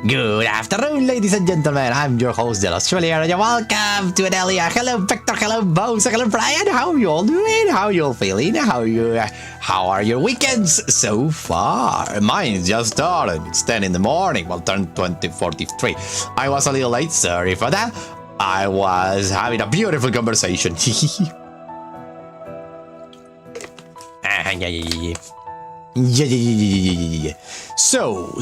Good afternoon, ladies and gentlemen. I'm your host, the Australia, and welcome to Enelia. Hello, Victor. Hello, Bose. Hello, Brian. How are you all doing? How are you all feeling? How are your weekends so far? Mine just started. It's 10 in the morning. Well, turned 20:43. I was a little late. Sorry for that. I was having a beautiful conversation. Yeah. So.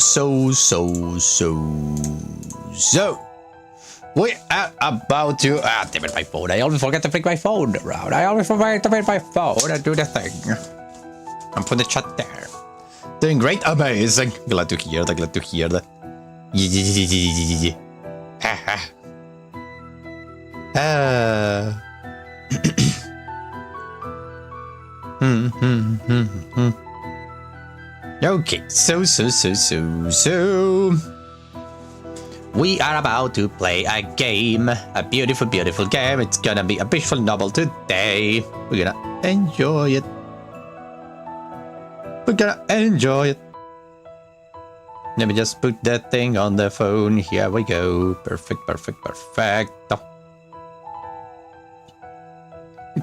We are about to. Damn it, my phone. I always forget to bring my phone around. I always forget to bring my phone and do the thing. I'm putting the chat there. Doing great, amazing. Glad to hear that. Okay, so. We are about to play a game, a beautiful game. It's gonna be a beautiful novel today. We're gonna enjoy it. Let me just put that thing on the phone. Here we go. Perfect.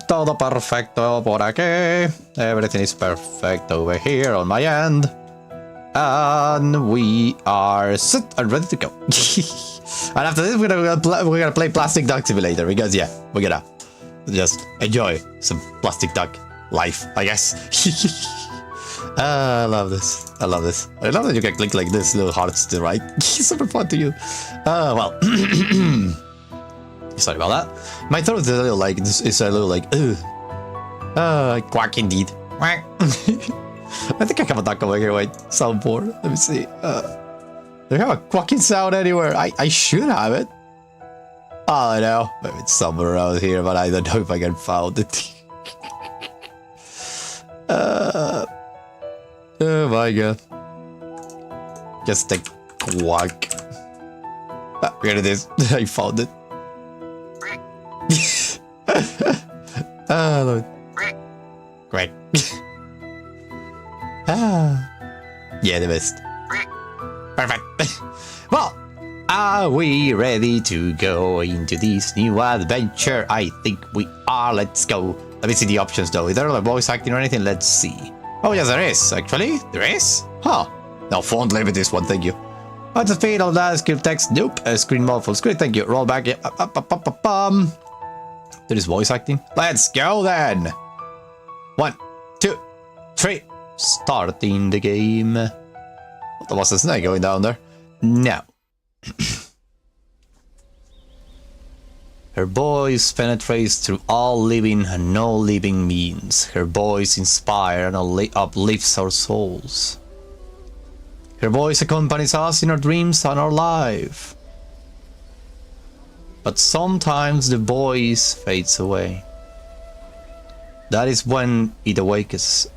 Todo perfecto por aquí. Everything is perfect over here on my end. And we are set and ready to go. And after this, we're gonna play Plastic Duck Simulator because yeah, we're gonna just enjoy some plastic duck life, I guess. I love this. I love that you can click like this little hearts to the right. Super fun to you. Well. Sorry about that. My throat is a little like quack indeed. Quack. I think I have a duck over here. Wait, soundboard. Let me see. Do you have a quacking sound anywhere? I should have it. Oh, I know. Maybe it's somewhere around here, but I don't know if I can find it. Oh my god. Just a quack. Ah, here it is. I found it. Lord. Great. Yeah, the best. Perfect. Well, are we ready to go into this new adventure? I think we are. Let's go. Let me see the options though. Is there like voice acting or anything? Let's see. Oh yes, there is. Actually, there is. Huh. No, font limit this one. Thank you. What's the speed of that? Script text? Nope. Screen mode full screen. Thank you. Roll back. There is voice acting. Let's go then. 1, 2, 3. Starting the game. What was the snake going down there? No. Her voice penetrates through all living and no living means. Her voice inspires and uplifts our souls. Her voice accompanies us in our dreams and our life. But sometimes the voice fades away. That is when it awakes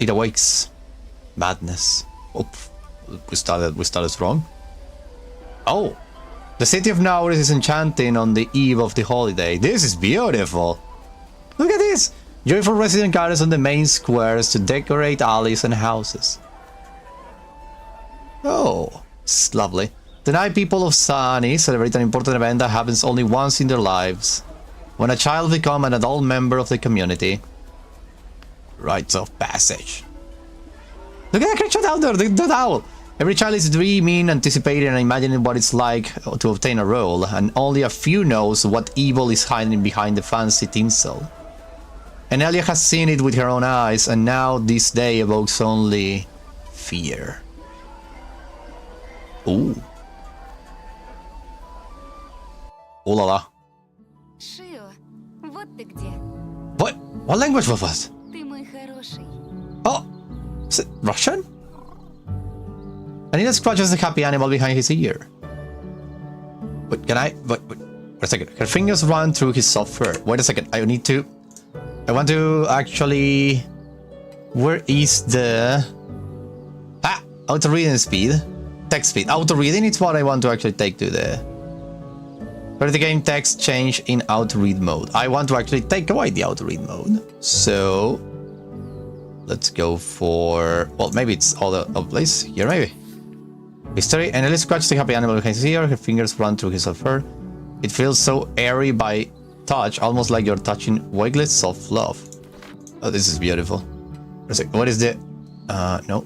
madness. Oh, we started wrong. Oh, the city of Nauris is enchanting on the eve of the holiday. This is beautiful. Look at this. Joyful resident gardens on the main squares to decorate alleys and houses. Oh, it's lovely. Tonight, people of Sani celebrate an important event that happens only once in their lives. When a child becomes an adult member of the community. Rites of passage. Look at that creature down there, the owl. Every child is dreaming, anticipating, and imagining what it's like to obtain a role, and only a few knows what evil is hiding behind the fancy tinsel. Enelia has seen it with her own eyes, and now this day evokes only fear. Ooh. Oh la la. What? What language was that? Oh, is it Russian? Anita scratches the happy animal behind his ear. Wait, can I? Wait a second. Her fingers run through his soft fur. Wait a second. I want to actually. Where is the? Auto reading speed. Text speed. Auto reading is what I want to actually take to the. Where the game text change in auto read mode. I want to actually take away the auto read mode. So let's go for. Well, maybe it's all the place here. Maybe. History. Enelia scratches the happy animal behind his ear. Her fingers run through his fur. It feels so airy by touch, almost like you're touching Wiglet's soft fluff. Oh, this is beautiful. What is the... no.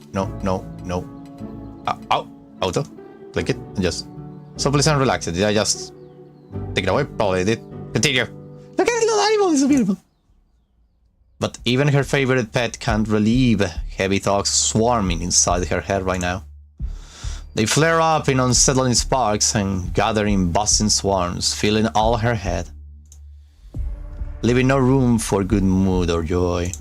Ow. Auto. Click it and just... So pleasant and relaxed. Did I just take it away? Probably did. Continue. Look at this little animal. It's so beautiful. But even her favorite pet can't relieve heavy thoughts swarming inside her head right now. They flare up in unsettling sparks and gather in buzzing swarms, filling all her head, leaving no room for good mood or joy.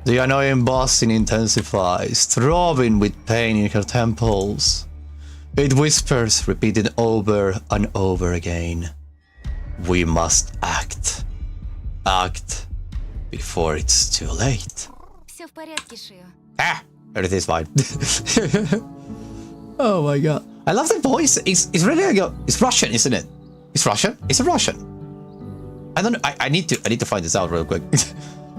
The annoying buzzing intensifies, throbbing with pain in her temples. It whispers, repeating over and over again. We must act. Act before it's too late. Всё в порядке, Шио. Everything's fine. Oh my god. I love the voice. It's really like it's Russian, isn't it? It's Russian? Is it Russian? I don't know. I need to find this out real quick.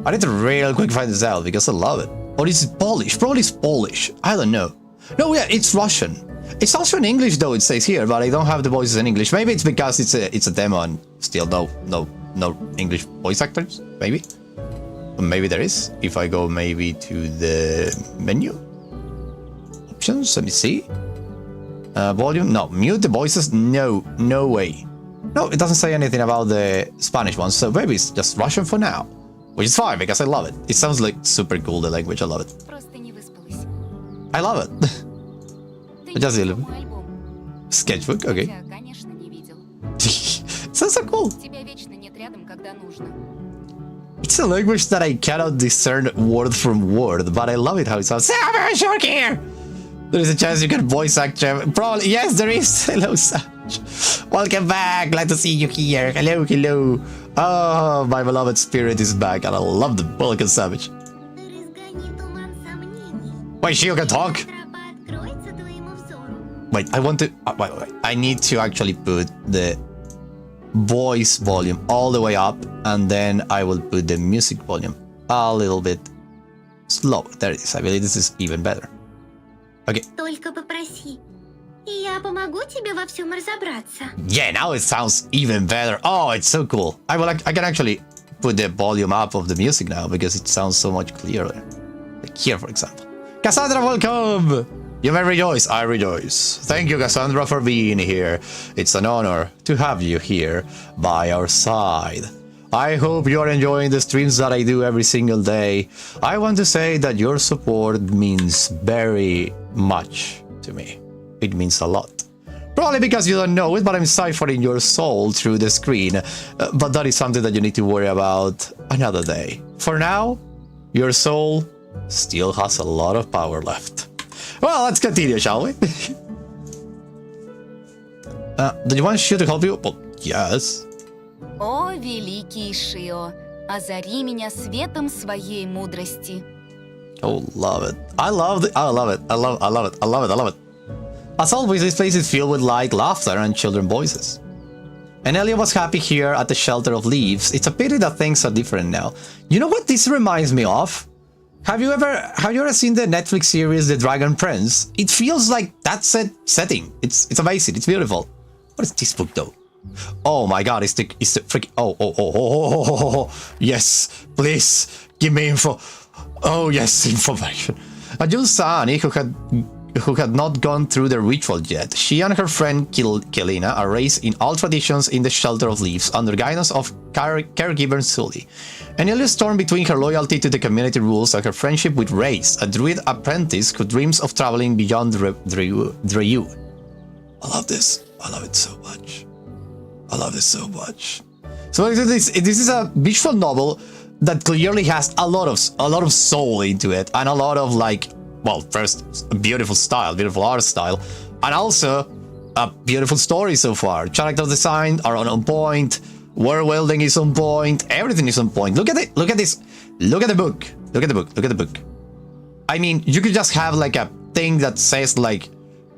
I need to real quick find this out because I love it. Or is it Polish? Probably it's Polish. I don't know. No, yeah, it's Russian. It's also in English though, it says here, but I don't have the voices in English. Maybe it's because it's a demo and still no English voice actors, maybe. Or maybe there is. If I go maybe to the menu. Options, let me see. Volume, no. Mute the voices, no way. No, it doesn't say anything about the Spanish ones, so maybe it's just Russian for now. Which is fine, because I love it. It sounds like super cool, the language, I love it. I love it. Just a little sketchbook, okay. Sounds so cool. It's a language that I cannot discern word from word, but I love it how it sounds. Sure here. There is a chance you can voice act. Probably, yes, there is. Hello, Saj. Welcome back. Glad to see you here. Hello. Oh, my beloved spirit is back, and I love the Welcome, Savage. Wait, she can talk? Wait, I want to... wait. I need to actually put the voice volume all the way up, and then I will put the music volume a little bit slow. There it is. I believe this is even better. Okay. Только попроси, и я помогу тебе во всем разобраться. Yeah, now it sounds even better. Oh, it's so cool. I can actually put the volume up of the music now because it sounds so much clearer. Like here, for example. Cassandra, welcome! You may rejoice. I rejoice. Thank you, Cassandra, for being here. It's an honor to have you here by our side. I hope you are enjoying the streams that I do every single day. I want to say that your support means very much to me. It means a lot. Probably because you don't know it, but I'm ciphering your soul through the screen. But that is something that you need to worry about another day. For now, your soul still has a lot of power left. Well, let's continue, shall we? Do you want Shio to help you? Well, yes. О, великий Шио, озари меня светом своей мудрости. Oh, love it. I love it. As always, this place is filled with light, laughter, and children's voices. Enelia was happy here at the shelter of leaves. It's a pity that things are different now. You know what this reminds me of? Have you ever seen the Netflix series The Dragon Prince? It feels like that setting. It's amazing. It's beautiful. What is this book though? Oh my god, it's the freaking oh. Yes, please give me info. Oh yes, information. A young Sani who had not gone through the ritual yet. She and her friend Kelina are raised in all traditions in the shelter of leaves under guidance of caregiver Sully. Enelia is torn between her loyalty to the community rules and her friendship with Race, a druid apprentice who dreams of traveling beyond Dreyu. I love this. I love it so much. I love this so much. So this is a visual novel that clearly has a lot of soul into it, and a lot of like, well, first a beautiful art style, and also a beautiful story so far. Character design are on point, world building is on point, everything is on point. Look at it, look at this, look at the book, look at the book. I mean, you could just have like a thing that says like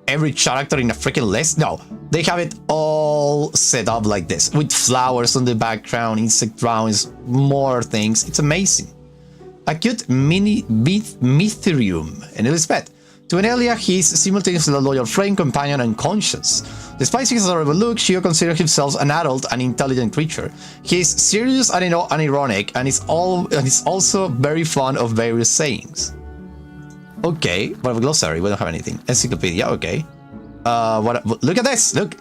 every character in a freaking list. No, they have it all set up like this, with flowers on the background, insect drawings, more things. It's amazing. A cute mini Mytherium and Elizabeth. To Enelia, he is simultaneously a loyal friend, companion, and conscience. Despite his adorable look, Shio considers himself an adult and intelligent creature. He is serious and ironic, and is also very fond of various sayings. Okay, what have a glossary? We don't have anything. Encyclopedia, okay. Look at this! Look.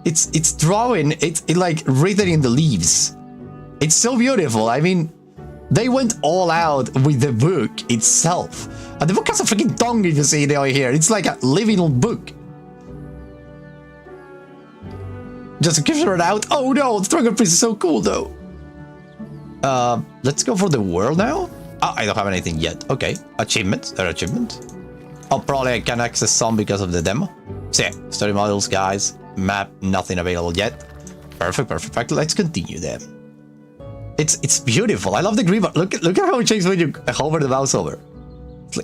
It's drawing, it's like written in the leaves. It's so beautiful. I mean, they went all out with the book itself. And the book has a freaking tongue if you see it over here. It's like a living book. Just to capture it out. Oh no, the Dragon Prince is so cool though. Let's go for the world now. Oh, I don't have anything yet. Okay, achievements. There are achievements. Oh, probably I can access some because of the demo. So yeah, story models, guys. Map, nothing available yet. Perfect. Let's continue then. It's beautiful. I love the green. Look at how it changes when you hover the mouse over.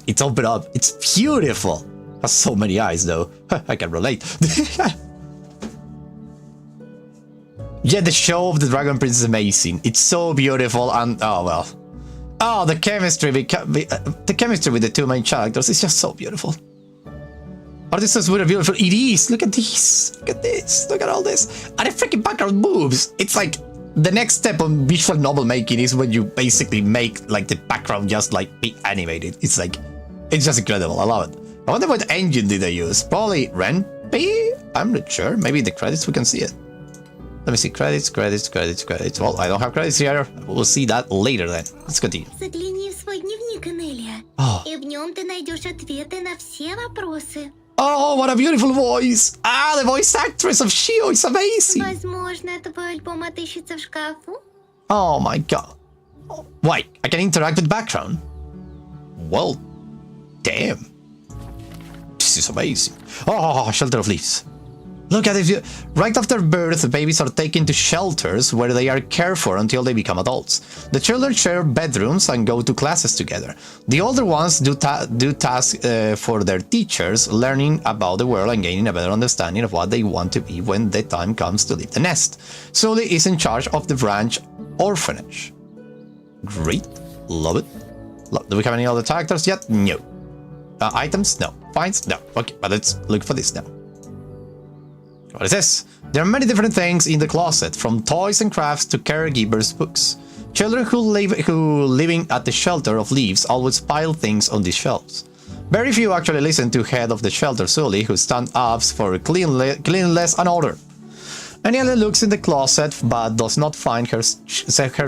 It's open up. It's beautiful. Has so many eyes though. I can relate. Yeah, the show of the Dragon Prince is amazing. It's so beautiful and oh well. Oh, the chemistry with the two main characters is just so beautiful. Oh, this is really beautiful. It is. Look at this. Look at this. Look at all this. And the freaking background moves. It's like the next step on visual novel making is when you basically make like the background just like be animated. It's like, it's just incredible. I love it. I wonder what engine did they use. Probably Ren. I'm not sure. Maybe in the credits we can see it. Let me see. Credits. Well, I don't have credits here. We'll see that later then. Let's continue. Загляни в свой дневник, Энелия. И в нем ты найдешь ответы на все вопросы. Oh, what a beautiful voice! Ah, the voice actress of Shio is amazing! Возможно, твой альбом отыщется в шкафу? Oh my god. Wait, I can interact with background? Well, damn. This is amazing. Oh, shelter of leaves. Look at it. Right after birth, babies are taken to shelters where they are cared for until they become adults. The children share bedrooms and go to classes together. The older ones do tasks for their teachers, learning about the world and gaining a better understanding of what they want to be when the time comes to leave the nest. Sully is in charge of the branch orphanage. Great. Love it. Do we have any other characters yet? No. Items? No. Finds? No. Okay, but let's look for this now. What is this? There are many different things in the closet, from toys and crafts to caregivers' books. Children who living at the shelter of leaves always pile things on these shelves. Very few actually listen to head of the shelter, Sully, who stands up for cleanliness and order. Enelia looks in the closet, but does not find her sketchbook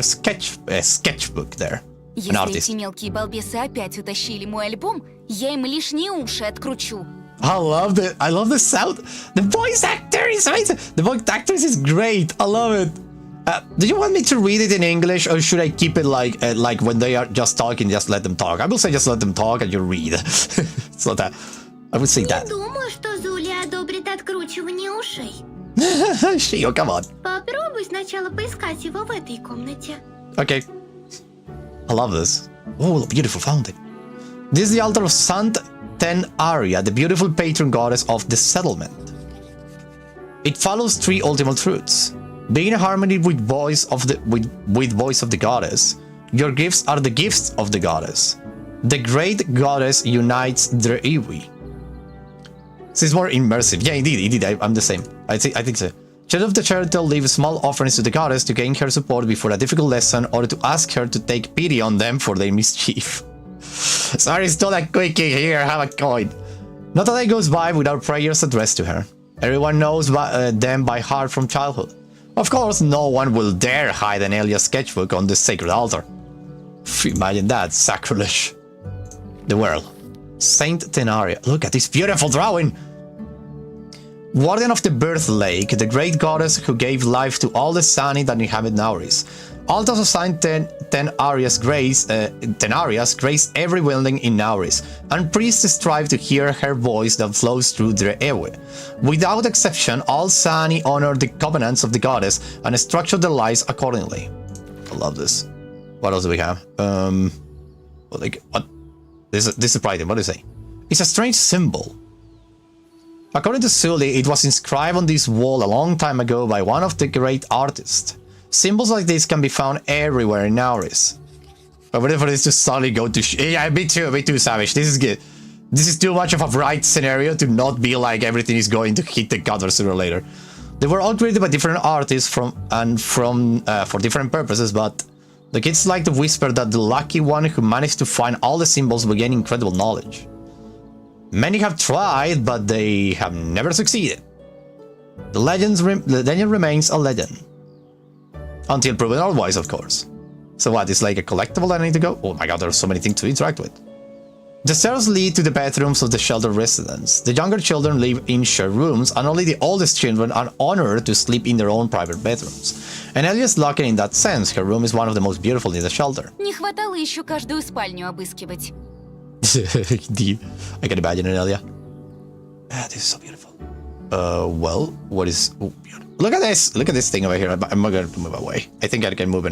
there. An artist. Если эти мелкие балбесы опять утащили мой альбом, я им лишние уши откручу. I love the sound. The voice actor is amazing. The voice actress is great. I love it. Do you want me to read it in English, or should I keep it like when they are just talking, just let them talk? I will say just let them talk and you read. So that I would say that. Не думаю, что Зули одобрит откручивание ушей. Shio, come on. Попробуй сначала поискать его в этой комнате. Okay. I love this. Oh, beautiful fountain. This is the altar of Sant Tenaria, the beautiful patron goddess of the settlement. It follows three ultimate truths. Being in harmony with voice of the goddess. Your gifts are the gifts of the goddess. The great goddess unites the Iwi. This is more immersive. Yeah, indeed. I'm the same. I think so. Children of the Churchill leave small offerings to the goddess to gain her support before a difficult lesson, or to ask her to take pity on them for their mischief. Sorry, stole a quickie. Here, have a coin. Not a day goes by without prayers addressed to her. Everyone knows them by heart from childhood. Of course, no one will dare hide Enelia's sketchbook on the sacred altar. Imagine that, sacrilege. The world. Saint Tenaria. Look at this beautiful drawing. Warden of the Birth Lake, the great goddess who gave life to all the Sani that inhabit Nauris. Altars of Saint Tenarius grace every building in Nauris, and priests strive to hear her voice that flows through their airway. Without exception, all Sani honor the covenants of the goddess and structure their lives accordingly. I love this. What else do we have? What? This is surprising. What do you say? It's a strange symbol. According to Sully, it was inscribed on this wall a long time ago by one of the great artists. Symbols like this can be found everywhere in Nauris. I'm waiting for this to suddenly go to yeah, me too, savage. This is good. This is too much of a bright scenario to not be like everything is going to hit the gutter sooner or later. They were all created by different artists for different purposes, but the kids like to whisper that the lucky one who managed to find all the symbols will gain incredible knowledge. Many have tried, but they have never succeeded. The legend remains a legend. Until proven otherwise, of course. So what, it's like a collectible that I need to go? Oh my god, there's so many things to interact with. The stairs lead to the bedrooms of the shelter residents. The younger children live in shared rooms, and only the oldest children are honored to sleep in their own private bedrooms. Enelia is lucky in that sense. Her room is one of the most beautiful in the shelter. Не хватало еще каждую спальню обыскивать. Indeed. I can imagine, Enelia. Ah, this is so beautiful. Well, what is... Oh, beautiful. Look at this! Look at this thing over here. I'm not going to move away. I think I can move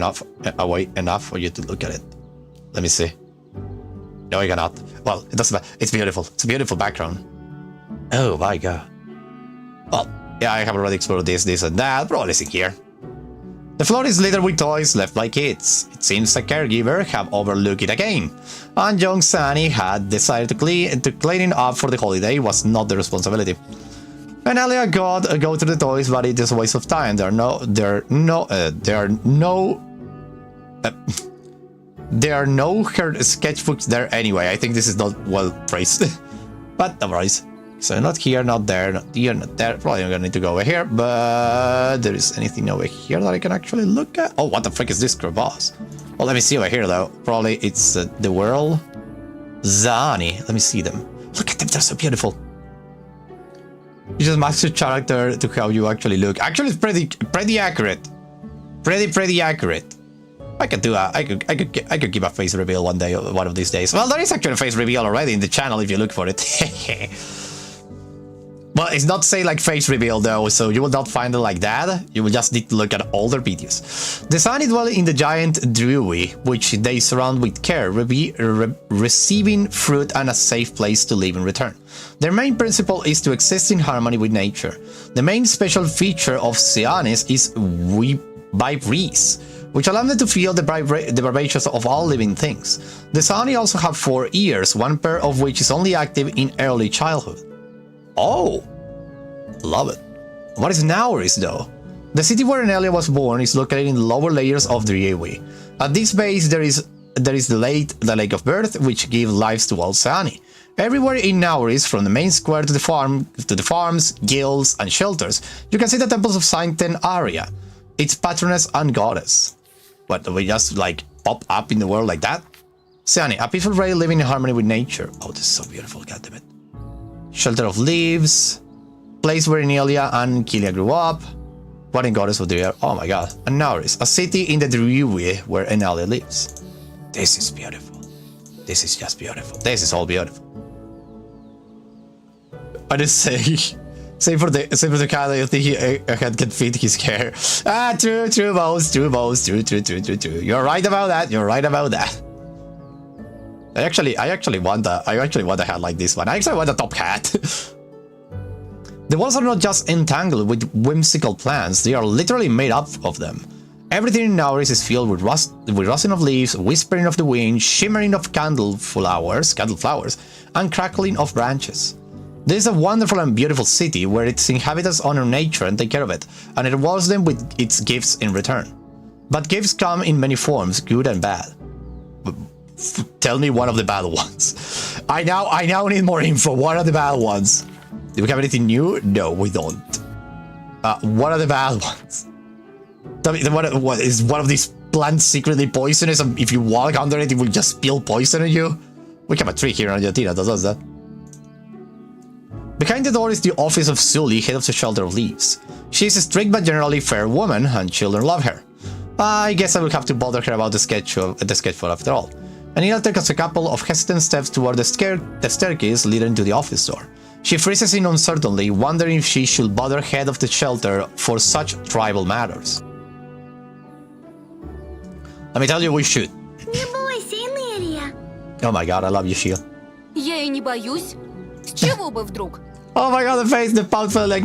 away enough for you to look at it. Let me see. No, I cannot. Well, it doesn't matter. It's beautiful. It's a beautiful background. Oh my god. Well, yeah, I have already explored this and that. Probably in here. The floor is littered with toys left by kids. It seems the caregiver have overlooked it again. And young Sunny had decided to clean it up for the holiday was not the responsibility. Enelia go to the toys, but it is a waste of time. There are no her sketchbooks there anyway. I think this is not well phrased. But no worries. So not here, not there, not here, not there. Probably I'm gonna need to go over here, but there is anything over here that I can actually look at? Oh, what the frick is this crevasse? Well, let me see over here though. Probably it's the world. Zani. Let me see them. Look at them, they're so beautiful. You just match your character to how you actually look. Actually, it's pretty accurate. Pretty accurate. I could do I could give a face reveal one of these days. Well, there is actually a face reveal already in the channel if you look for it. Well, it's not say like face reveal though, so you will not find it like that. You will just need to look at older videos. The Sunny dwell in the giant Drury, which they surround with care, receiving fruit and a safe place to live in return. Their main principle is to exist in harmony with nature. The main special feature of Seanis is vibrees, which allow them to feel the vibrations of all living things. The Sunny also have 4 ears, one pair of which is only active in early childhood. Oh, love it. What is Nauris though? The city where Enelia was born is located in the lower layers of the Drury. At this base there is the Lake of Birth, which gives lives to all Seani. Everywhere in Nauris, from the main square to the farms, guilds, and shelters, you can see the temples of Sancten Aria, its patroness and goddess. What, do we just like pop up in the world like that? Seani, a peaceful ray living in harmony with nature. Oh, this is so beautiful, goddammit. Shelter of Leaves, place where Enelia and Kilia grew up, wedding goddess of the air. Oh my god. And Nauris, a city in the Drury where Enelia lives. This is beautiful. This is just beautiful. This is all beautiful. I just say for the cat, I think a head can fit his care. Ah, true, bows, true. You're right about that. You're right about that. I actually want a hat like this one. I actually want a top hat. The walls are not just entangled with whimsical plants, they are literally made up of them. Everything in Nauris is filled with rustling of leaves, whispering of the wind, shimmering of candle flowers, and crackling of branches. This is a wonderful and beautiful city where its inhabitants honor nature and take care of it, and it rewards them with its gifts in return. But gifts come in many forms, good and bad. Tell me one of the bad ones. I now need more info. What are the bad ones? Do we have anything new? No, we don't. What are the bad ones? Tell me, what is one of these plants secretly poisonous? And if you walk under it, it will just spill poison on you? We have a tree here in Argentina that does that. Behind the door is the office of Sully, head of the Shelter of Leaves. She is a strict but generally fair woman, and children love her. I guess I will have to bother her about the sketchbook after all. Enelia takes a couple of hesitant steps toward the staircase leading to the office door. She freezes in uncertainly, wondering if she should bother head of the shelter for such tribal matters. Let me tell you, we should. Не бойся, Enelia. Oh my god, I love you, Shield. Я и не боюсь. С чего бы вдруг? Oh my god, the face, the pout felt like,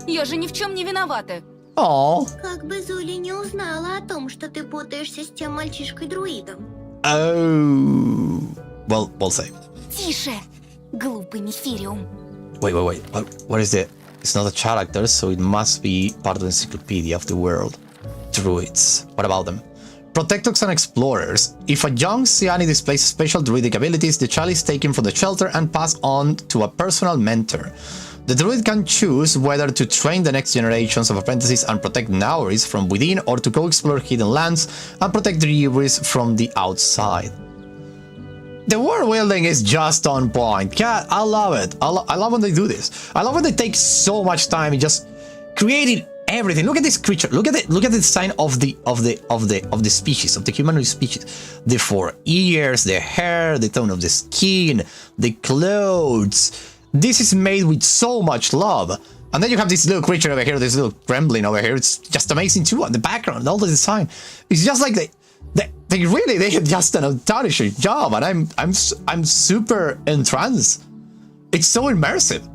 Я же ни в чем не виновата. Oh. Как бы Зули не узнала о том, что ты путаешься с тем мальчишкой-друидом. Oh. Well, we'll say. Тише. Глупый мифириум. Wait. What is it? It's not a character, so it must be part of the encyclopedia of the world. Druids. What about them? Protectors and explorers. If a young Seani displays special druidic abilities, the child is taken from the shelter and passed on to a personal mentor. The druid can choose whether to train the next generations of apprentices and protect Nauris from within, or to go explore hidden lands and protect the vtubers from the outside. The world building is just on point. Yeah, I love it. I love when they do this. I love when they take so much time in just creating everything. Look at this creature. Look at the sign of the species, of the humanoid species. The 4 ears, the hair, the tone of the skin, the clothes. This is made with so much love. And then you have this little creature over here, this little gremlin over here. It's just amazing too. And the background, all the design. It's just like they did just an astonishing job, and I'm super entranced. It's so immersive.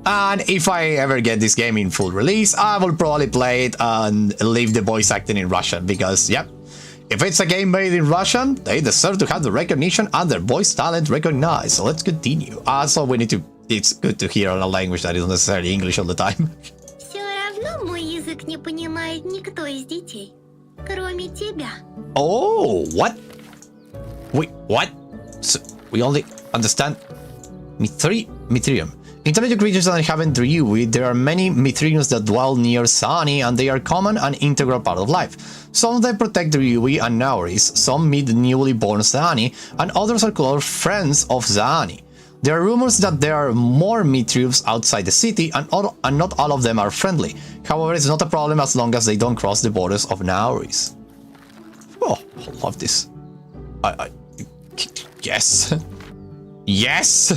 And if I ever get this game in full release, I will probably play it and leave the voice acting in Russian, because yep, if it's a game made in Russian, they deserve to have the recognition and their voice talent recognized. So let's continue. Also, it's good to hear on a language that isn't necessarily English all the time. Все равно мой язык не понимает никто из детей, кроме тебя. Oh, what? Wait, what? So we only understand Mithrium. Intelligent creatures that inhabit Ryui, there are many Mithriums that dwell near Saani, and they are common and integral part of life. Some of them protect Ryui and Nauris, some meet newly born Saani, and others are close friends of Saani. There are rumors that there are more Mithriums outside the city, and not all of them are friendly. However, it's not a problem as long as they don't cross the borders of Nauris. Oh, I love this. Yes. Yes!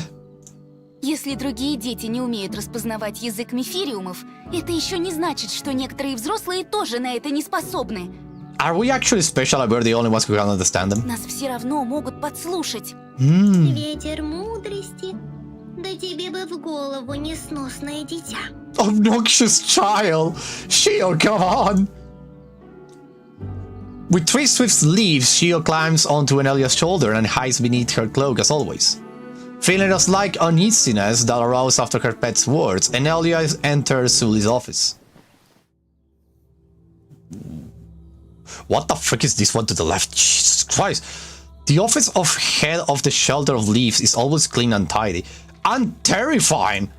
Если другие дети не умеют распознавать язык мифириумов, это еще не значит, что некоторые взрослые тоже на это не способны. Are we actually special, or we're the only ones who can understand them? Нас все равно могут подслушать. Ветер мудрости. Да тебе бы в голову несносное дитя. Obnoxious child! Shio, come on! With 3 swift leaps, Shio climbs onto Enelia's shoulder and hides beneath her cloak as always. Feeling a slight uneasiness that arose after her pet's words, Enelia enters Suli's office. What the frick is this one to the left? Jesus Christ! The office of head of the Shelter of Leaves is always clean and tidy. And terrifying!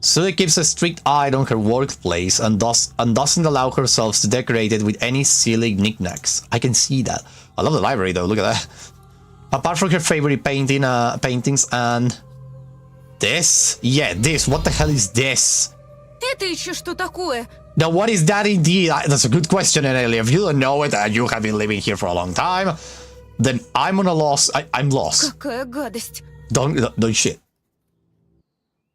Suli keeps a strict eye on her workplace and doesn't allow herself to decorate it with any silly knickknacks. I can see that. I love the library though, look at that. Apart from her favorite paintings and... This? Yeah, this. What the hell is this? Это еще что такое? Now, what is that indeed? That's a good question, Enelia. If you don't know it and you have been living here for a long time, then I'm on a loss. I'm lost. Какая гадость. Don't shit.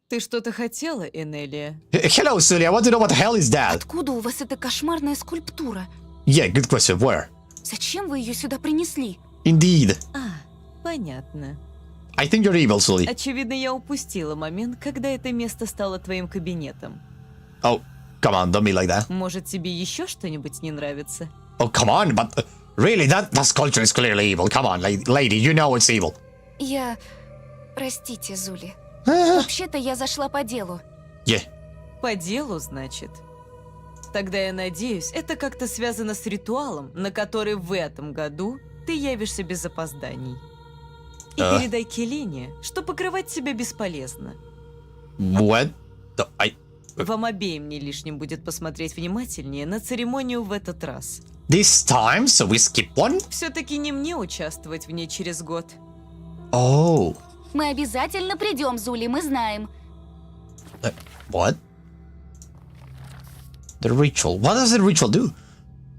Ты что-то хотела, Энелия? Hello, Sully. I want to know what the hell is that? Откуда у вас эта кошмарная скульптура? Yeah, good question. Where? Зачем вы ее сюда принесли? Indeed. Понятно. I think you're evil, Sully. Очевидно, я упустила момент, когда это место стало твоим кабинетом. Oh, come on, don't be like that. Может, тебе еще что-нибудь не нравится? Oh, come on, but really, that sculpture is clearly evil. Come on, lady, you know it's evil. Простите, Зули. Вообще-то я зашла по делу. Yeah. По делу, значит. Тогда я надеюсь, это как-то связано с ритуалом, на который в этом году ты явишься без опозданий. И передай Келине, что покрывать себя бесполезно. What? Вам обеим не лишним будет посмотреть внимательнее на церемонию в этот раз. This time, so we skip one? Все-таки не мне участвовать в ней через год. Oh. Мы обязательно придем, Зули, мы знаем. What? The ritual. What does the ritual do?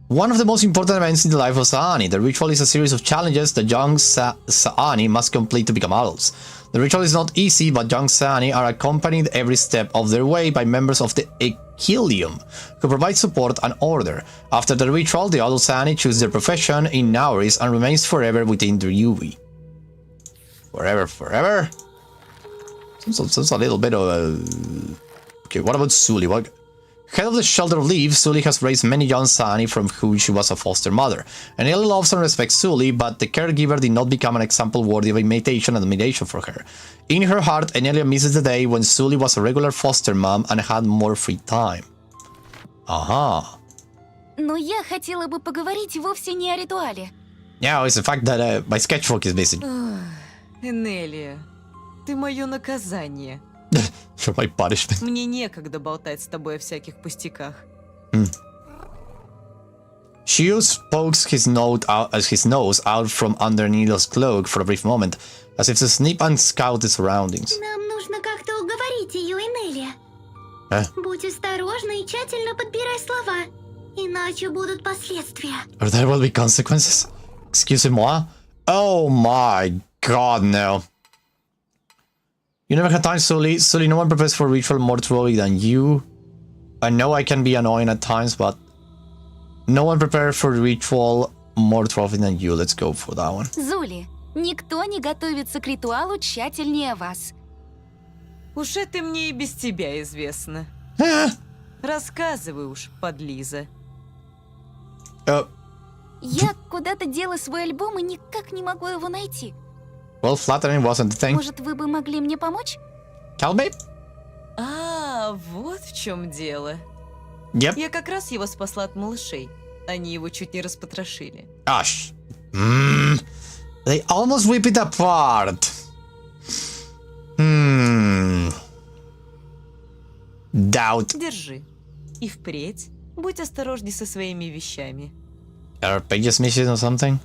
One of the most important events in the life of Saani. The ritual is a series of challenges that young Saani must complete to become adults. The ritual is not easy, but young Saani are accompanied every step of their way by members of the Echilium, who provide support and order. After the ritual, the adult Saani choose their profession in Nauris and remains forever within the Ryui. Forever? Sounds a little bit of a... Okay, what about Sully? What... Head of the Shelter of Leaves, Sully has raised many young Sani from whom she was a foster mother. Enelia loves and respects Sully, but the caregiver did not become an example worthy of imitation and admiration for her. In her heart, Enelia misses the day when Sully was a regular foster mom and had more free time. Aha. Но я хотела бы поговорить вовсе не о ритуале. Yeah, it's the fact that my sketchbook is missing. Энелия, ты мое наказание. For my punishment. Мне некогда болтать с тобой о всяких пустяках. Shios pokes his nose out from under Nelia's cloak for a brief moment, as if to sniff and scout the surroundings. Нам нужно как-то уговорить ее, Энелия. Будь осторожна и тщательно подбирай слова, иначе будут последствия. Or there will be consequences? Excusez-moi? Oh my god, no. You never had time, Sully. Sully, no one prepares for ritual more thoroughly than you. I know I can be annoying at times, but no one prepared for ritual more thoroughly than you. Let's go for that one. Зули, никто не готовится к ритуалу тщательнее вас. Уж это мне и без тебя известно. Рассказывай уж, подлиза. Я куда-то дела свой альбом и никак не могу его найти. Well, flattering wasn't the thing. Может, вы бы могли мне помочь? Calme? А, вот в чем дело. Yep. Я как раз его спасла от малышей. Они его чуть не распотрошили. Gosh. They almost rip it apart. Doubt. Держи. И впредь будь осторожней со своими вещами. Are pages missing or something?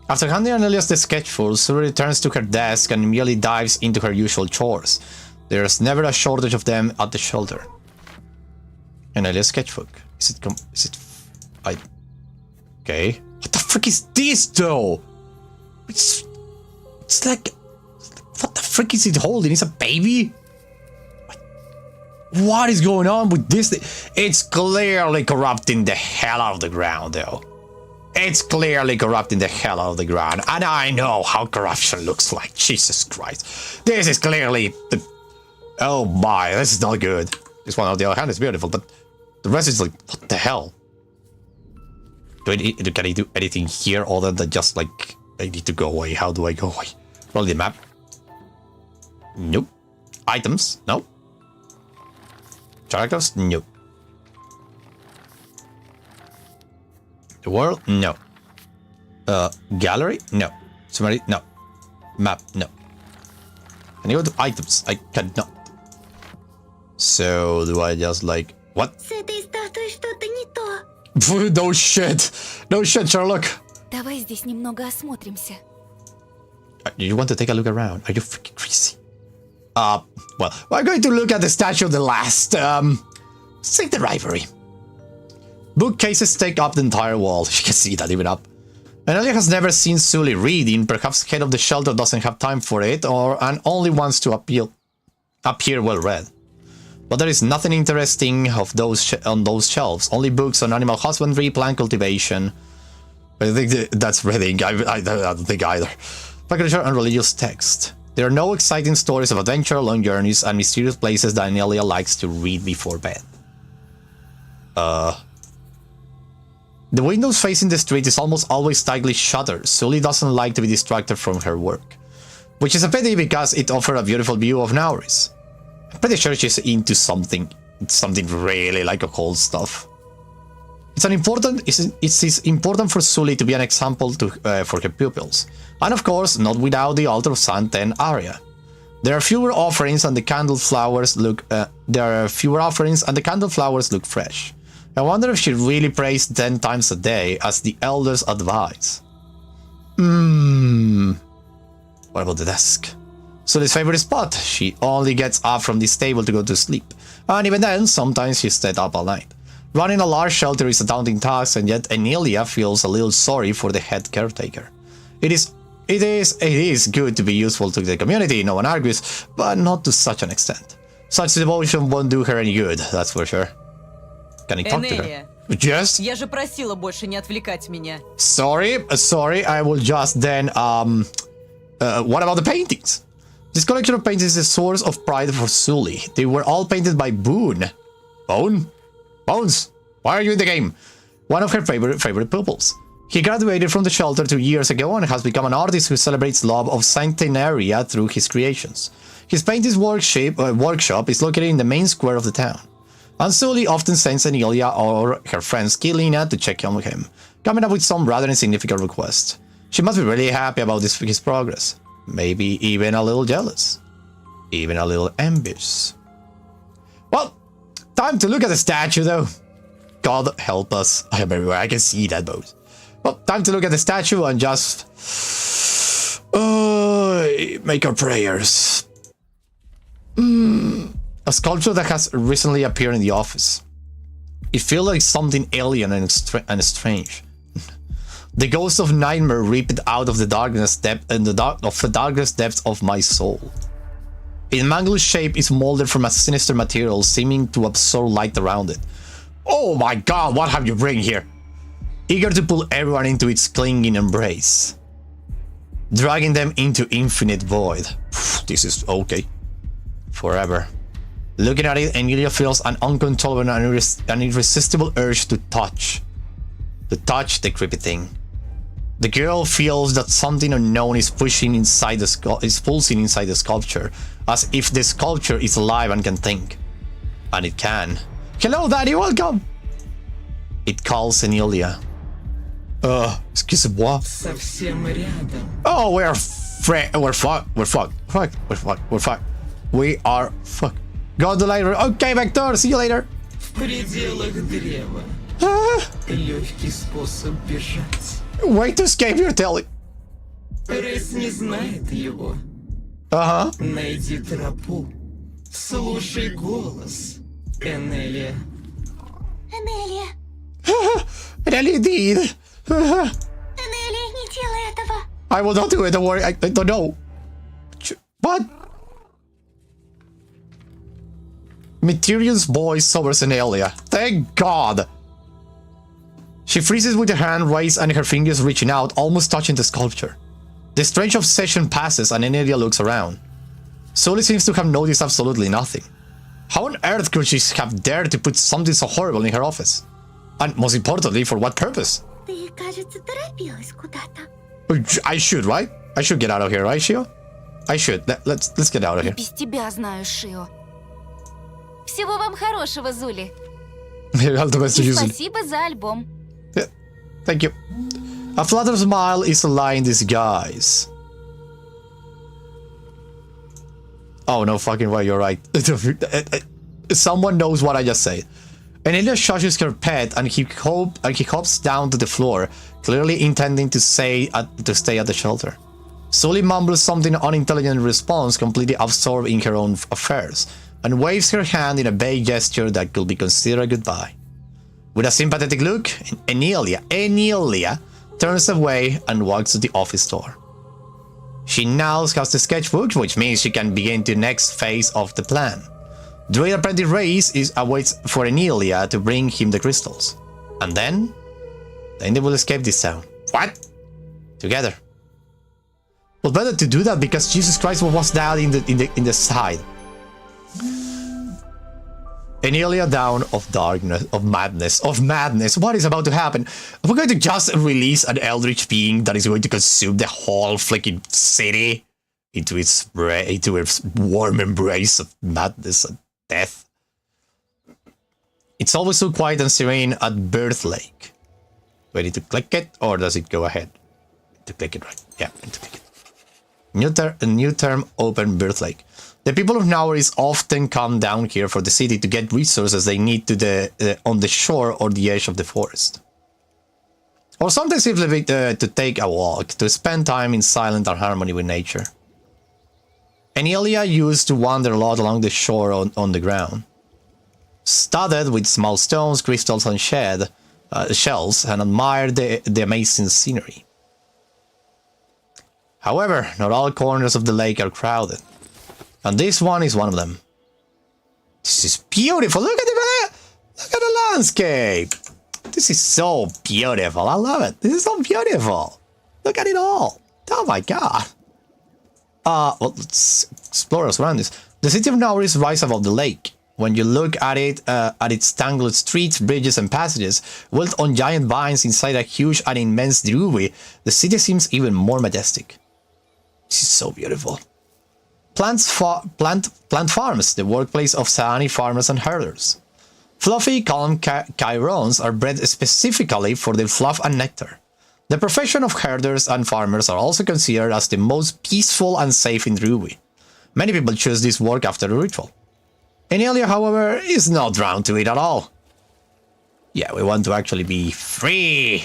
After handing Enelia's the sketchful, Suri returns to her desk and immediately dives into her usual chores. There's never a shortage of them at the shelter. Enelia's sketchbook. Is it okay. What the frick is this though? It's like, what the frick is it holding? It's a baby? What is going on with this thing? It's clearly corrupting the hell out of the ground though. It's clearly corrupting the hell out of the ground, and I know how corruption looks like. Jesus Christ. This is clearly the... Oh my, this is not good. This one on the other hand is beautiful, but the rest is like, what the hell? Can I do anything here other than just like, I need to go away? How do I go away? Roll the map. Nope. Items? No. Characters? No. The world? No. Gallery? No. Summary? No. Map? No. Can I go to items? I cannot. So, do I just like... What? С этой статуей что-то не то. No shit. No shit, Sherlock. Давай здесь немного осмотримся. You want to take a look around? Are you freaking crazy? Well, we're going to look at the statue of the last, say the rivalry. Bookcases take up the entire wall. You can see that even up. Enelia has never seen Sully reading. Perhaps head of the shelter doesn't have time for it, and only wants to appear well read. But there is nothing interesting on those shelves. Only books on animal husbandry, plant cultivation. I think that's reading. I don't think either. Agriculture and religious text. There are no exciting stories of adventure, long journeys, and mysterious places that Enelia likes to read before bed. The windows facing the street is almost always tightly shuttered. Sully doesn't like to be distracted from her work, which is a pity because it offers a beautiful view of Nauris. I'm pretty sure she's into something really like occult stuff. It is important for Sully to be an example for her pupils, and of course, not without the altar of San Ten area. There are fewer offerings, and the candle flowers look fresh. I wonder if she really prays 10 times a day, as the elders advise. What about the desk? Sully's favorite spot. She only gets up from this table to go to sleep, and even then, sometimes she stayed up all night. Running a large shelter is a daunting task, and yet Enelia feels a little sorry for the head caretaker. It is good to be useful to the community, no one argues, but not to such an extent. Such devotion won't do her any good, that's for sure. Can I talk to her? Yes? Я же просила больше не отвлекать меня. Sorry, I will just then, what about the paintings? This collection of paintings is a source of pride for Sully. They were all painted by Boone. Bone? Bones, why are you in the game? One of her favorite pupils. He graduated from the shelter 2 years ago and has become an artist who celebrates love of Centenaria through his creations. His painting workshop is located in the main square of the town. And Sully often sends Enelia or her friend Skilina to check on him, coming up with some rather insignificant requests. She must be really happy about his progress. Maybe even a little jealous. Even a little envious. Well, time to look at the statue though. God help us. I am everywhere. I can see that boat. Well, time to look at the statue and just make our prayers. A sculpture that has recently appeared in the office. It feels like something alien and strange. The ghost of nightmare reaped out of the darkest depths of my soul. Its mangled shape is molded from a sinister material, seeming to absorb light around it. Oh my god, what have you bring here? Eager to pull everyone into its clinging embrace, dragging them into infinite void. This is okay. Forever. Looking at it, Enelia feels an uncontrollable and irresistible urge to touch. To touch the creepy thing. The girl feels that something unknown is pulsing inside the sculpture, as if the sculpture is alive and can think. And it can. Hello, Daddy, welcome! It calls Enelia. Excusez-moi. Oh, we're fucked. We are fucked. Go to later. Okay, Vector, see you later. Way to escape your telly. Рейс не знает его. Найди тропу. Слушай голос. Энелия. Энелия. Really did. Энелия, не делай этого. I will not do it, don't worry. I don't know. What? Mysterious voice sobers Enelia. Thank God. She freezes with her hand raised and her fingers reaching out, almost touching the sculpture. The strange obsession passes and Enelia looks around. Sully seems to have noticed absolutely nothing. How on earth could she have dared to put something so horrible in her office? And most importantly, for what purpose? Ты, кажется, торопилась куда-то. I should, right? I should get out of here, right, Shio? I should. Let's get out of here. Без тебя знаю, Шио. Всего вам хорошего, Зули. И спасибо за альбом. Yeah, thank you. A flattered smile is a lie in disguise. Oh, no fucking way, you're right. Someone knows what I just said. Enelia shushes her pet and he hops down to the floor, clearly intending to stay at the shelter. Sully mumbles something unintelligent in response, completely absorbed in her own affairs, and waves her hand in a vague gesture that could be considered a goodbye. With a sympathetic look, Enelia turns away and walks to the office door. She now has the sketchbook, which means she can begin the next phase of the plan. Druid apprentice Reyes awaits for Enelia to bring him the crystals. And then they will escape this town. What? Together. Well, better to do that because Jesus Christ was down in the side. Enelia down of darkness, of madness. What is about to happen? We're going to just release an eldritch being that is going to consume the whole freaking city into its warm embrace of madness and death. It's always so quiet and serene at Birth Lake. Ready to click it, or does it go ahead? To click it, right? Yeah, to click it. New term open Birth Lake. The people of Nauris often come down here for the city to get resources they need on the shore or the edge of the forest. Or sometimes simply to take a walk, to spend time in silent and harmony with nature. Enelia used to wander a lot along the shore on the ground, studded with small stones, crystals and shells, and admired the amazing scenery. However, not all corners of the lake are crowded. And this one is one of them. This is beautiful. Look at the landscape. This is so beautiful. I love it. This is so beautiful. Look at it all. Oh my god. Well, let's explore around this. The city of Nauris rises above the lake. When you look at it, at its tangled streets, bridges, and passages, built on giant vines inside a huge and immense druid, the city seems even more majestic. This is so beautiful. Plant farms, the workplace of Saani farmers and herders. Fluffy, calm chirons are bred specifically for their fluff and nectar. The profession of herders and farmers are also considered as the most peaceful and safe in Druid. Many people choose this work after the ritual. Enelia, however, is not drawn to it at all. Yeah, we want to actually be free.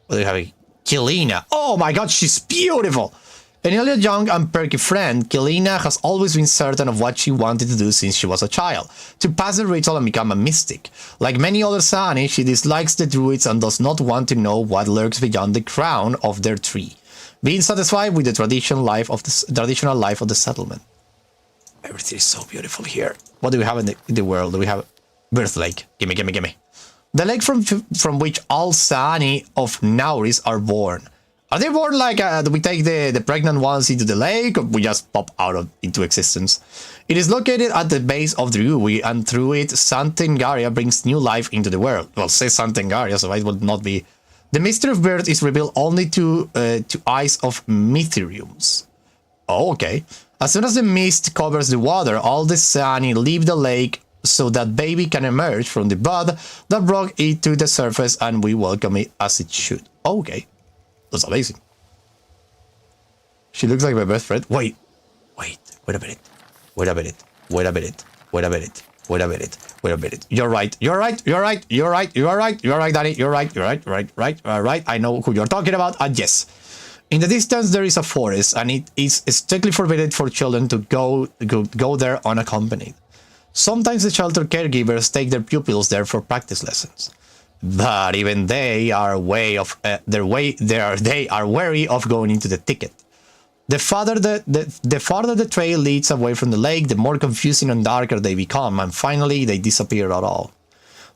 What do we have? Kilina. Oh my god, she's beautiful! Enelia's young and perky friend, Kilina, has always been certain of what she wanted to do since she was a child, to pass the ritual and become a mystic. Like many other Saani, she dislikes the druids and does not want to know what lurks beyond the crown of their tree, being satisfied with the traditional life of the settlement. Everything is so beautiful here. What do we have in the world? Do we have Birth Lake? Gimme, gimme, gimme. The lake from which all Saani of Nauris are born. Are they born like, do we take the pregnant ones into the lake, or we just pop out into existence? It is located at the base of the Rui, and through it, Santengaria brings new life into the world. Well, say Santengaria, so it will not be... The mystery of birth is revealed only to eyes of Mytheriums. Oh, okay. As soon as the mist covers the water, all the Saani leave the lake so that baby can emerge from the bud that brought it to the surface, and we welcome it as it should. Oh, okay. That's amazing. She looks like my best friend. Wait a minute. You're right, Danny. You're right. I know who you're talking about, and yes. In the distance, there is a forest, and it is strictly forbidden for children to go there unaccompanied. Sometimes the shelter caregivers take their pupils there for practice lessons. But even they are wary of going into the thicket. The farther the trail leads away from the lake, the more confusing and darker they become, and finally they disappear at all.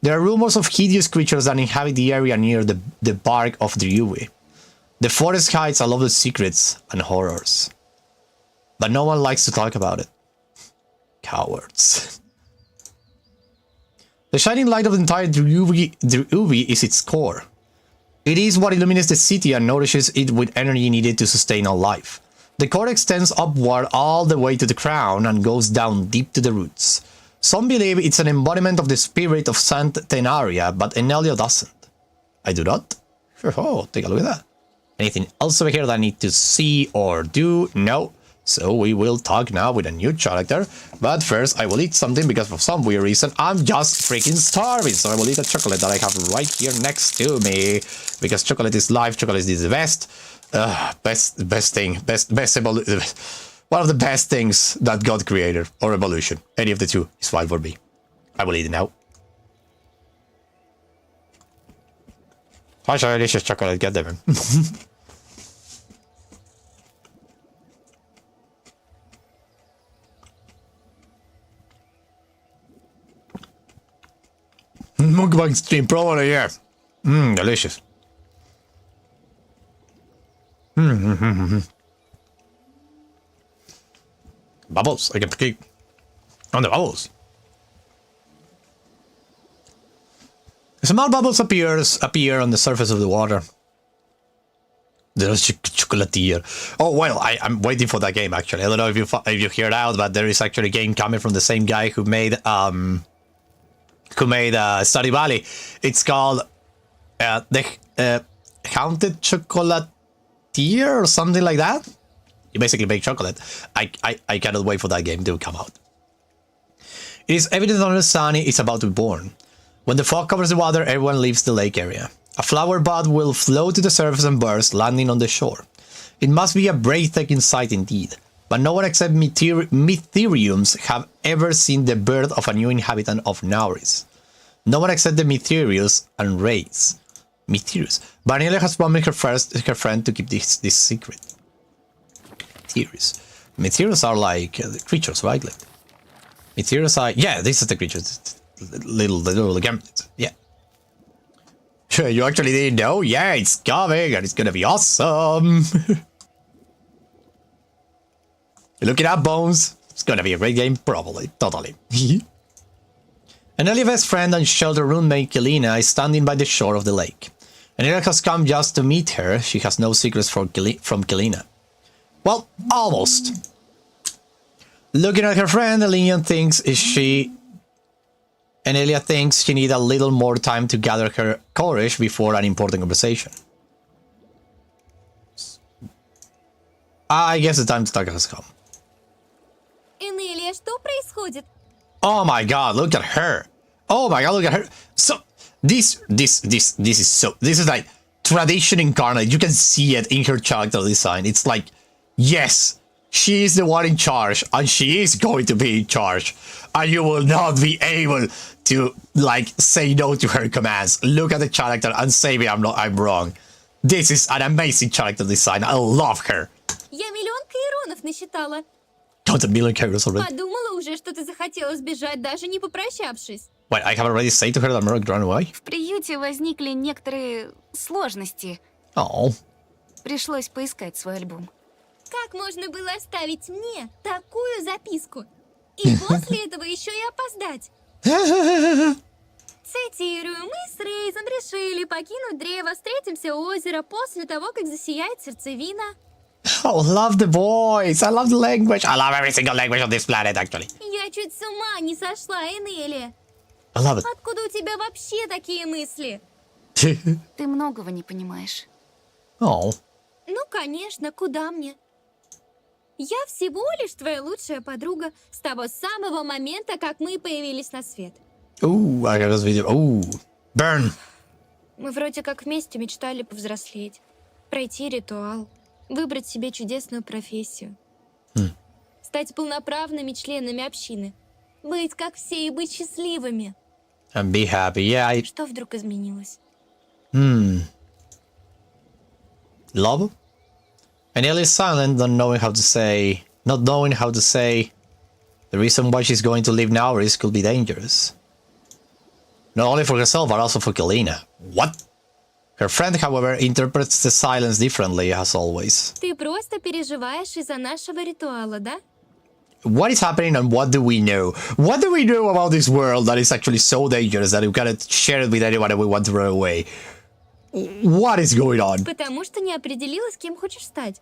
There are rumors of hideous creatures that inhabit the area near the bark of the Yui. The forest hides a lot of secrets and horrors, but no one likes to talk about it. Cowards. The shining light of the entire Druvi is its core. It is what illuminates the city and nourishes it with energy needed to sustain all life. The core extends upward all the way to the crown and goes down deep to the roots. Some believe it's an embodiment of the spirit of Sant Tenaria, but Enelia doesn't. I do not? Oh, take a look at that. Anything else over here that I need to see or do? No. So we will talk now with a new character, but first I will eat something because for some weird reason I'm just freaking starving. So I will eat a chocolate that I have right here next to me, because chocolate is life, chocolate is the best. One of the best things that God created, or evolution. Any of the two is fine for me. I will eat it now. Such a delicious chocolate, get them. Mukbang stream, probably, yeah. Delicious. Bubbles, I can keep on the bubbles. Small bubbles appear on the surface of the water. There's chocolatier. Oh well, I'm waiting for that game actually. I don't know if you heard out, but there is actually a game coming from the same guy who made Stardew Valley. It's called the Haunted Chocolatier or something like that. You basically make chocolate. I cannot wait for that game to come out. It is evident that the sun is about to be born. When the fog covers the water, everyone leaves the lake area. A flower bud will float to the surface and burst, landing on the shore. It must be a breathtaking sight indeed, but no one except Mytheriums have ever seen the birth of a new inhabitant of Nauris. No one except the Mytherius and Rays. Mytherius. But Enelia has promised her friend to keep this secret. Mytherius are like the creatures, right? Mytherius are... Yeah, these are the creatures. The little gamblets. Yeah. Sure, you actually didn't know? Yeah, it's coming and it's gonna be awesome. Look it up, Bones. It's gonna be a great game, probably. Totally. Enelia's best friend and shelter roommate Kelina is standing by the shore of the lake. Enelia has come just to meet her. She has no secrets from Kelina. Well, almost. Looking at her friend, Enelia thinks she needs a little more time to gather her courage before an important conversation. I guess the time to talk has come. Энелия, что происходит? Oh my god, look at her. Oh my god, look at her. So this is like tradition incarnate. You can see it in her character design. It's like, yes, she is the one in charge, and she is going to be in charge, and you will not be able to like say no to her commands. Look at the character and say me I'm wrong. This is an amazing character design. I love her. Я миллион кайронов насчитала. Got a million characters already. Подумала уже, что ты захотела сбежать, даже не попрощавшись. Wait, I have already said to her that I'm not run away? В приюте возникли некоторые сложности. Oh. Пришлось поискать свой альбом. Как можно было оставить мне такую записку? И после этого еще и опоздать? Цитирую, мы с Рейзом решили покинуть древо, встретимся у озера после того, как засияет сердцевина. Oh, love the voice. I love the language. I love every single language on this planet, actually. Я чуть с ума не сошла, Энелия. I love it. Откуда у тебя вообще такие мысли? Ты многого не понимаешь. Oh. Ну, конечно, куда мне? Я всего лишь твоя лучшая подруга с того самого момента, как мы появились на свет. Ooh, I got this video. Ooh. Burn. Мы вроде как вместе мечтали повзрослеть, пройти ритуал, выбрать себе чудесную профессию, стать полноправными членами общины, быть как все и быть счастливыми. And be happy. Yeah, Что вдруг изменилось? Love? Enelia is silent, not knowing how to say. The reason why she's going to leave now is could be dangerous. Not only for herself, but also for Kelina. What? Her friend, however, interprets the silence differently, as always. Ты просто переживаешь из-за нашего ритуала, да? What is happening and what do we know? What do we know about this world that is actually so dangerous that we cannot share it with anyone and we want to run away? What is going on? Потому что не определилась, кем хочешь стать.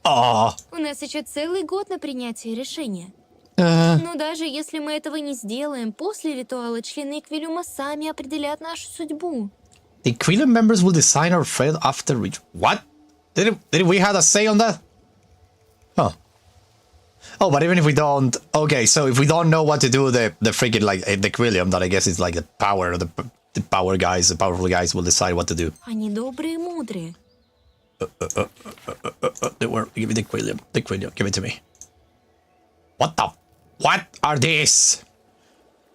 Ah. У нас еще целый год на принятие решения. Но даже если мы этого не сделаем, после ритуала члены Эквилиума сами определят нашу судьбу. The Quillen members will design our fate after reach. What? Did we have a say on that? Huh. Oh, but even if we don't, okay. So if we don't know what to do, the freaking like the Quillium, that I guess is like the power of the power guys, the powerful guys will decide what to do. Они добрые и мудрые. Give me the Quillium. The Quillium, give it to me. What are these?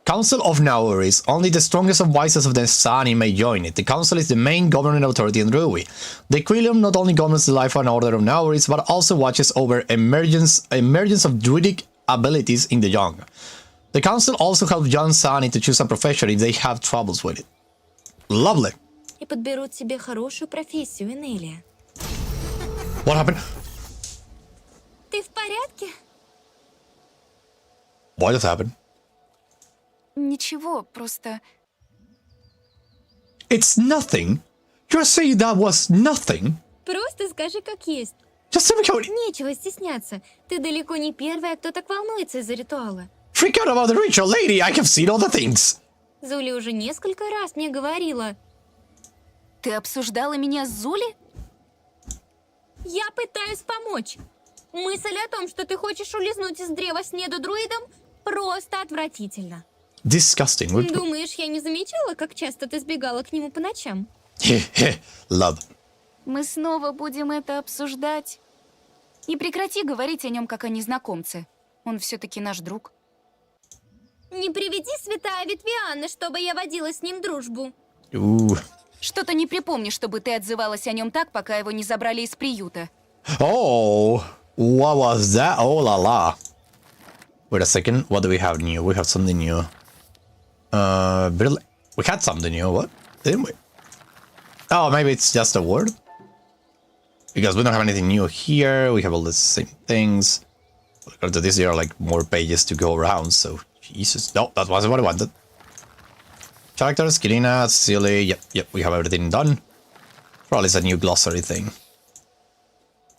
Council of Nauris. Only the strongest and wisest of the Sani may join it. The council is the main governing authority in Rui. The Quillium not only governs the life and order of Nauris, but also watches over emergence of druidic abilities in the young. The council also helps young Sani to choose a profession if they have troubles with it. Lovely. И подберут себе хорошую профессию, Энелия. What happened? Ты в порядке? What just happened? Ничего, просто... It's nothing. You're saying that was nothing? Просто скажи, как есть. Just tell me how... Нечего стесняться. Ты далеко не первая, кто так волнуется из-за ритуала. Freak out about the ritual, lady. I have seen all the things. Зули уже несколько раз мне говорила. Ты обсуждала меня с Зули? Я пытаюсь помочь. Мысль о том, что ты хочешь улизнуть из древа с недодруидом, просто отвратительно. Disgusting. Думаешь, я не замечала, как часто ты сбегала к нему по ночам? Love. Мы снова будем это обсуждать. И прекрати говорить о нем, как о незнакомце. Он все-таки наш друг. Не приведи святая Витвианна, чтобы я водила с ним дружбу. Что-то не припомню, чтобы ты отзывалась о нем так, пока его не забрали из приюта. Oh, what was that? Oh la la. Wait a second. What do we have new? We have something new. We had something new. What? Didn't we? Oh, maybe it's just a word. Because we don't have anything new here. We have all the same things. According to this, there are like more pages to go around. So Jesus, no, that wasn't what I wanted. Characters, Kirina, Silly. Yep, we have everything done. Probably it's a new glossary thing.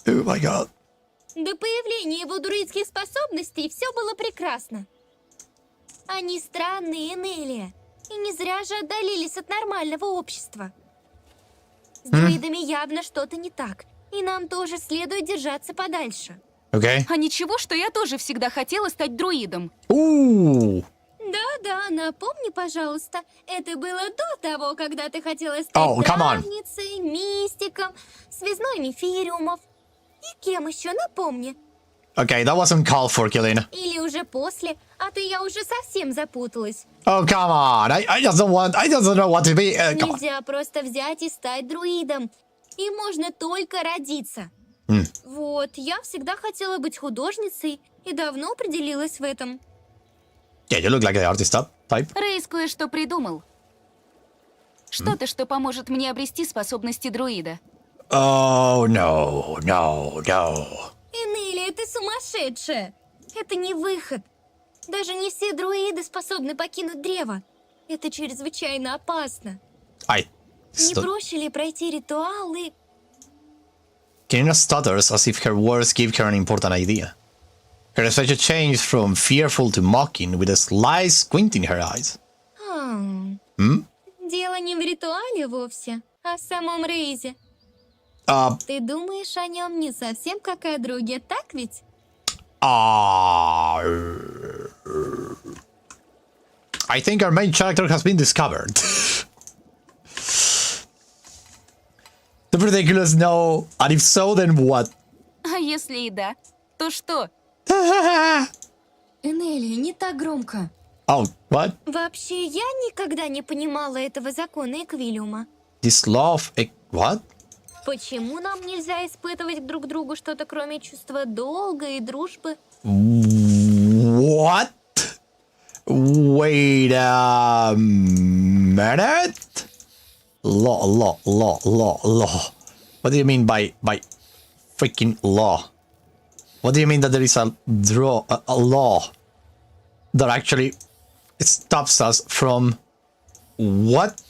Oh my god. До появления его друидских способностей все было прекрасно. Они странные, Энелия, и не зря же отдалились от нормального общества. С друидами явно что-то не так, и нам тоже следует держаться подальше. Okay. А ничего, что я тоже всегда хотела стать друидом. Ooh. Да, напомни, пожалуйста, это было до того, когда ты хотела стать травницей, мистиком, связной мифириумов. И кем еще, напомни. Okay, that wasn't called for, Kilina. Или уже после, а то я уже совсем запуталась. Oh, come on. I just don't know what to be. Come on. Нельзя просто взять и стать друидом. И можно только родиться. Вот, я всегда хотела быть художницей и давно определилась в этом. Yeah, you look like the artist type. Рейс кое-что придумал. Что-то, что поможет мне обрести способности друида. Oh, no. Энелия, ты сумасшедшая! Это не выход. Даже не все друиды способны покинуть древо. Это чрезвычайно опасно. Не проще ли пройти ритуал и... Kirina stutters as if her words give her an important idea. Her expression changed from fearful to mocking with a sly squint in her eyes. Дело не в ритуале вовсе, а в самом Рейзе. Ты думаешь о нем не совсем как о друге, так ведь? I think our main character has been discovered. The ridiculous no, and if so, then what? А если и да, то что? Энелия, не так громко. Oh, what? Вообще, я никогда не понимала этого закона Эквилиума. This love, what? Почему нам нельзя испытывать друг другу что-то, кроме чувства долга и дружбы? What? Wait a minute? Law. What do you mean by freaking law? What do you mean that there is a law that actually stops us from what?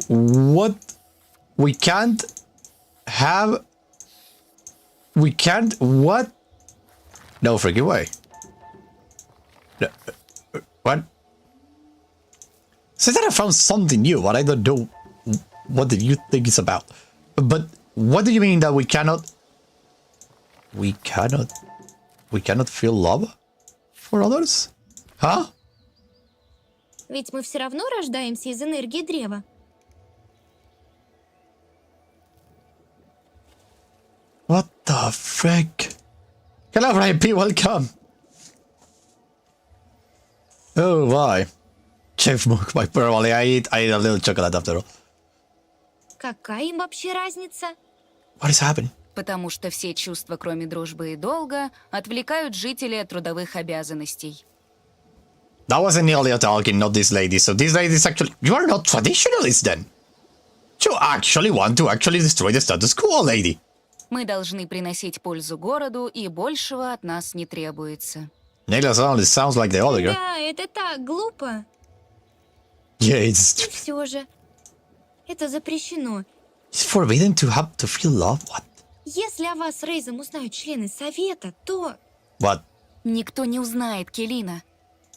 What? We can't what? No freaking way. What? Since I found something new, but I don't know what do you think it's about. But what do you mean that we cannot feel love for others? Huh? Ведь мы все равно рождаемся из энергии древа. What the frick? Hello, P, welcome. Oh, why? Chef Mook, my probably I ate a little chocolate after all. Какая им вообще разница? What is happening? Потому что все чувства, кроме дружбы и долга, отвлекают жителей от трудовых обязанностей. That was Enelia talking, not this lady. So this lady is actually... You are not traditionalist then. You actually want to destroy the status quo, lady. Мы должны приносить пользу городу, и большего от нас не требуется. Enelia sounds like the other girl. Да, это так глупо. Yeah, it's... И все же, это запрещено. It's forbidden to have to feel love? What? Если о вас с Рейзом узнают члены совета, то... What? Никто не узнает, Келина.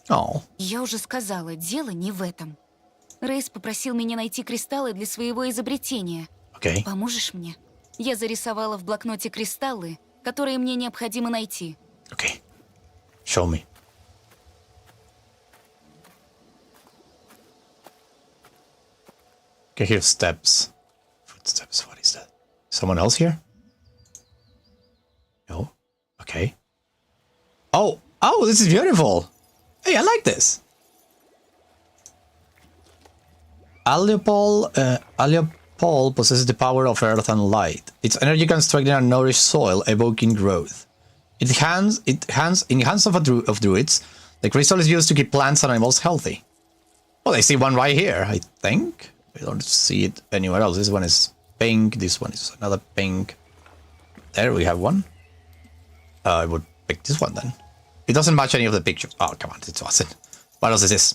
Oh. Я уже сказала, дело не в этом. Рейз попросил меня найти кристаллы для своего изобретения. Okay. Поможешь мне? Я зарисовала в блокноте кристаллы, которые мне необходимо найти. Okay. Show me. Okay, here's steps. Footsteps, what is that? Someone else here? No? Okay. Oh, this is beautiful! Hey, I like this! Aleopol possesses the power of earth and light. Its energy can strengthen and nourish soil, evoking growth. In the hands of druids, the crystal is used to keep plants and animals healthy. Well, I see one right here, I think. I don't see it anywhere else. This one is pink, this one is another pink. There we have one. I would pick this one then. It doesn't match any of the pictures. Oh, come on, it doesn't. What else is this?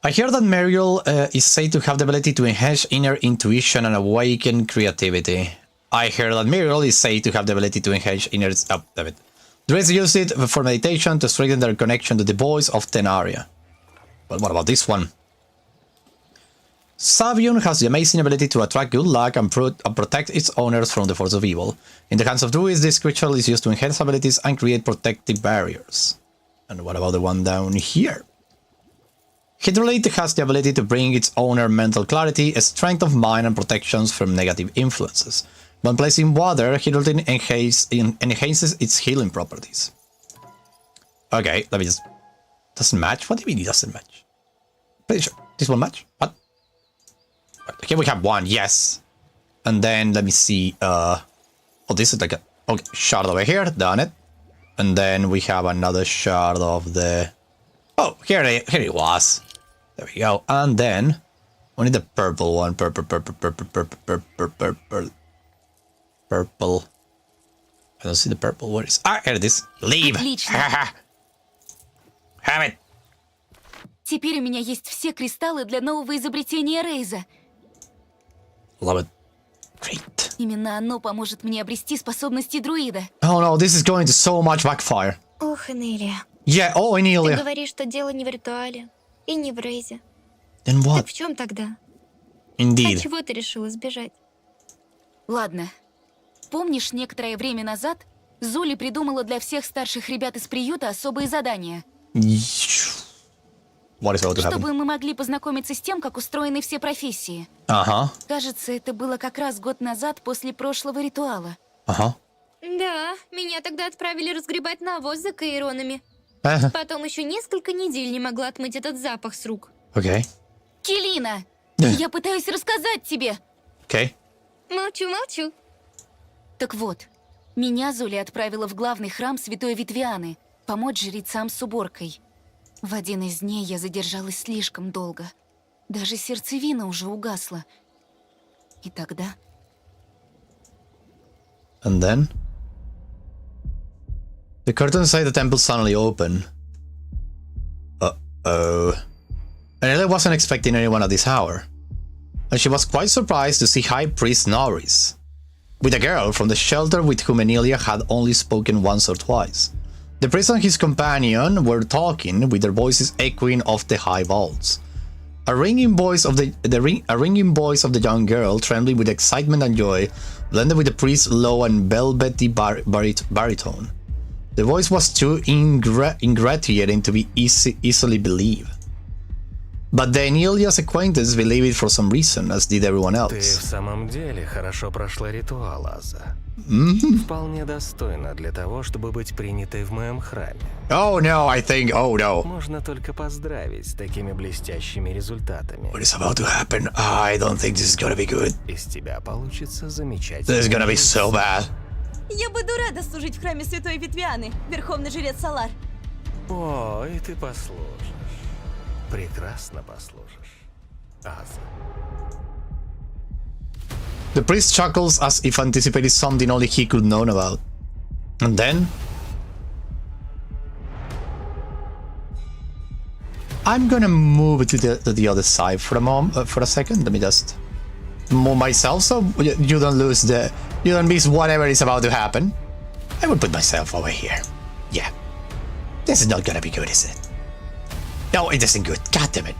I hear that Muriel is said to have the ability to enhance inner intuition and awaken creativity. I hear that Muriel is said to have the ability to enhance inner... Oh, damn it. Druids use it for meditation to strengthen their connection to the voice of Tenaria. But what about this one? Savion has the amazing ability to attract good luck and protect its owners from the force of evil. In the hands of druids, this creature is used to enhance abilities and create protective barriers. And what about the one down here? Hydrolite has the ability to bring its owner mental clarity, strength of mind, and protections from negative influences. When placed in water, Hydrolite enhances its healing properties. Okay, let me just... Doesn't match? What do you mean it doesn't match? Pretty sure. This one match? What? Here we have one, yes. And then, let me see, oh, this is like a... Okay, shard over here, done it. And then we have another shard of the... Oh, here it was. There we go. And then, we need the purple one. Purple. I don't see the purple. Where is... Ah, here it is. Leave. Have it. Теперь у меня есть все кристаллы для нового изобретения Рейза. Love it. Great. Именно оно поможет мне обрести способности друида. Oh no, this is going to so much backfire. Ох, Энелия. Yeah, oh, Ты Enelia. говоришь, что дело не в ритуале и не в Рейзе. Then what? Так в чем тогда? Indeed. От чего ты решила сбежать? Ладно. Помнишь, некоторое время назад Зули придумала для всех старших ребят из приюта особые задания? What is about to happen? Чтобы мы могли познакомиться с тем, как устроены все профессии. Ага. Кажется, это было как раз год назад после прошлого ритуала. Ага. Да, меня тогда отправили разгребать навоз за каиронами. Ага. Потом еще несколько недель не могла отмыть этот запах с рук. Окей. Келина, я пытаюсь рассказать тебе. Окей. Молчу. Так вот, меня Зули отправила в главный храм святой Витвианы помочь жрецам с уборкой. В один из дней я задержалась слишком долго. Даже сердцевина уже угасла. И тогда... And then? The curtain inside the temple suddenly opened. Uh-oh. Enelia wasn't expecting anyone at this hour, and she was quite surprised to see High Priest Norris, with a girl from the shelter with whom Enelia had only spoken once or twice. The priest and his companion were talking, with their voices echoing off the high vaults. A ringing voice of the young girl, trembling with excitement and joy, blended with the priest's low and velvety baritone. The voice was too ingratiating to be easily believed. But the Enelia's acquaintance believed it for some reason, as did everyone Ты else. в самом деле хорошо прошла ритуал, Аза. Вполне достойно для того, чтобы быть принятой в моем храме. Oh no, I think, oh no. Можно только поздравить с такими блестящими результатами. What is about to happen? I don't think this is gonna be good. Из тебя получится замечательный. This is gonna be so bad. Я буду рада служить в храме святой Витвианы, верховный жрец Салар. О, и ты послужишь. Прекрасно послужишь, Аза. The priest chuckles as if anticipated something only he could know about. And then... I'm gonna move to the other side for a second. Let me just move myself so you don't lose you don't miss whatever is about to happen. I will put myself over here. Yeah. This is not gonna be good, is it? No, it isn't good. God damn it.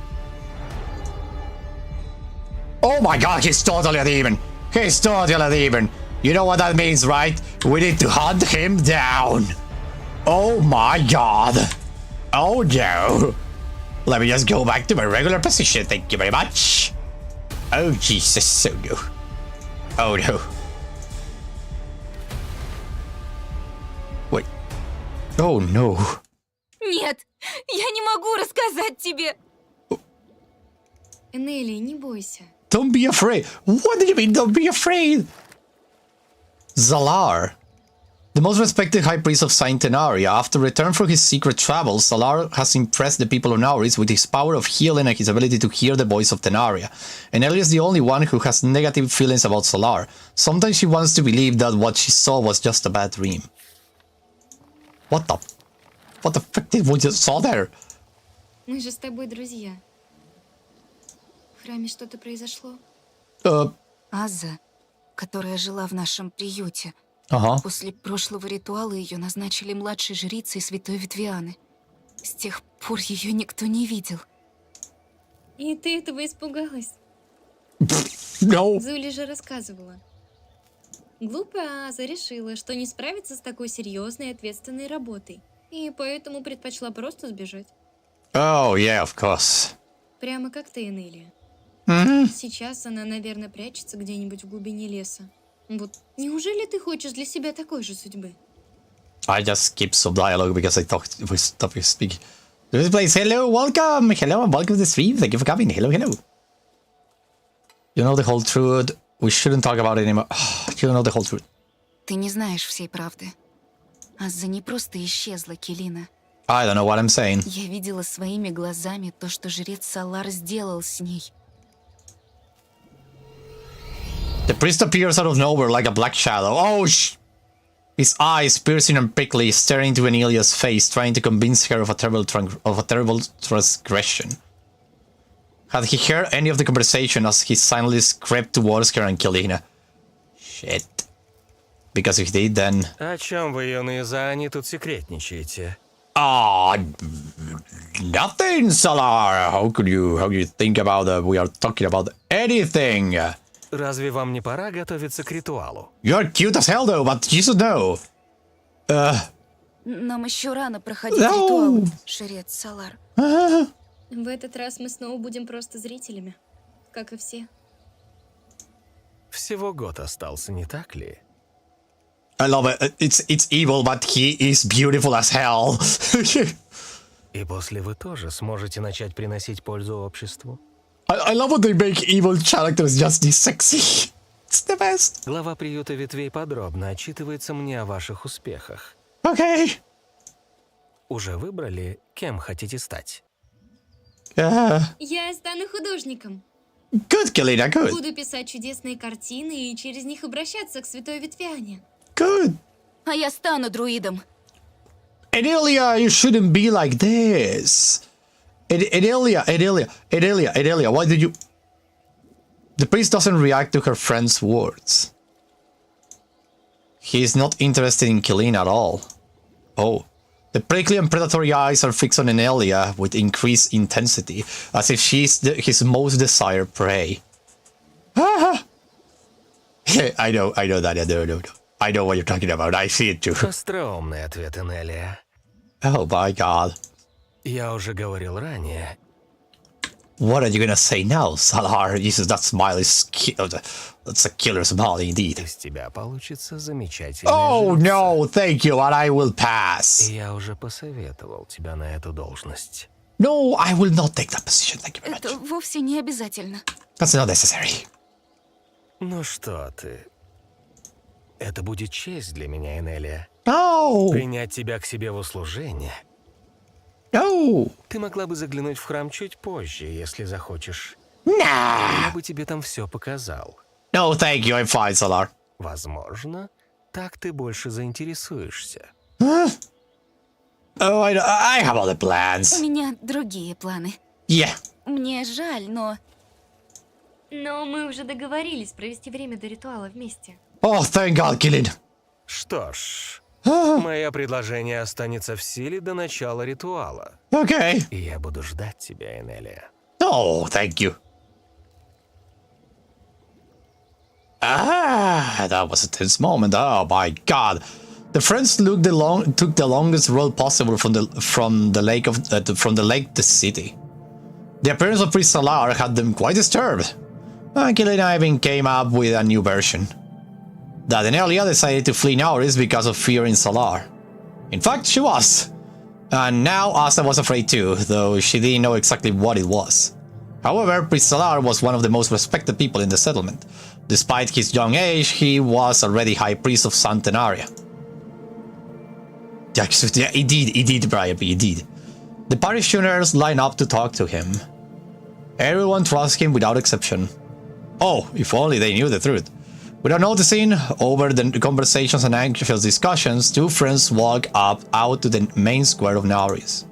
Oh my god, he's totally a demon. He's totally a demon. You know what that means, right? We need to hunt him down. Oh my god. Oh no. Let me just go back to my regular position. Thank you very much. Oh Jesus, oh no. Oh no. Wait. Oh no. Нет, я не могу рассказать тебе. Энелия, не бойся. Don't be afraid. What do you mean, don't be afraid? Zalar. The most respected high priest of Saint Tenaria, after return from his secret travels, Zalar has impressed the people of Nauris with his power of healing and his ability to hear the voice of Tenaria. Enelia is the only one who has negative feelings about Zalar. Sometimes she wants to believe that what she saw was just a bad dream. What the fuck did we just saw there? Мы же с тобой друзья. храме что-то произошло? Uh, Аза, которая жила в нашем приюте. uh-huh. После прошлого ритуала ее назначили младшей жрицей святой Витвианы. С тех пор ее никто не видел. И ты этого испугалась? No. Зули же рассказывала. Глупая Аза решила, что не справится с такой серьезной и ответственной работой. И поэтому предпочла просто сбежать. Oh, yeah, of course. Прямо как ты, Энелия. Сейчас она, наверное, прячется где-нибудь в глубине леса. Вот, неужели ты хочешь для себя такой же судьбы? I just skipped some dialogue because I thought we stopped speaking. This place, hello, welcome and welcome to the stream. Thank you for coming. Hello. You know the whole truth. We shouldn't talk about it anymore. You know the whole truth. Ты не знаешь всей правды. Аза не просто исчезла, Келина. I don't know what I'm saying. Я видела своими глазами то, что жрец Салар сделал с ней. The priest appears out of nowhere like a black shadow. Oh, his eyes piercing and prickly, staring into Enelia's face, trying to convince her of a terrible transgression. Had he heard any of the conversation as he silently crept towards her and Kelina? Shit. Because if he did, then... О чем вы, юные Заани, тут секретничаете? Nothing, Salar. How could you think about we are talking about anything? Разве вам не пора готовиться к ритуалу? You're cute as hell, though, but you should know. Нам еще рано проходить ритуал, жрец Салар. В этот раз мы снова будем просто зрителями, как и все. Всего год остался, не так ли? I love it. It's evil, but he is beautiful as hell. И после вы тоже сможете начать приносить пользу обществу. I love when they make evil characters just this sexy. It's the best. Глава приюта ветвей подробно отчитывается мне о ваших успехах. Okay. Уже выбрали, кем хотите стать? Я стану художником. Good, Kelina, good. Буду писать чудесные картины и через них обращаться к святой Витвиане. Good. А я стану друидом. Enelia, you shouldn't be like this. Enelia, why did you... The priest doesn't react to her friend's words. He is not interested in Kelina at all. Oh. The prickly and predatory eyes are fixed on Enelia with increased intensity, as if she's his most desired prey. I know that. No. I know what you're talking about. I see it too. Остроумный ответ, Энелия. Oh my god. Я уже говорил ранее. What are you gonna say now, Salar? Jesus, that smile is... That's a killer smile indeed. Из тебя получится замечательный Oh жрица. no, thank you, and I will pass. И я уже посоветовал тебя на эту должность. No, I will not take that position, thank you very Это much. вовсе не обязательно. That's not necessary. Ну что ты? Это будет честь для меня, Энелия. No, Принять тебя к себе в услужение. no, Ты могла бы заглянуть в храм чуть позже, если захочешь. nah. Я бы тебе там все показал. No, thank you, I'm fine, Salar. Возможно, так ты больше заинтересуешься. Oh, I have other У plans. меня другие планы. Yeah. Мне жаль, но... Но мы уже договорились провести время до ритуала вместе. Oh, thank God, Killin. Что ж, мое предложение останется в силе до начала ритуала. Okay. И я буду ждать тебя, Энелия. Oh, thank you. That was a tense moment. Oh my God. The friends took the longest road possible from the lake to the city. The appearance of Priest Salar had them quite disturbed. Kelina even came up with a new version. That Enelia decided to flee Nauris because of fear in Salar. In fact, she was. And now Asta was afraid too, though she didn't know exactly what it was. However, Priest Salar was one of the most respected people in the settlement. Despite his young age, he was already High Priest of Santenaria. Yeah, indeed, Brian, indeed. The parishioners line up to talk to him. Everyone trusts him without exception. Oh, if only they knew the truth. Without noticing, over the conversations and anxious discussions, two friends walk out to the main square of Nauris.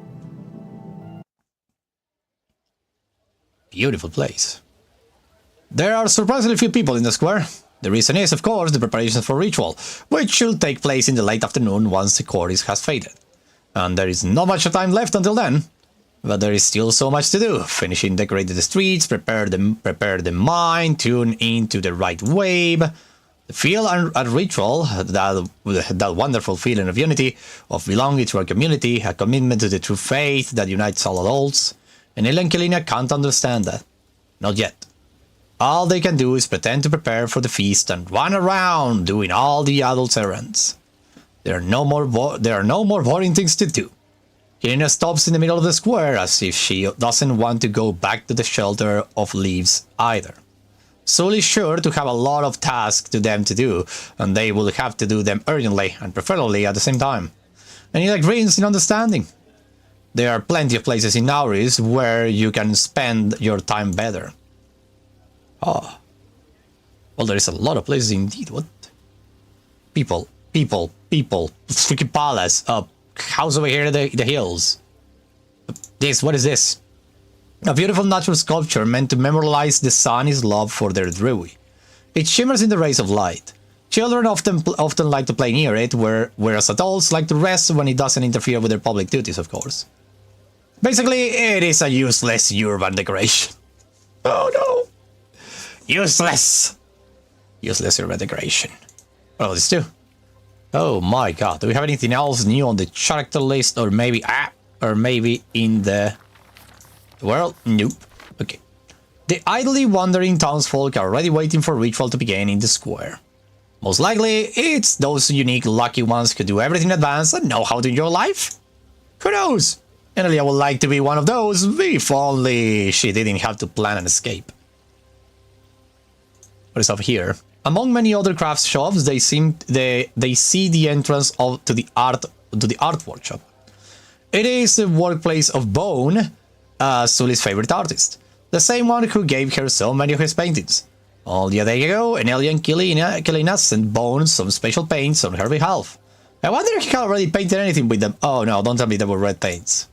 Beautiful place. There are surprisingly few people in the square. The reason is, of course, the preparations for ritual, which should take place in the late afternoon once the chorus has faded. And there is not much time left until then. But there is still so much to do. Finishing decorating the streets, prepare the mind, tune into the right wave. Feel a ritual, that wonderful feeling of unity, of belonging to our community, a commitment to the true faith that unites all adults. And Enelia and Kelina can't understand that. Not yet. All they can do is pretend to prepare for the feast and run around doing all the adults' errands. There are no more boring things to do. Kelina stops in the middle of the square as if she doesn't want to go back to the shelter of leaves either. Soul is sure to have a lot of tasks to them to do, and they will have to do them urgently and preferably at the same time. Enelia grins in understanding. There are plenty of places in Nauris where you can spend your time better. Oh. Well, there is a lot of places indeed. What? People. Freaking palace. House over here in the hills. What is this? A beautiful natural sculpture meant to memorialize the sun's love for their druid. It shimmers in the rays of light. Children often like to play near it, whereas adults like to rest when it doesn't interfere with their public duties, of course. Basically, it is a useless urban decoration. Oh no! Useless urban decoration. What else do? Oh my god, do we have anything else new on the character list, or maybe in the world? Nope. Okay. The idly wandering townsfolk are already waiting for ritual to begin in the square. Most likely, it's those unique lucky ones who do everything in advance and know how to enjoy life. Who knows? Enelia would like to be one of those, if only she didn't have to plan an escape. What is up here? Among many other crafts shops, they see the entrance to the art workshop. It is the workplace of Bone, Sully's favorite artist, the same one who gave her so many of his paintings. Only a day ago, Enelia and Kelina sent Bone some special paints on her behalf. I wonder if he had already painted anything with them. Oh no, don't tell me they were red paints.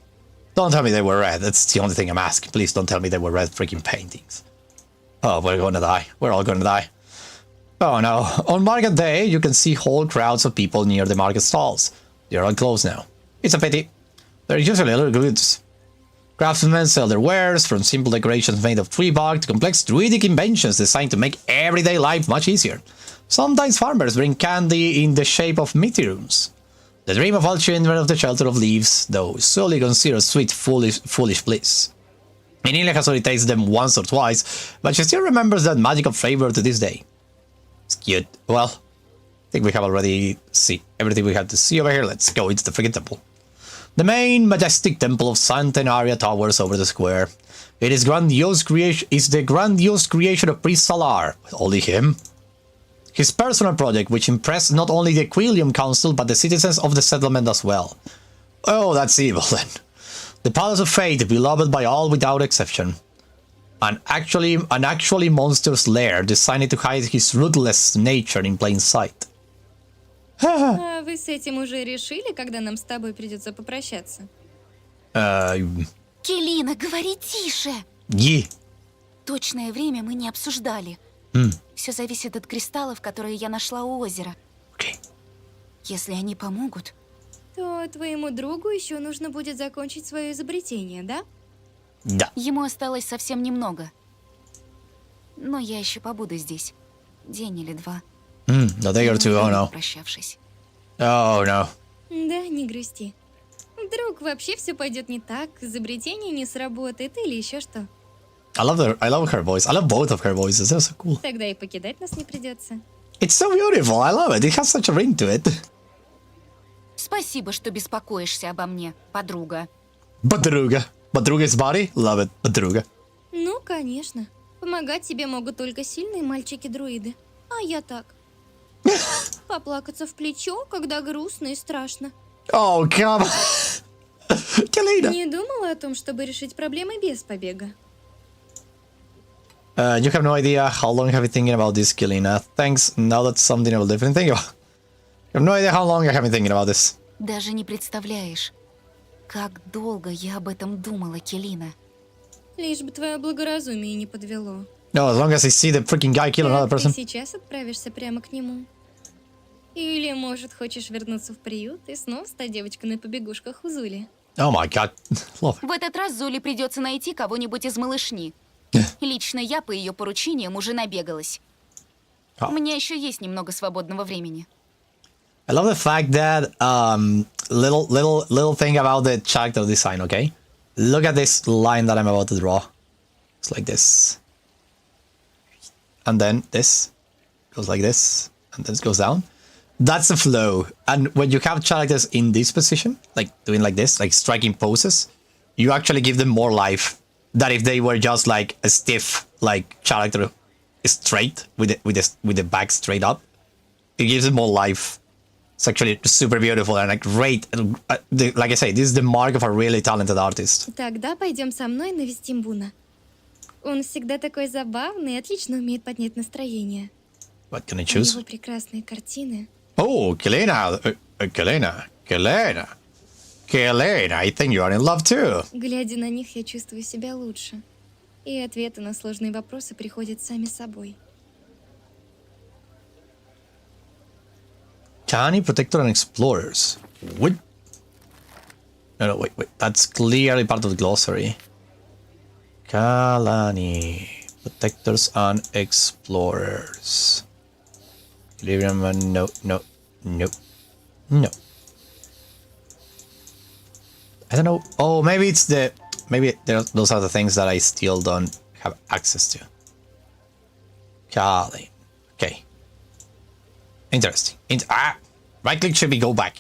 Don't tell me they were red. That's the only thing I'm asking. Please don't tell me they were red freaking paintings. Oh, we're gonna die. We're all gonna die. Oh no. On market day, you can see whole crowds of people near the market stalls. They are all closed now. It's a pity. They're usually little goods. Craftsmen sell their wares, from simple decorations made of tree bark to complex druidic inventions designed to make everyday life much easier. Sometimes farmers bring candy in the shape of meteorums. The dream of all children of the shelter of leaves, though, is solely considered sweet, foolish bliss. Enelia has only tasted them once or twice, but she still remembers that magical flavor to this day. It's cute. Well, I think we have already seen everything we have to see over here. Let's go into the freaking temple. The main majestic temple of Centenaria towers over the square. It is the grandiose creation of Priest Salar, only him. His personal project, which impressed not only the Quilium Council, but the citizens of the settlement as well. Oh, that's evil then. The Palace of Fate, beloved by all without exception. An actually monstrous lair designed to hide his ruthless nature in plain sight. А вы с этим уже решили, когда нам с тобой придется попрощаться? Келина, говори тише. Точное время мы не обсуждали. Все зависит от кристаллов, которые я нашла у озера. Если они помогут, то твоему другу еще нужно будет закончить свое изобретение, да? Да. Ему осталось совсем немного. Но я еще побуду здесь. День или два. A day or two, oh no. Прощавшись. Oh no. Да, не грусти. Вдруг вообще все пойдет не так, изобретение не сработает или еще что. I love her voice. I love both of her voices. They're so cool. Тогда и покидать нас не придется. It's so beautiful. I love it. It has such a ring to it. Спасибо, что беспокоишься обо мне, подруга. Подруга. Подруга's body? Love it. Подруга. Ну, конечно. Помогать тебе могут только сильные мальчики-друиды. А я так. Поплакаться в плечо, когда грустно и страшно. Oh, come on. Kelina. Не думала о том, чтобы решить проблемы без побега. You have no idea how long have you thinking about this, Kelina. Thanks. Now that's something I will definitely think about. You have no idea how long I have been thinking about this. Даже не представляешь, как долго я об этом думала, Келина. Лишь бы твое благоразумие не подвело. No, as long as I see the freaking guy kill another Ты person. сейчас отправишься прямо к нему? Или, может, хочешь вернуться в приют и снова стать девочкой на побегушках у Зули? Oh my god. Love. В этот раз Зуле придется найти кого-нибудь из малышни. Лично я по ее поручениям уже набегалась. А. У меня еще есть немного свободного времени. I love the fact that little thing about the character design, okay? Look at this line that I'm about to draw. It's like this. And then this goes like this, and then it goes down. That's the flow. And when you have characters in this position, like doing like this, like striking poses, you actually give them more life than if they were just like a stiff like character straight with the back straight up. It gives them more life. It's actually super beautiful and like great. Like I say, this is the mark of a really talented artist. Тогда пойдем со мной навестим Буна. Он всегда такой забавный и отлично умеет поднять настроение. What can I У choose? него прекрасные картины. Oh, Kelena, I think you are in love too. Глядя на них, я чувствую себя лучше. И ответы на сложные вопросы приходят сами собой. Kalani, Protector, and Explorers. What? No, wait. That's clearly part of the glossary. Kalani, Protectors and Explorers. No. I don't know. Oh, maybe it's the... Maybe those are the things that I still don't have access to. Kali. Okay. Interesting. Right click should be go back.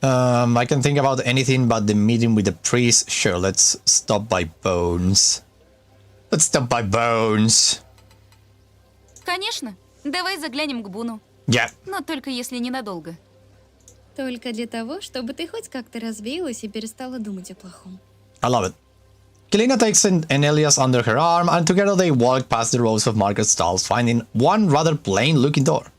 I can think about anything but the meeting with the priest. Sure, let's stop by Bones. Конечно. Давай заглянем к Буну. Yeah. Но только если ненадолго. Только для того, чтобы ты хоть как-то развеялась и перестала думать о плохом. I love it. Kelena takes Enelias under her arm, and together they walk past the rows of market stalls, finding one rather plain-looking door.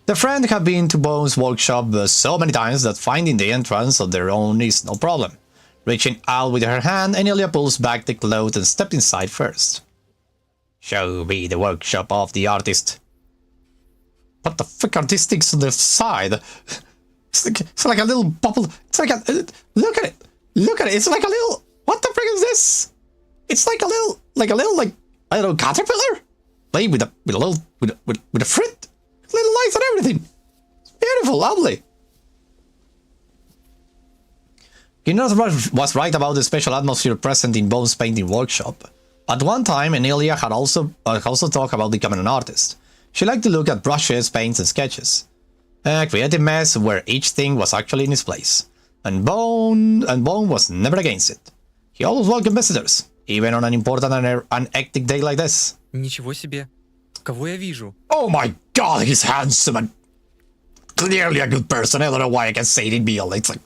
The friend have been to Bones' workshop so many times that finding the entrance of their own is no problem. Reaching out with her hand, Enelia pulls back the cloth and steps inside first. Show me the workshop of the artist. What the frick are these things on the side? It's like a little bubble. It's like a... Look at it. It's like a little... What the frick is this? It's like a little, I don't know, caterpillar? Playing with a fruit? Little lights and everything. It's beautiful, lovely. Guinness was right about the special atmosphere present in Bones' painting workshop. At one time, Enelia had also talked about becoming an artist. She liked to look at brushes, paints, and sketches. A creative mess where each thing was actually in its place. And Bone was never against it. He always welcomed visitors, even on an important and hectic day like this. Ничего себе. Кого я вижу? Oh my god, he's handsome and clearly a good person. I don't know why I can say it in BL. It's like,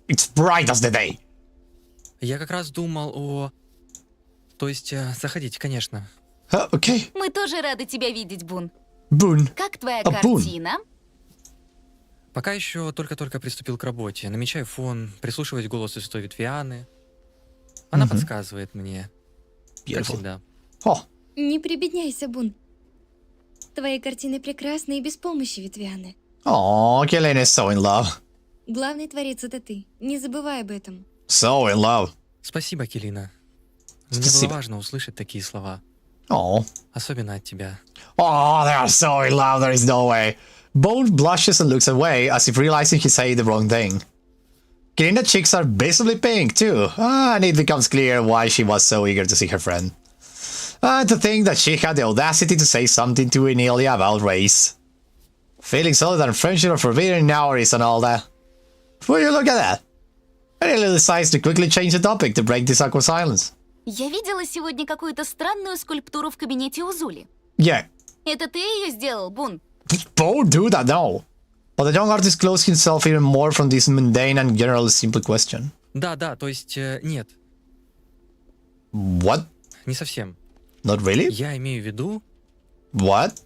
it's bright as the day. Я как раз думал о... То есть, заходите, конечно. Okay. Мы тоже рады тебя видеть, Бун. Boon. Как твоя А, Бун. картина? Пока еще только-только приступил к работе. Намечаю фон, прислушиваюсь к голосу святой Ветвианы. Она подсказывает мне. Как Beautiful. всегда. Oh. Не прибедняйся, Бун. Твои картины прекрасны и без помощи Ветвианы. Oh, Kelena is so in love. Главный творец — это ты. Не забывай об этом. So in love. Спасибо, Келина. Мне Спасибо. было важно услышать такие слова. Oh. Особенно от тебя. Oh, they are so in love, there is no way. Bone blushes and looks away as if realizing he said the wrong thing. Kelina's cheeks are visibly pink too, and it becomes clear why she was so eager to see her friend. And to think that she had the audacity to say something to Enelia about race. Feeling solid and friendship are forbidden hours and all that. Will you look at that? Enelia decides to quickly change the topic to break this awkward silence. Я видела сегодня какую-то странную скульптуру в кабинете у Зули. Yeah. Это ты ее сделал, Бун? Don't do that, no. But the young artist closed himself even more from this mundane and generally simple question. Да, то есть, нет. What? Не совсем. Not really? Я имею в виду... What?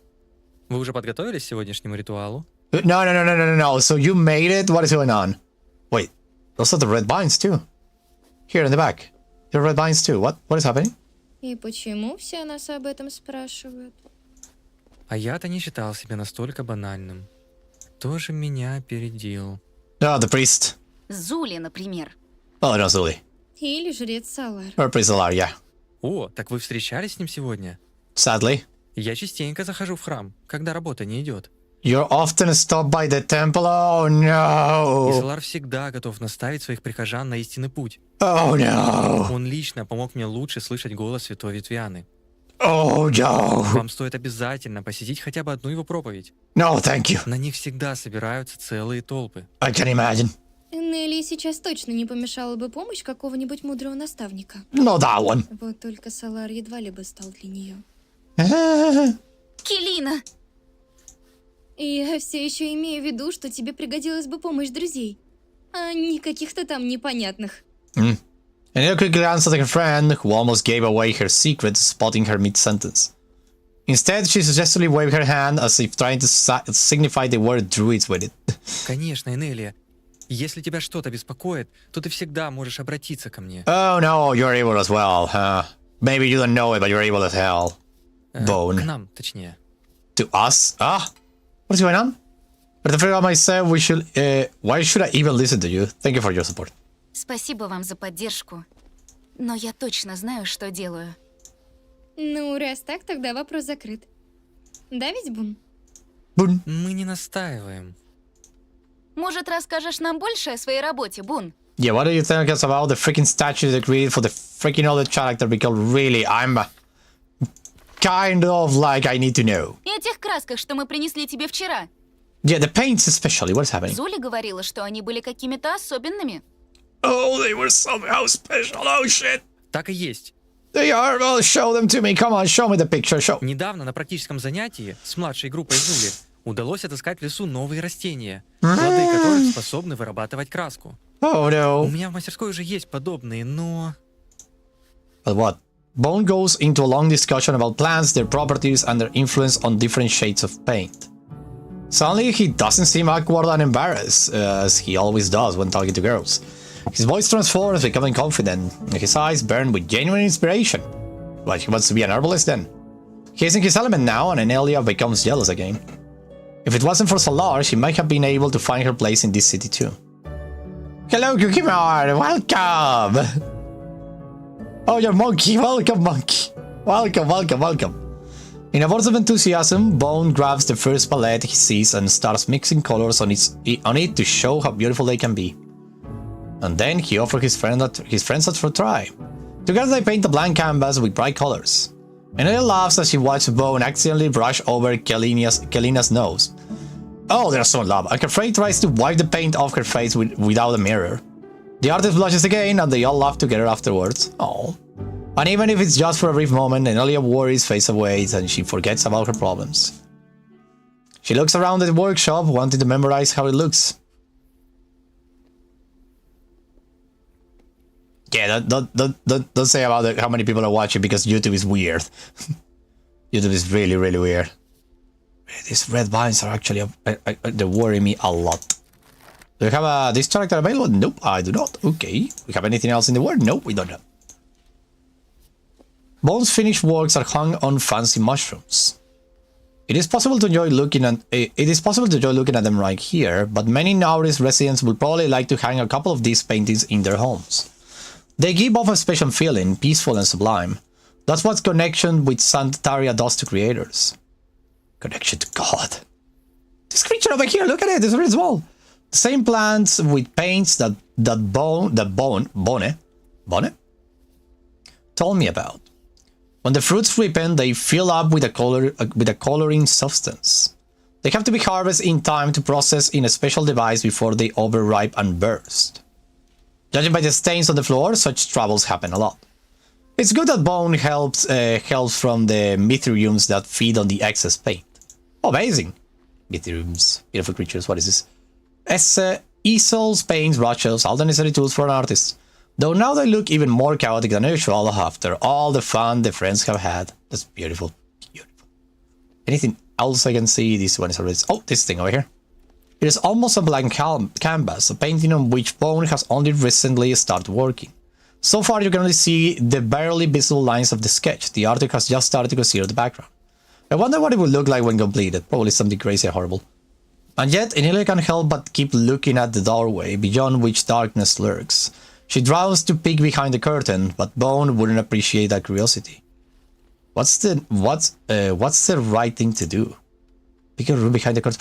Вы уже подготовились к сегодняшнему ритуалу? No. So you made it? What is going on? Wait, those are the red vines too. Here in the back. Your red vines too. What is happening? И почему все нас об этом спрашивают? А я-то не считал себя настолько банальным. Кто же меня опередил? Oh, the priest. Зули, например. Oh, no, Zuli. Или жрец Салар. Or priest Alar, yeah. О, так вы встречались с ним сегодня? Sadly. Я частенько захожу в храм, когда работа не идет. You're often stopped by the temple. Oh, И no. Салар всегда готов наставить своих прихожан на истинный путь. Oh, no. Он лично помог мне лучше слышать голос святой Витвианы. Oh, no. Вам стоит обязательно посетить хотя бы одну его проповедь. No, thank you. На них всегда собираются целые толпы. I can imagine. Энелии сейчас точно не помешала бы помощь какого-нибудь мудрого наставника. Not that one. Вот только Салар едва ли бы стал для нее. Келина! И я все еще имею в виду, что тебе пригодилась бы помощь друзей, а не каких-то там непонятных. Enelia quickly answered her friend, who almost gave away her secret, spotting her mid-sentence. Instead, she suggestively waved her hand as if trying to signify the word druids with it. Конечно, Энелия. Если тебя что-то беспокоит, то ты всегда можешь обратиться ко мне. Oh no, you're evil as well. Maybe you don't know it, but you're evil as hell. К Bone. нам, точнее. To us? What's going on? But I forgot myself, we should... why should I even listen to you? Thank you for your support. Спасибо вам за поддержку. Но я точно знаю, что делаю. Ну, раз так, тогда вопрос закрыт. Да ведь, Бун? Boon. Мы не настаиваем. Может, расскажешь нам больше о своей работе, Бун? Yeah, what do you think us about the freaking statue they created for the freaking other character? Because really, I'm kind of like I need to know. И о тех красках, что мы принесли тебе вчера. Yeah, the paints especially. What's happening? Зули говорила, что они были какими-то особенными. Oh, they were somehow special. Oh shit. Так и есть. They are. Well, show them to me. Come on, show me the picture. Show. Недавно на практическом занятии с младшей группой Зули удалось отыскать в лесу новые растения, плоды которых способны вырабатывать краску. Oh У no. меня в мастерской уже есть подобные, но... But what? Bone goes into a long discussion about plants, their properties, and their influence on different shades of paint. Suddenly, he doesn't seem awkward and embarrassed, as he always does when talking to girls. His voice transforms, becoming confident, and his eyes burn with genuine inspiration. Like he wants to be an herbalist then. He's in his element now, and Enelia becomes jealous again. If it wasn't for Solar, she might have been able to find her place in this city too. Hello, Cookie Mart! Welcome! Oh, you're Monkey! Welcome, Monkey! Welcome, welcome, welcome! In a burst of enthusiasm, Bone grabs the first palette he sees and starts mixing colors on it to show how beautiful they can be. And then he offers his friends that for a try. Together they paint a blank canvas with bright colors. Enelia laughs as she watches Bone accidentally brush over Kelina's nose. Oh, they're so in love, and Kefrey tries to wipe the paint off her face without a mirror. The artist blushes again, and they all laugh together afterwards. Oh. And even if it's just for a brief moment, Enelia worries fades away and she forgets about her problems. She looks around the workshop, wanting to memorize how it looks. Yeah, don't say about how many people are watching, because YouTube is weird. YouTube is really, really weird. These red vines are actually, they worry me a lot. Do you have this character available? Nope, I do not. Okay. We have anything else in the world? Nope, we don't have. Bone's finished works are hung on fancy mushrooms. It is possible to enjoy looking at them right here, but many nowadays residents will probably like to hang a couple of these paintings in their homes. They give off a special feeling, peaceful and sublime. That's what connection with Santaria does to creators. Connection to God. This creature over here, look at it, it's very small. The same plants with paints that Bone told me about. When the fruits ripen, they fill up with a coloring substance. They have to be harvested in time to process in a special device before they overripe and burst. Judging by the stains on the floor, such troubles happen a lot. It's good that Bone helps from the Mithriums that feed on the excess paint. Oh, amazing! Mithriums, beautiful creatures, what is this? Easels, paints, brushes, all the necessary tools for an artist. Though now they look even more chaotic than usual after all the fun the friends have had. That's beautiful, beautiful. Anything else I can see? This one is already... Oh, this thing over here. It is almost a blank canvas, a painting on which Bone has only recently started working. So far, you can only see the barely visible lines of the sketch. The artist has just started to conceal the background. I wonder what it would look like when completed. Probably something crazy and horrible. And yet, Enelia can't help but keep looking at the doorway, beyond which darkness lurks. She draws to peek behind the curtain, but Bone wouldn't appreciate that curiosity. What's the right thing to do? Pick a room behind the curtain.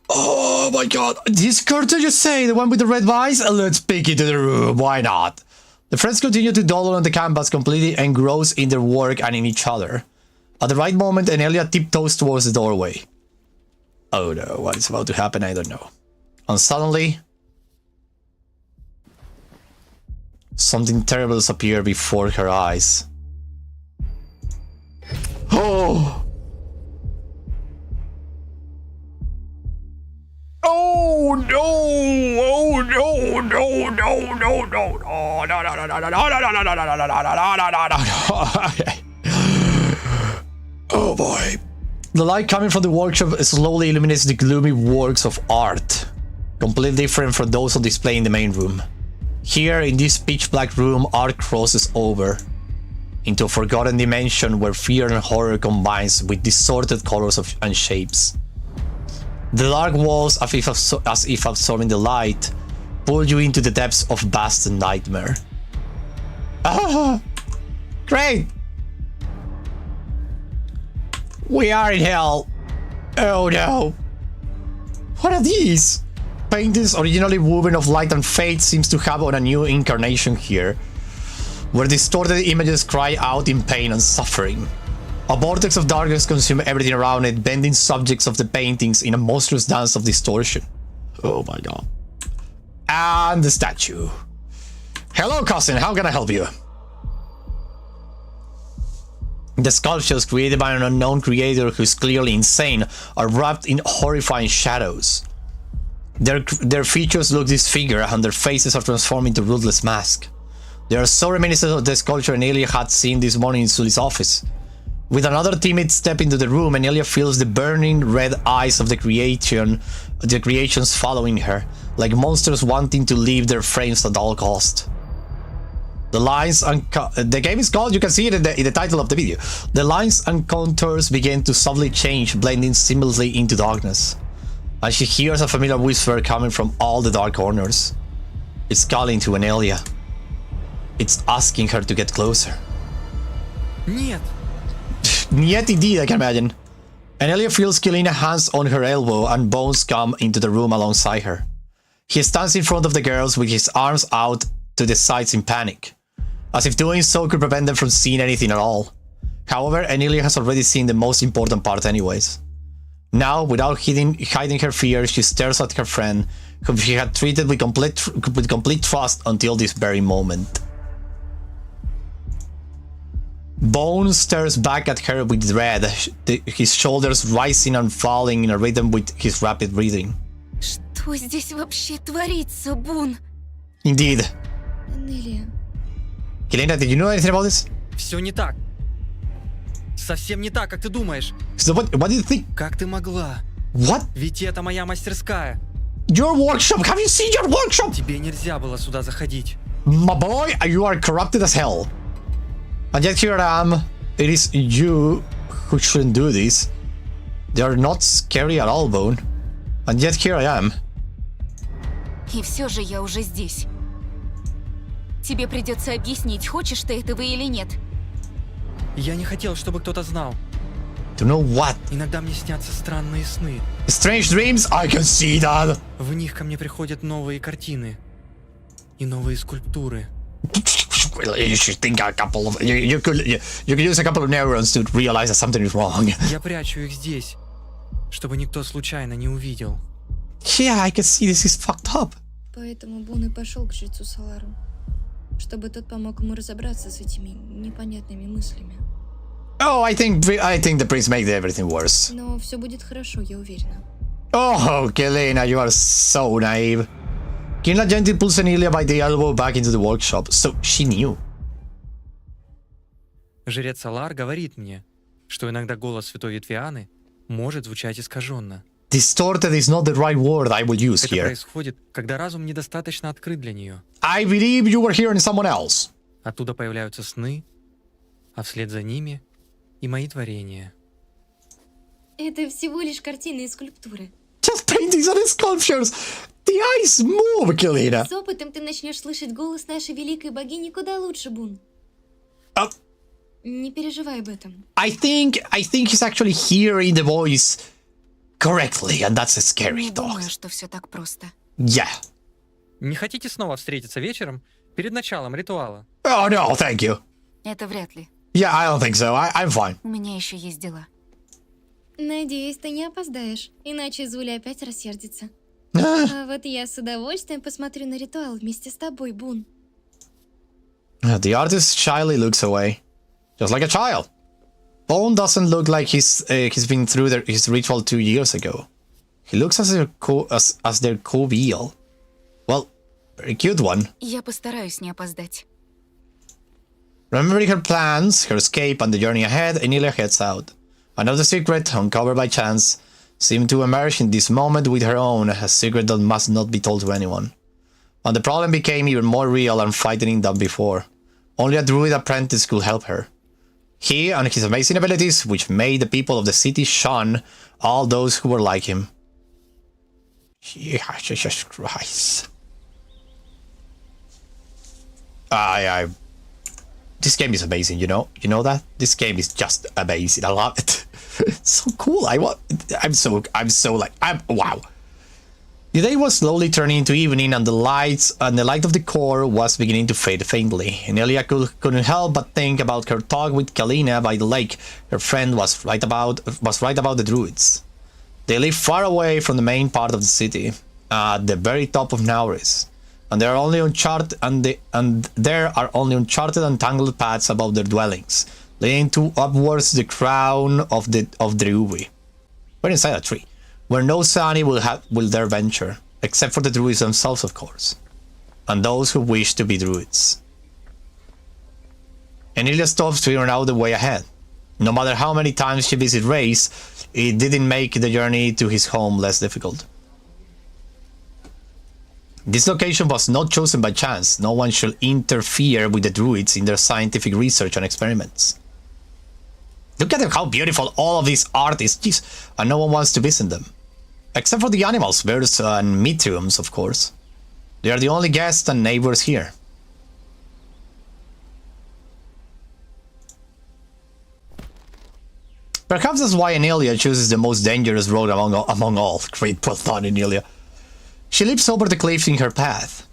Oh my god! This curtain, you say? The one with the red vines? Let's peek into the room. Why not? The friends continue to dawdle on the canvas, completely engrossed in their work and in each other. At the right moment, Enelia tiptoes towards the doorway. Oh no, what is about to happen, I don't know. And suddenly, something terrible appeared before her eyes. Oh! Oh no! Oh no! No! No! No! No! No! No! No! No! No! No! No! No! No! Oh boy! The light coming from the workshop slowly illuminates the gloomy works of art, completely different from those on display in the main room. Here, in this pitch-black room, art crosses over into a forgotten dimension where fear and horror combines with distorted colors and shapes. The dark walls, as if absorbing the light, pull you into the depths of vast nightmare. Ah! Great! We are in hell. Oh no. What are these? Paintings originally woven of light and fate seems to have on a new incarnation here, where distorted images cry out in pain and suffering. A vortex of darkness consumes everything around it, bending subjects of the paintings in a monstrous dance of distortion. Oh my god. And the statue. Hello cousin, how can I help you? The sculptures created by an unknown creator who's clearly insane are wrapped in horrifying shadows. Their features look disfigured and their faces are transformed into ruthless masks. They are so reminiscent of the sculpture Enelia had seen this morning in Sully's office. With another timid step into the room, Enelia feels the burning red eyes of the creations following her, like monsters wanting to leave their frames at all cost. The lines and the game is called, you can see it in the title of the video. The lines and contours begin to subtly change, blending seamlessly into darkness. And she hears a familiar whisper coming from all the dark corners. It's calling to Enelia. It's asking her to get closer. Нет. Niet indeed, I can imagine. Enelia feels Kelina's hands on her elbow and Bones come into the room alongside her. He stands in front of the girls with his arms out to the sides in panic, as if doing so could prevent them from seeing anything at all. However, Enelia has already seen the most important part anyways. Now, without hiding her fear, she stares at her friend, whom she had treated with complete trust until this very moment. Bones stares back at her with dread, his shoulders rising and falling in a rhythm with his rapid breathing. Что здесь вообще творится, Бун? Indeed. Enelia. Kelina, did you know anything about this? Все не так. Совсем не так, как ты думаешь. So what do you think? Как ты могла? What? Ведь это моя мастерская. Your workshop? Have you seen your workshop? Тебе нельзя было сюда заходить. My boy, you are corrupted as hell. And yet here I am. It is you who shouldn't do this. They are not scary at all, Bone. And yet here I am. И все же я уже здесь. Тебе придется объяснить, хочешь ты этого или нет. Я не хотел, чтобы кто-то знал. To know what? Иногда мне снятся странные сны. Strange dreams? I can see that. В них ко мне приходят новые картины и новые скульптуры. You should think a couple of... You could use a couple of neurons to realize that something is wrong. Я прячу их здесь, чтобы никто случайно не увидел. Yeah, I can see this is fucked up. Поэтому Бун и пошел к жрецу Салару, чтобы тот помог ему разобраться с этими непонятными мыслями. Oh, I think the priest made everything worse. Но все будет хорошо, я уверена. Oh, Kelina, you are so naive. Kelina gently pulls Enelia by the elbow back into the workshop, so she knew. Жрец Салар говорит мне, что иногда голос святой Ветвианы может звучать искаженно. Distorted is not the right word I would use Это here. происходит, когда разум недостаточно открыт для нее. I believe you were hearing someone else. Оттуда появляются сны, а вслед за ними и мои творения. Это всего лишь картины и скульптуры. Just paintings and sculptures. The eyes move, Kalina. С опытом ты начнешь слышать голос нашей великой богини куда лучше, Бун. Не переживай об этом. I think he's actually hearing the voice correctly, and that's a scary Не thought. думаю, что все так просто. Yeah. Не хотите снова встретиться вечером перед началом ритуала? Oh no, thank you. Это вряд ли. Yeah, I don't think so. I'm fine. У меня еще есть дела. Надеюсь, ты не опоздаешь, иначе Зуля опять рассердится. А вот я с удовольствием посмотрю на ритуал вместе с тобой, Бун. The artist shyly looks away, just like a child. Bone doesn't look like he's been through his ritual 2 years ago. He looks as their co-veal. Well, very cute one. Я постараюсь не опоздать. Remembering her plans, her escape, and the journey ahead, Enelia heads out. Another secret, uncovered by chance, seemed to emerge in this moment with her own, a secret that must not be told to anyone. And the problem became even more real and frightening than before. Only a druid apprentice could help her. He and his amazing abilities, which made the people of the city shun all those who were like him. Jesus Christ. This game is amazing, you know? You know that? This game is just amazing. I love it. It's so cool. Wow. The day was slowly turning into evening, and the light of the core was beginning to fade faintly. Enelia couldn't help but think about her talk with Kalina by the lake. Her friend was right about the druids. They live far away from the main part of the city, at the very top of Nauris, and there are only uncharted and tangled paths above their dwellings, leading to upwards the crown of the Uvi. We're inside a tree, where no Sani will dare venture, except for the druids themselves, of course, and those who wish to be druids. Enelia stops figuring out the way ahead. No matter how many times she visited Reyes, it didn't make the journey to his home less difficult. This location was not chosen by chance. No one should interfere with the druids in their scientific research and experiments. Look at how beautiful all of these art is, jeez, and no one wants to visit them. Except for the animals, birds, and meteorums, of course. They are the only guests and neighbors here. Perhaps that's why Enelia chooses the most dangerous road among all. Great well done, Enelia. She leaps over the cliff in her path,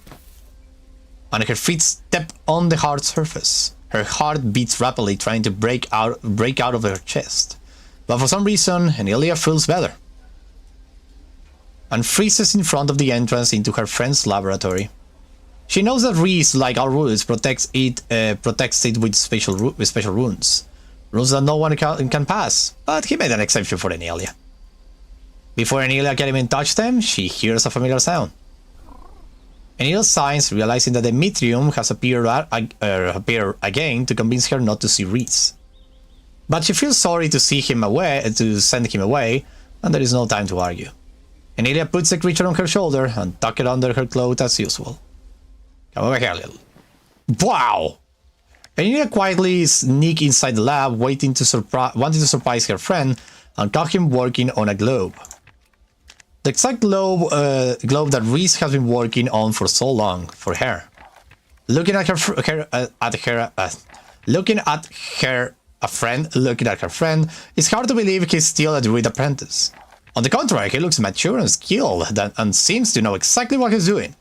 and her feet step on the hard surface. Her heart beats rapidly, trying to break out of her chest. But for some reason, Enelia feels better, and freezes in front of the entrance into her friend's laboratory. She knows that Rhys, like all runes, protects it with special runes. Runes that no one can pass, but he made an exception for Enelia. Before Enelia can even touch them, she hears a familiar sound. Enelia sighs, realizing that the Metrium has appeared again to convince her not to see Rhys. But she feels sorry to send him away, and there is no time to argue. Enelia puts the creature on her shoulder and tucks it under her cloak as usual. Come over here, little. Wow! Enelia quietly sneaks inside the lab, wanting to surprise her friend and caught him working on a globe. The exact globe that Rhys has been working on for so long, for her. Looking at her friend, it's hard to believe he's still a druid apprentice. On the contrary, he looks mature and skilled and seems to know exactly what he's doing.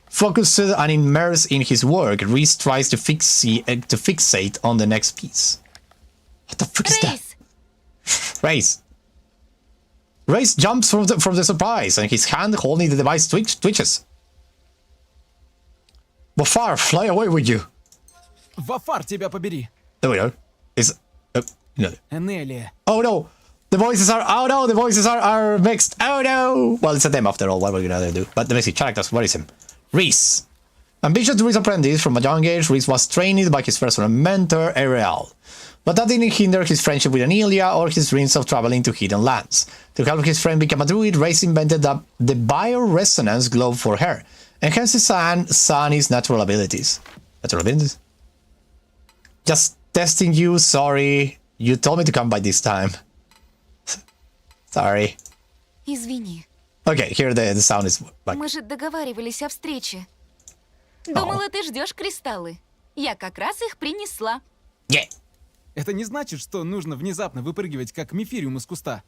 Focused and immersed in his work, Rhys tries to fixate on the next piece. What the frick is that? Rhys jumps from the surprise, and his hand holding the device twitches. Wafar, fly away with you. Вафар, тебя побери. There we go. No. Энелия. Oh no! The voices are mixed. Oh no! Well, it's a them after all. What are we gonna do? But let me see. Characters. What is him? Rhys. Ambitious druid apprentice from a young age, Rhys was trained by his personal mentor, Ariel. but that didn't hinder his friendship with Enelia or his dreams of traveling to hidden lands. To help his friend become a druid, Reis invented the bioresonance globe for her, enhancing Sunny's natural abilities. Natural abilities? Just testing you, sorry. You told me to come by this time. Sorry. Извини. Okay, here the sound is back. Мы же договаривались о встрече. Думала, ты ждешь кристаллы. Я как раз их принесла. Yeah. Это не значит, что нужно внезапно выпрыгивать, как мифириум из куста.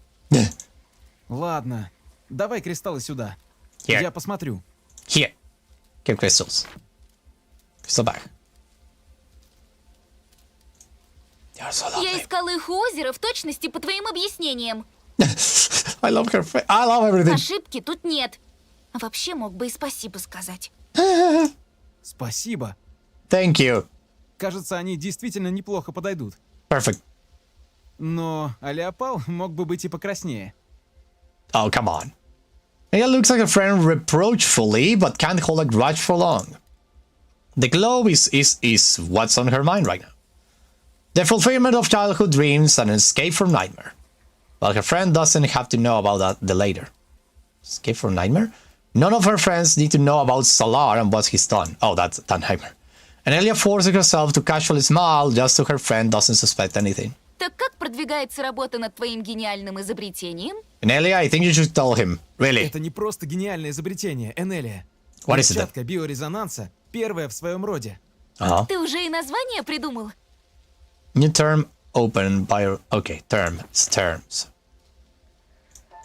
Ладно, давай кристаллы сюда. Here. Я посмотрю. Here. Give crystals. Crystal back. You're so Я lovely. искала их у озера в точности по твоим объяснениям. I love her face. I love everything. Ошибки тут нет. А вообще мог бы и спасибо сказать. Спасибо. Thank you. Кажется, они действительно неплохо подойдут. Perfect. Но Алиапал мог бы быть и покраснее. Oh, come on. Enelia looks like a friend reproachfully, but can't hold a grudge for long. The globe is what's on her mind right now. The fulfillment of childhood dreams and an escape from nightmare. Well, her friend doesn't have to know about that the later. Escape from nightmare? None of her friends need to know about Salar and what he's done. Oh, that's that nightmare. Enelia forces herself to casually smile just so her friend doesn't suspect anything. Так как продвигается работа над твоим гениальным изобретением? Enelia, I think you should tell him. Really? Это не просто гениальное изобретение, Энелия. What is it? Клетчатка биорезонанса первая в своем роде. Uh-huh. Ты уже и название придумал? New term open bio. Okay, terms.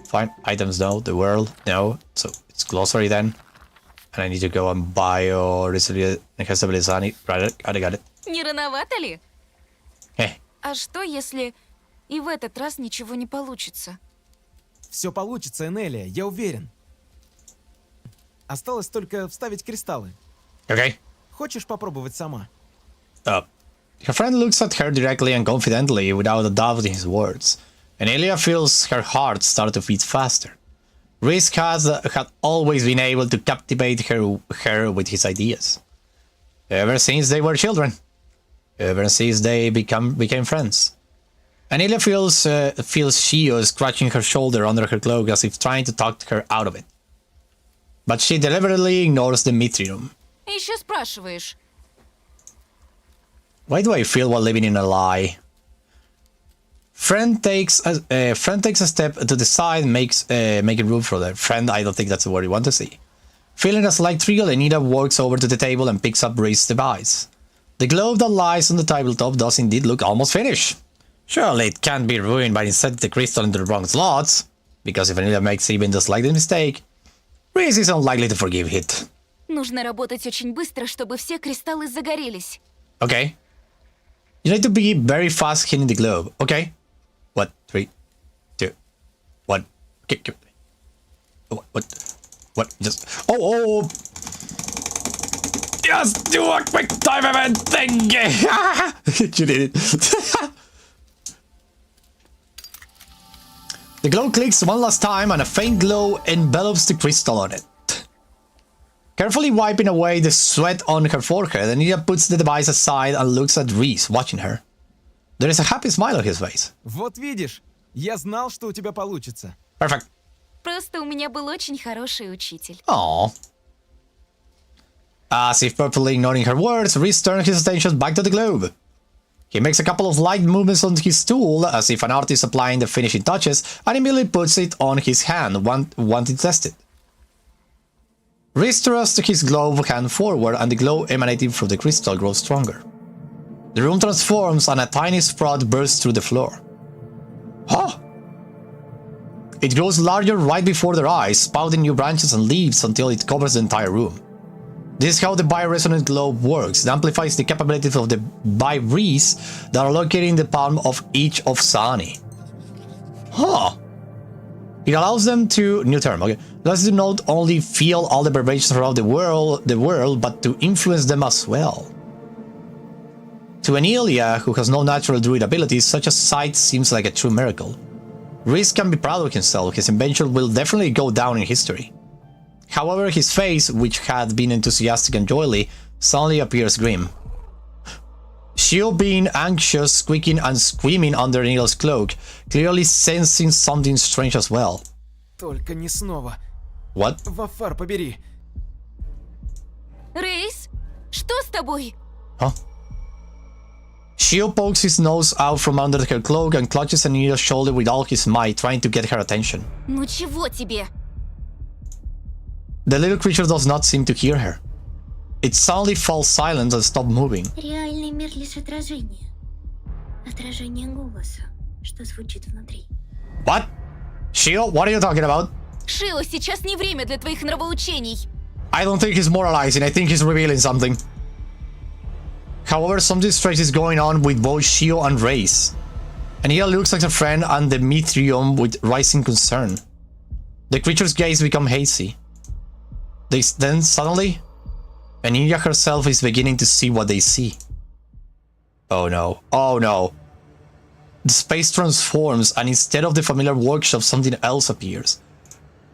Fine. Items no. The world no. So it's glossary then. And I need to go on bio enhancability. Right, I got it. Не рановато ли? Hey. А что, если и в этот раз ничего не получится? Все получится, Энелия, я уверен. Осталось только вставить кристаллы. Okay. Хочешь попробовать сама? Her friend looks at her directly and confidently without a doubt in his words. Enelia feels her heart start to beat faster. Risk had always been able to captivate her with his ideas. Ever since they were children. Ever since they became friends. Enelia feels Shio scratching her shoulder under her cloak as if trying to talk her out of it. But she deliberately ignores the Mithril. Еще спрашиваешь. Why do I feel while living in a lie? Friend takes a step to the side, making room for their friend. I don't think that's the word you want to see. Feeling a slight thrill, Anita walks over to the table and picks up Reese's device. The globe that lies on the tabletop does indeed look almost finished. Surely it can't be ruined by inserting the crystal into the wrong slots, because if Anita makes even the slightest mistake, Reese is unlikely to forgive it. Нужно работать очень быстро, чтобы все кристаллы загорелись. Okay. You need to be very fast hitting the globe. Okay. What? 3, 2, 1. Okay. What? Just. Oh. Just do a quick time event thing. You did it. The globe clicks one last time and a faint glow envelops the crystal on it. Carefully wiping away the sweat on her forehead, Anita puts the device aside and looks at Reese, watching her. There is a happy smile on his face. Вот видишь, я знал, что у тебя получится. Perfect. Просто у меня был очень хороший учитель. Aww. As if purposely ignoring her words, Reese turns his attention back to the globe. He makes a couple of light movements on his tool, as if an artist applying the finishing touches, and immediately puts it on his hand, wanting to test it. Reese thrusts his glove hand forward, and the glow emanating from the crystal grows stronger. The room transforms, and a tiny sprout bursts through the floor. Huh? It grows larger right before their eyes, spouting new branches and leaves until it covers the entire room. This is how the bioresonant globe works. It amplifies the capabilities of the Reese that are located in the palm of each of Sani. Huh. It allows them to, new term, okay, allows them to not only feel all the vibrations around the world, but to influence them as well. To Enelia, who has no natural druid abilities, such a sight seems like a true miracle. Reese can be proud of himself. His invention will definitely go down in history. However, his face, which had been enthusiastic and joyly, suddenly appears grim. Shio being anxious, squeaking and screaming under Neil's cloak, clearly sensing something strange as well. Только не снова. What? Вафар, побери. Рейс, что с тобой? Huh? Shio pokes his nose out from under her cloak and clutches Enelia's shoulder with all his might, trying to get her attention. Ну чего тебе? The little creature does not seem to hear her. It suddenly falls silent and stops moving. Реальный мир лишь отражение. Отражение голоса, что звучит внутри. What? Shio, what are you talking about? Шио, сейчас не время для твоих нравоучений. I don't think he's moralizing, I think he's revealing something. However, something strange is going on with both Shio and Reis. Enelia looks like a friend and the Mithrium with rising concern. The creature's gaze becomes hazy. Then suddenly, Enelia herself is beginning to see what they see. Oh no, oh no. The space transforms and instead of the familiar workshop, something else appears.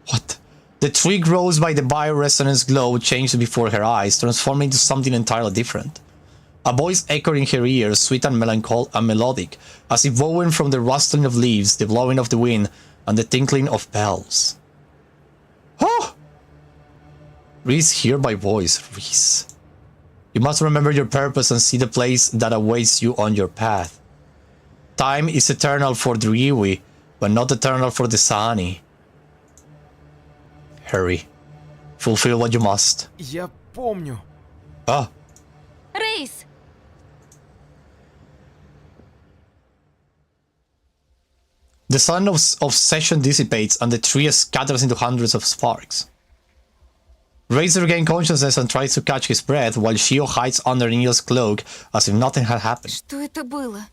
What? The tree grows by the bioresonance glow changed before her eyes, transforming into something entirely different. A voice echoed in her ears, sweet and melancholic and melodic, as if woven from the rustling of leaves, the blowing of the wind, and the tinkling of bells. Oh! Reese, hear my voice, Reese. You must remember your purpose and see the place that awaits you on your path. Time is eternal for the Ryui, but not eternal for the Saani. Hurry. Fulfill what you must. Я помню. Ah. Рейс, The sun of session dissipates and the tree scatters into hundreds of sparks. Reis regains consciousness and tries to catch his breath while Shio hides under Neil's cloak as if nothing had happened. что это было?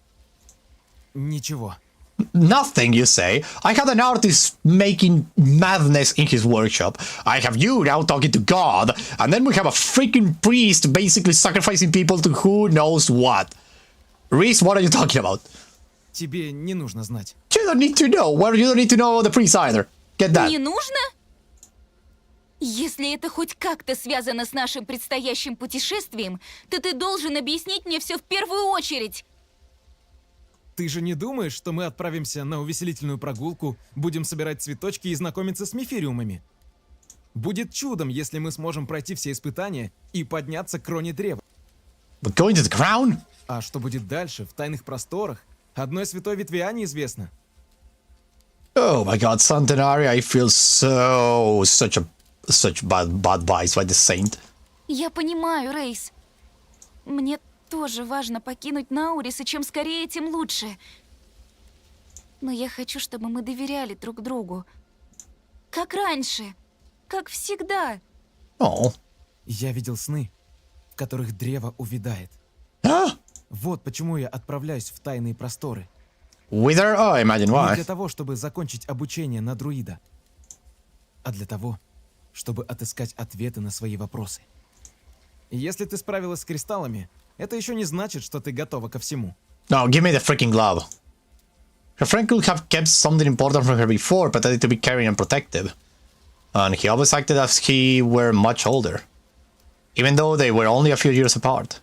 Ничего. Nothing, you say? I had an artist making madness in his workshop. I have you now talking to God. And then we have a freaking priest basically sacrificing people to who knows what. Reese, what are you talking about? Тебе не нужно знать. You don't need to know. Well, you don't need to know the priest either. Get that. Не нужно? Если это хоть как-то связано с нашим предстоящим путешествием, то ты должен объяснить мне все в первую очередь. Ты же не думаешь, что мы отправимся на увеселительную прогулку, будем собирать цветочки и знакомиться с мифириумами? Будет чудом, если мы сможем пройти все испытания и подняться к кроне древа. But going to the crown? А что будет дальше, в тайных просторах, одной святой Витвиане известно. Oh my god, Centenary, I feel such bad vibes by the saint. Я понимаю, Рейс. Мне тоже важно покинуть Наурис, и чем скорее, тем лучше. Но я хочу, чтобы мы доверяли друг другу. Как раньше. Как всегда. Oh. Я видел сны, в которых древо увядает. Huh? Вот почему я отправляюсь в тайные просторы. Wither? Oh, imagine Не why. для того, чтобы закончить обучение на друида, а для того, чтобы отыскать ответы на свои вопросы. И если ты справилась с кристаллами, это еще не значит, что ты готова ко всему. No, give me the freaking glove. Her friend could have kept something important from her before, pretending to be caring and protective. And he always acted as if he were much older, even though they were only a few years apart.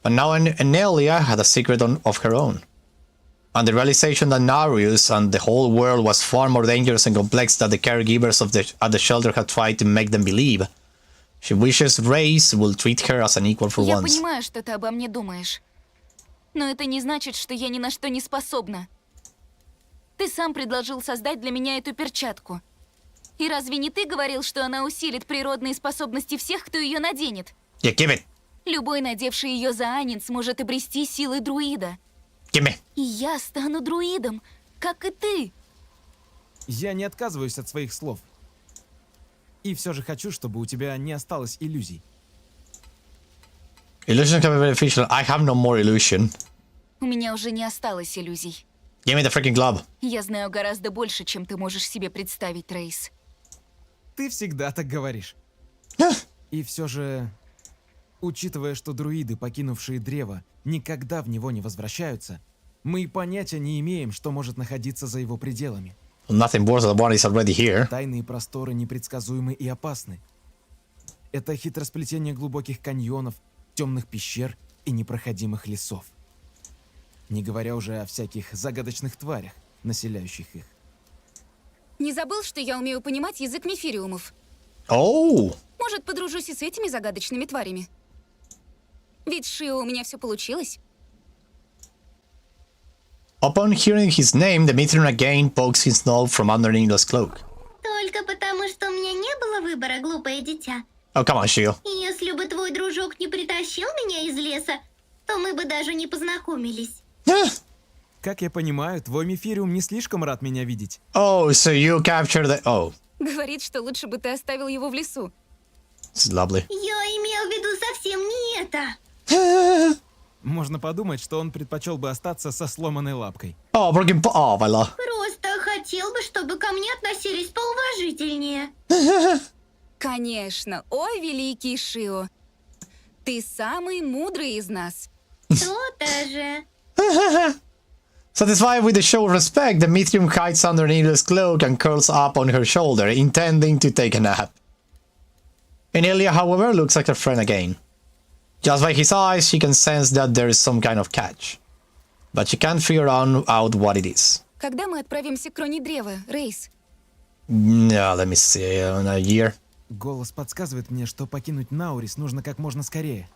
But now Enelia had a secret of her own. And the realization that Narius and the whole world was far more dangerous and complex than the caregivers at the shelter had tried to make them believe. She wishes Reis will treat her as an equal for Я once. понимаю, что ты обо мне думаешь. Но это не значит, что я ни на что не способна. Ты сам предложил создать для меня эту перчатку. И разве не ты говорил, что она усилит природные способности всех, кто ее наденет? Yeah, give it. Любой, надевший ее за Анин, сможет обрести силы друида. Give me. И я стану друидом, как и ты. Я не отказываюсь от своих слов. И все же хочу, чтобы у тебя не осталось иллюзий. Illusion can be beneficial. I have no more illusion. У меня уже не осталось иллюзий. Give me the freaking glove. Я знаю гораздо больше, чем ты можешь себе представить, Рейс. Ты всегда так говоришь. И все же, учитывая, что друиды, покинувшие древо, никогда в него не возвращаются, мы и понятия не имеем, что может находиться за его пределами. Nothing worse than what is already here. Тайные просторы непредсказуемы и опасны. Это хитросплетение глубоких каньонов, темных пещер и непроходимых лесов. не говоря уже о всяких загадочных тварях, населяющих их. Не забыл, что я умею понимать язык мифириумов? Oh! Может, подружусь и с этими загадочными тварями? Ведь Шио у меня все получилось. Upon hearing his name, the Mithrin again pokes his nose from under Enelia's cloak. Только потому, что у меня не было выбора, глупое дитя. Oh, come on, Shio. Если бы твой дружок не притащил меня из леса, то мы бы даже не познакомились. Как я понимаю, твой мифириум не слишком рад меня видеть. Oh, so you captured the... Oh, Говорит, что лучше бы ты оставил его в лесу. this is lovely. Я имел в виду совсем не это. Можно подумать, что он предпочел бы остаться со сломанной лапкой. Oh, broken... Oh, my love. Просто хотел бы, чтобы ко мне относились поуважительнее. Конечно. Ой, великий Шио. Ты самый мудрый из нас. То-то же. Satisfied with the show of respect, the Mithrium hides under Enelia's cloak and curls up on her shoulder, intending to take a nap. Enelia, however, looks like her friend again. Just by his eyes, she can sense that there is some kind of catch. But she can't figure out what it is. Когда мы отправимся к кроне древа, Рейс? Yeah, let me see, in a year. Голос подсказывает мне, что покинуть Наурис нужно как можно скорее.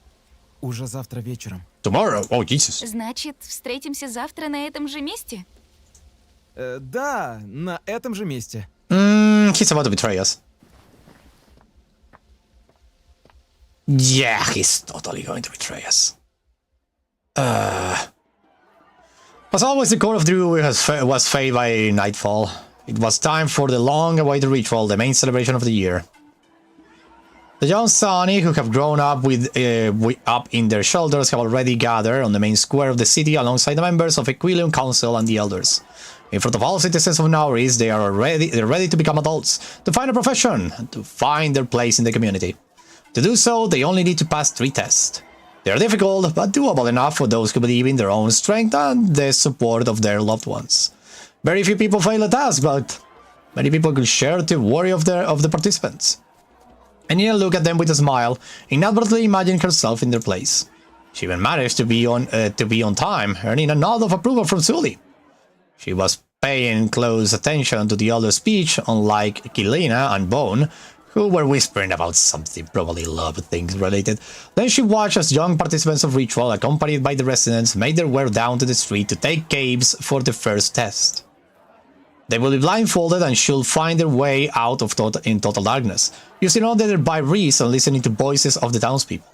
Уже завтра вечером. Tomorrow? Oh, Jesus. Значит, встретимся завтра на этом же месте? Да, на этом же месте. He's about to betray us. Yeah, he's totally going to betray us. As always, the core of Drew was faded by nightfall. It was time for the long-awaited ritual, the main celebration of the year. The young Sani, who have grown up up in their shelters, have already gathered on the main square of the city alongside the members of Equilium Council and the elders. In front of all citizens of Nauris, they're ready to become adults, to find a profession, and to find their place in the community. To do so, they only need to pass 3 tests. They are difficult, but doable enough for those who believe in their own strength and the support of their loved ones. Very few people fail a task, but many people could share the worry of the participants. Enelia looked at them with a smile, inadvertently imagining herself in their place. She even managed to be on time, earning a nod of approval from Sully. She was paying close attention to the elder's speech, unlike Kilina and Bone, who were whispering about something, probably love things related. Then she watched as young participants of ritual, accompanied by the residents, made their way down to the street to take caves for the first test. They will be blindfolded and should find their way out of in total darkness, using only their by-reads and listening to voices of the townspeople.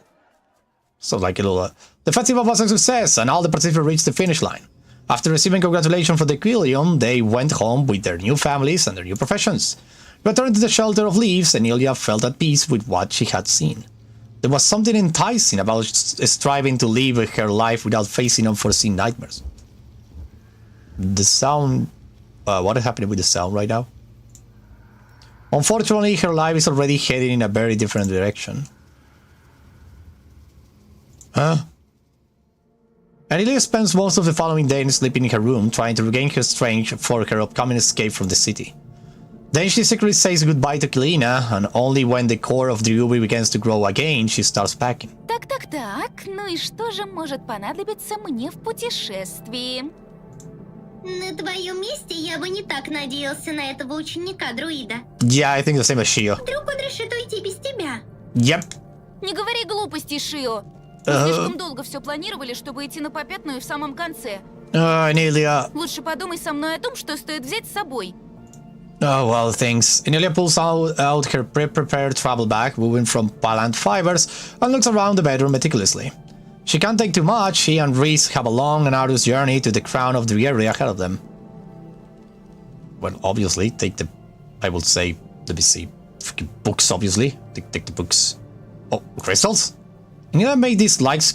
So like a little... The festival was a success, and all the participants reached the finish line. After receiving congratulations from the Equilium, they went home with their new families and their new professions. Returned to the shelter of leaves, Enelia felt at peace with what she had seen. There was something enticing about striving to live her life without facing unforeseen nightmares. The sound... what is happening with the sound right now? Unfortunately, her life is already heading in a very different direction. Huh? Enelia spends most of the following day sleeping in her room, trying to regain her strength for her upcoming escape from the city. Then she secretly says goodbye to Kilina, and only when the core of the ruby begins to grow again, she starts packing. Так, ну и что же может понадобиться мне в путешествии? На твоем месте я бы не так надеялся на этого ученика-друида. Yeah, I think the same as Shio. Вдруг он решит уйти без тебя. Yep. Не говори глупостей, Шио. Мы слишком долго все планировали, чтобы идти на попятную в самом конце. Enelia. Лучше подумай со мной о том, что стоит взять с собой. Oh, well, thanks. Enelia pulls out her pre-prepared travel bag, woven from plant fibers, and looks around the bedroom meticulously. She can't take too much. She and Reese have a long and arduous journey to the crown of the area ahead of them. Well, obviously, take the... I will say, let me see, books, obviously. Take the books. Oh, crystals? Enelia made these light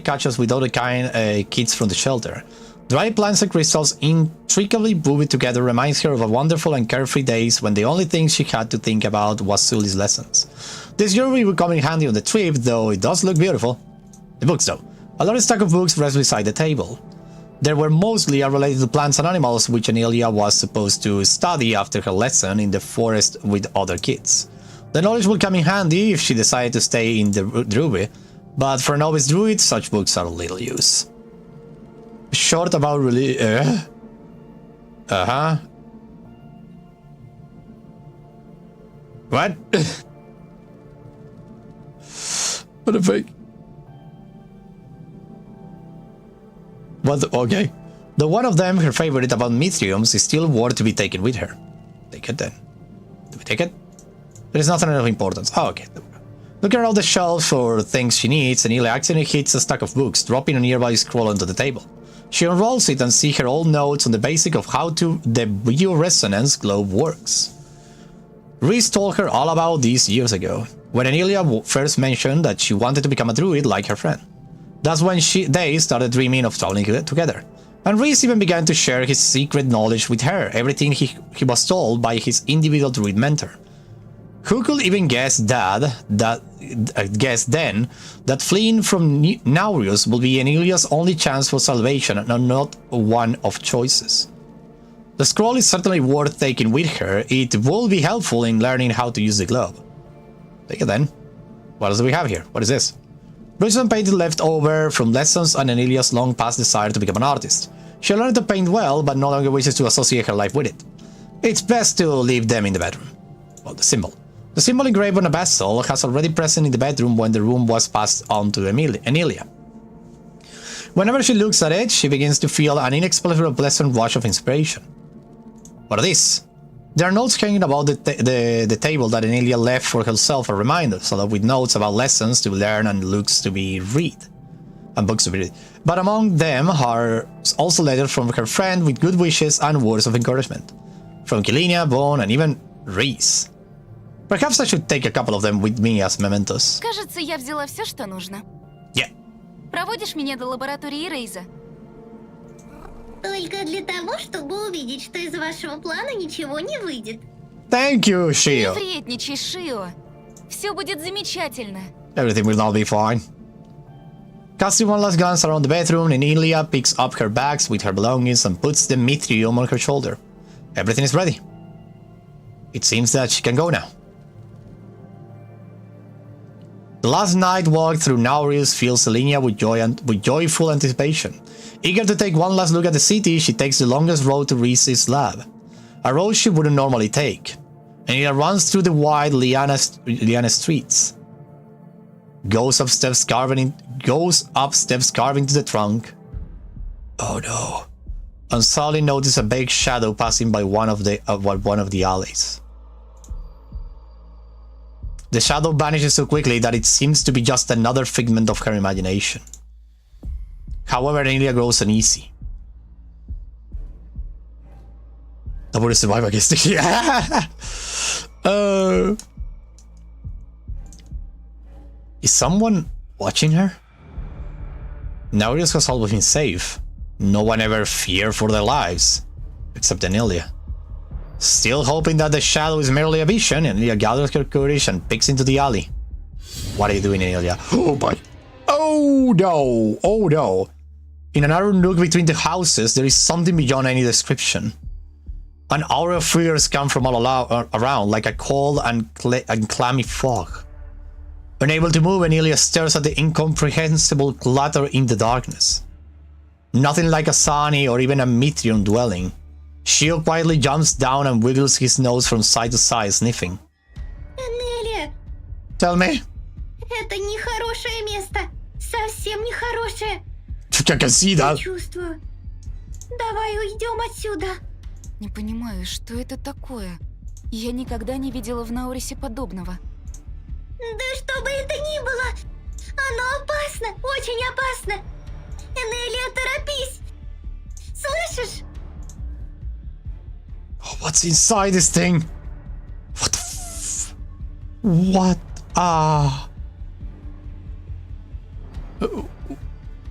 catches with other kids from the shelter. Dry plants and crystals intricately woven together reminds her of a wonderful and carefree days when the only thing she had to think about was Sully's lessons. This jewelry will come in handy on the trip, though it does look beautiful. The books, though. A large stack of books rests beside the table. They were mostly related to plants and animals, which Enelia was supposed to study after her lesson in the forest with other kids. The knowledge will come in handy if she decided to stay in the Ruby, but for a novice druid, such books are of little use. short about really. Uh-huh. What? What the fuck? What? Okay. The one of them, her favorite about Mithrioms, is still worth to be taken with her. Take it then. Do we take it? There is nothing of importance. Oh, okay. Looking around the shelf for things she needs, Enelia accidentally hits a stack of books, dropping a nearby scroll onto the table. She unrolls it and sees her old notes on the basic of how the bioresonance globe works. Rhys told her all about this years ago, when Enelia first mentioned that she wanted to become a druid like her friend. That's when they started dreaming of traveling together. And Rhys even began to share his secret knowledge with her, everything he was told by his individual druid mentor. Who could even guess then that fleeing from Naurius will be Enelia's only chance for salvation and not one of choices? The scroll is certainly worth taking with her. It will be helpful in learning how to use the globe. Take it then. What else do we have here? What is this? Bridgerton painted left over from lessons and Enelia's long past desire to become an artist. She learned to paint well, but no longer wishes to associate her life with it. It's best to leave them in the bedroom. Well, the symbol. The symbol engraved on a vessel has already present in the bedroom when the room was passed on to Enelia. Whenever she looks at it, she begins to feel an inexplicable pleasant rush of inspiration. What are these? There are notes hanging about the table that Enelia left for herself as reminders, along with notes about lessons to learn and books to be read. But among them are also letters from her friend with good wishes and words of encouragement. From Kilinia, Bone, and even Rhys. Perhaps I should take a couple of them with me as mementos. Кажется, я взяла все, что нужно. Yeah. Проводишь меня до лаборатории Рейза? Только для того, чтобы увидеть, что из вашего плана ничего не выйдет. Thank you, Shio. Не вредничай, Шио. Все будет замечательно. Everything will now be fine. Casting one last glance around the bedroom, Enelia picks up her bags with her belongings and puts the Mithril on her shoulder. Everything is ready. It seems that she can go now. The last night walk through Naurius fills Enelia with joyful anticipation. Eager to take one last look at the city, she takes the longest road to Rhys's lab. A road she wouldn't normally take. Enelia runs through the wide liana streets. Goes up steps carving to the trunk. Oh no. And suddenly notices a big shadow passing by one of the alleys. The shadow vanishes so quickly that it seems to be just another figment of her imagination. However, Enelia grows uneasy. I would survive against this. Is someone watching her? Naurius has always been safe. No one ever feared for their lives, except Enelia. Still hoping that the shadow is merely a vision, Enelia gathers her courage and peeks into the alley. What are you doing, Enelia? Oh boy. Oh no! Oh no! In a narrow nook between the houses, there is something beyond any description. An aura of fears come from all around, like a cold and clammy fog. Unable to move, Enelia stares at the incomprehensible clutter in the darkness. Nothing like a Sani or even a Mithril dwelling. Shio quietly jumps down and wiggles his nose from side to side, sniffing. Enelia! Tell me. Это нехорошее место. Совсем нехорошее. I can see that. Чувствую. Давай уйдем отсюда. Не понимаю, что это такое. Я никогда не видела в Наурисе подобного. Да что бы это ни было, оно опасно, очень опасно. Энелия, торопись. Слышишь? Oh, what's inside this thing? What the What?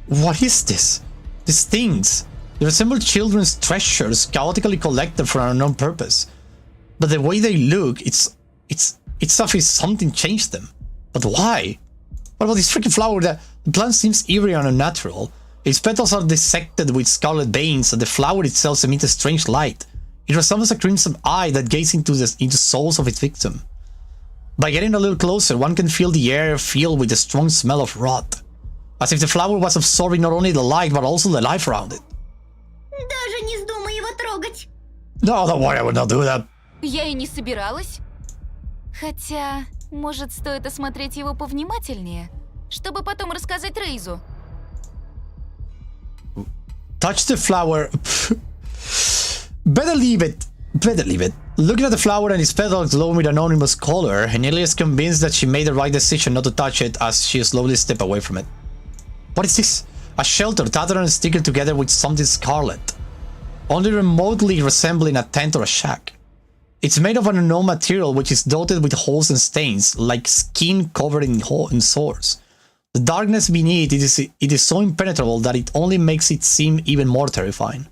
What is this? These things. They resemble children's treasures chaotically collected for an unknown purpose. But the way they look, it's as if something changed them. But why? What about this freaking flower? The plant seems eerie and unnatural. Its petals are dissected with scarlet veins, and the flower itself emits a strange light. It resembles a crimson eye that gazes into the souls of its victim. By getting a little closer, one can feel the air filled with a strong smell of rot, as if the flower was absorbing not only the light but also the life around it. No, don't worry, I would not do that. Я и не собиралась. Хотя, может, стоит осмотреть его повнимательнее, чтобы потом рассказать Рейзу. Touch the flower. Better leave it. Better leave it. Looking at the flower and its petals glowing with an anonymous color, Enelia is convinced that she made the right decision not to touch it as she slowly steps away from it. What is this? A shelter tattered and stickered together with something scarlet, only remotely resembling a tent or a shack. It's made of an unknown material which is dotted with holes and stains, like skin covered in sores. The darkness beneath it is so impenetrable that it only makes it seem even more terrifying.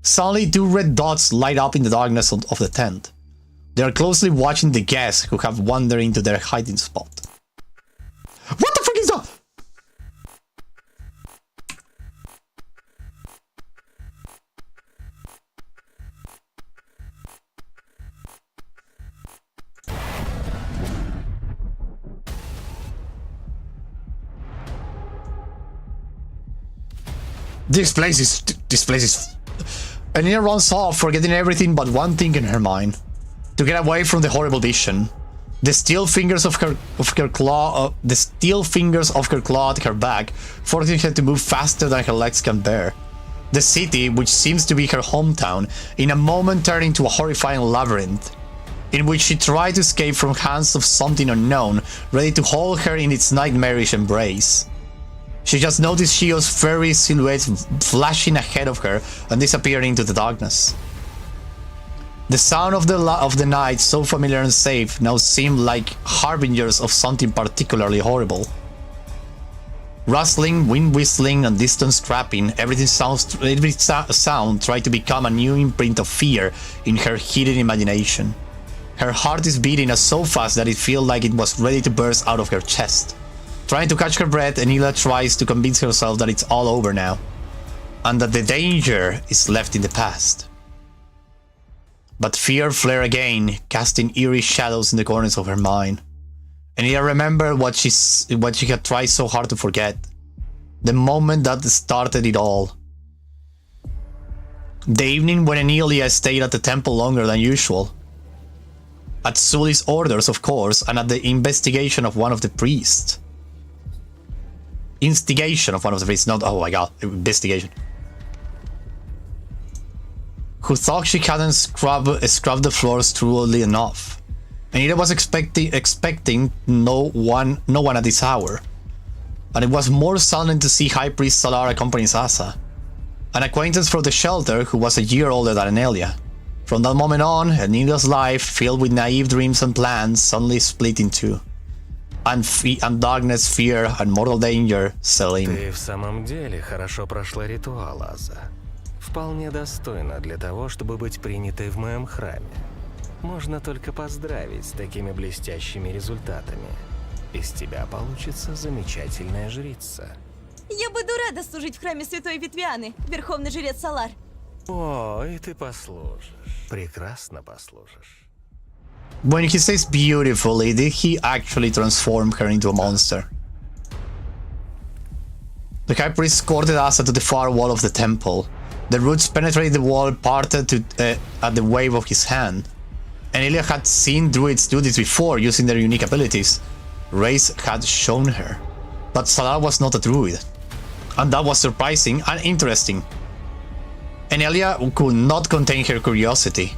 Suddenly 2 red dots light up in the darkness of the tent. They are closely watching the guests who have wandered into their hiding spot. What the frick is that? This place is... Enelia runs off, forgetting everything but one thing in her mind. To get away from the horrible vision. The steel fingers of her claw at her back, forcing her to move faster than her legs can bear. The city, which seems to be her hometown, in a moment turned into a horrifying labyrinth, in which she tried to escape from hands of something unknown, ready to hold her in its nightmarish embrace. She just noticed Shio's furry silhouette flashing ahead of her and disappearing into the darkness. The sound of the night, so familiar and safe, now seemed like harbingers of something particularly horrible. Rustling, wind whistling, and distant scrapping, every sound tried to become a new imprint of fear in her heated imagination. Her heart is beating so fast that it feels like it was ready to burst out of her chest. Trying to catch her breath, Enelia tries to convince herself that it's all over now, and that the danger is left in the past. But fear flared again, casting eerie shadows in the corners of her mind. Enelia remembered what she had tried so hard to forget. The moment that started it all. The evening when Enelia stayed at the temple longer than usual. At Suli's orders, of course, and at the instigation of one of the priests. Not, oh my god, investigation. Who thought she hadn't scrubbed the floors thoroughly enough. Enelia was expecting no one at this hour. And it was more sudden to see High Priest Salar accompanying Asa, an acquaintance from the shelter who was a year older than Enelia. From that moment on, Enelia's life, filled with naive dreams and plans, suddenly split in two. And darkness, fear, and mortal danger settled in. Ты в самом деле хорошо прошла ритуал, Аза. Вполне достойно для того, чтобы быть принятой в моем храме. Можно только поздравить с такими блестящими результатами. Из тебя получится замечательная жрица. Я буду рада служить в храме святой Витвианы, верховный жрец Салар. О, и ты послужишь. Прекрасно послужишь. When he says beautifully, did he actually transform her into a monster? The High Priest escorted Asa to the far wall of the temple. The roots penetrated the wall, parted at the wave of his hand. Enelia had seen druids do this before, using their unique abilities. Reyes had shown her. But Salar was not a druid. And that was surprising and interesting. Enelia could not contain her curiosity.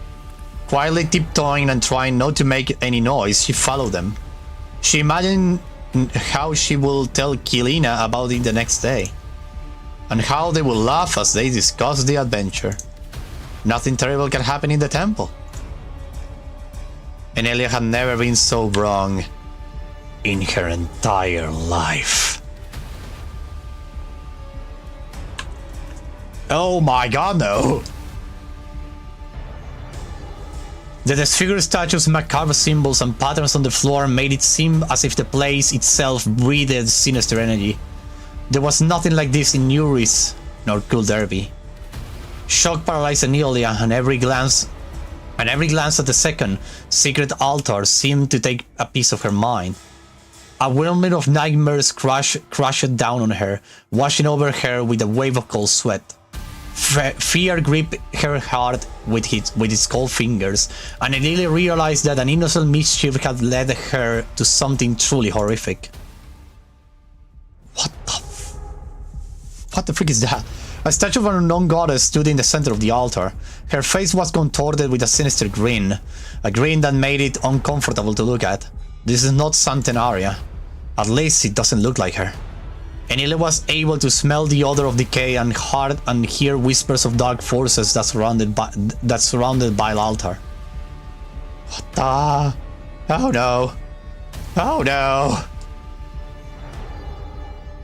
Quietly tiptoeing and trying not to make any noise, she followed them. She imagined how she would tell Kilina about it the next day, and how they would laugh as they discussed the adventure. Nothing terrible can happen in the temple. Enelia had never been so wrong in her entire life. Oh my god, no! The disfigured statues, macabre symbols, and patterns on the floor made it seem as if the place itself breathed sinister energy. There was nothing like this in Nuris nor Cool Derby. Shock paralyzed Enelia, and every glance at the second secret altar seemed to take a piece of her mind. A whirlwind of nightmares crashed down on her, washing over her with a wave of cold sweat. Fear gripped her heart with its cold fingers, and Enelia realized that an innocent mischief had led her to something truly horrific. What the frick is that? A statue of an unknown goddess stood in the center of the altar. Her face was contorted with a sinister grin, a grin that made it uncomfortable to look at. This is not Centenaria. At least it doesn't look like her. Enelia was able to smell the odor of decay and hear whispers of dark forces that surrounded by the altar. What the? Oh no. Oh no.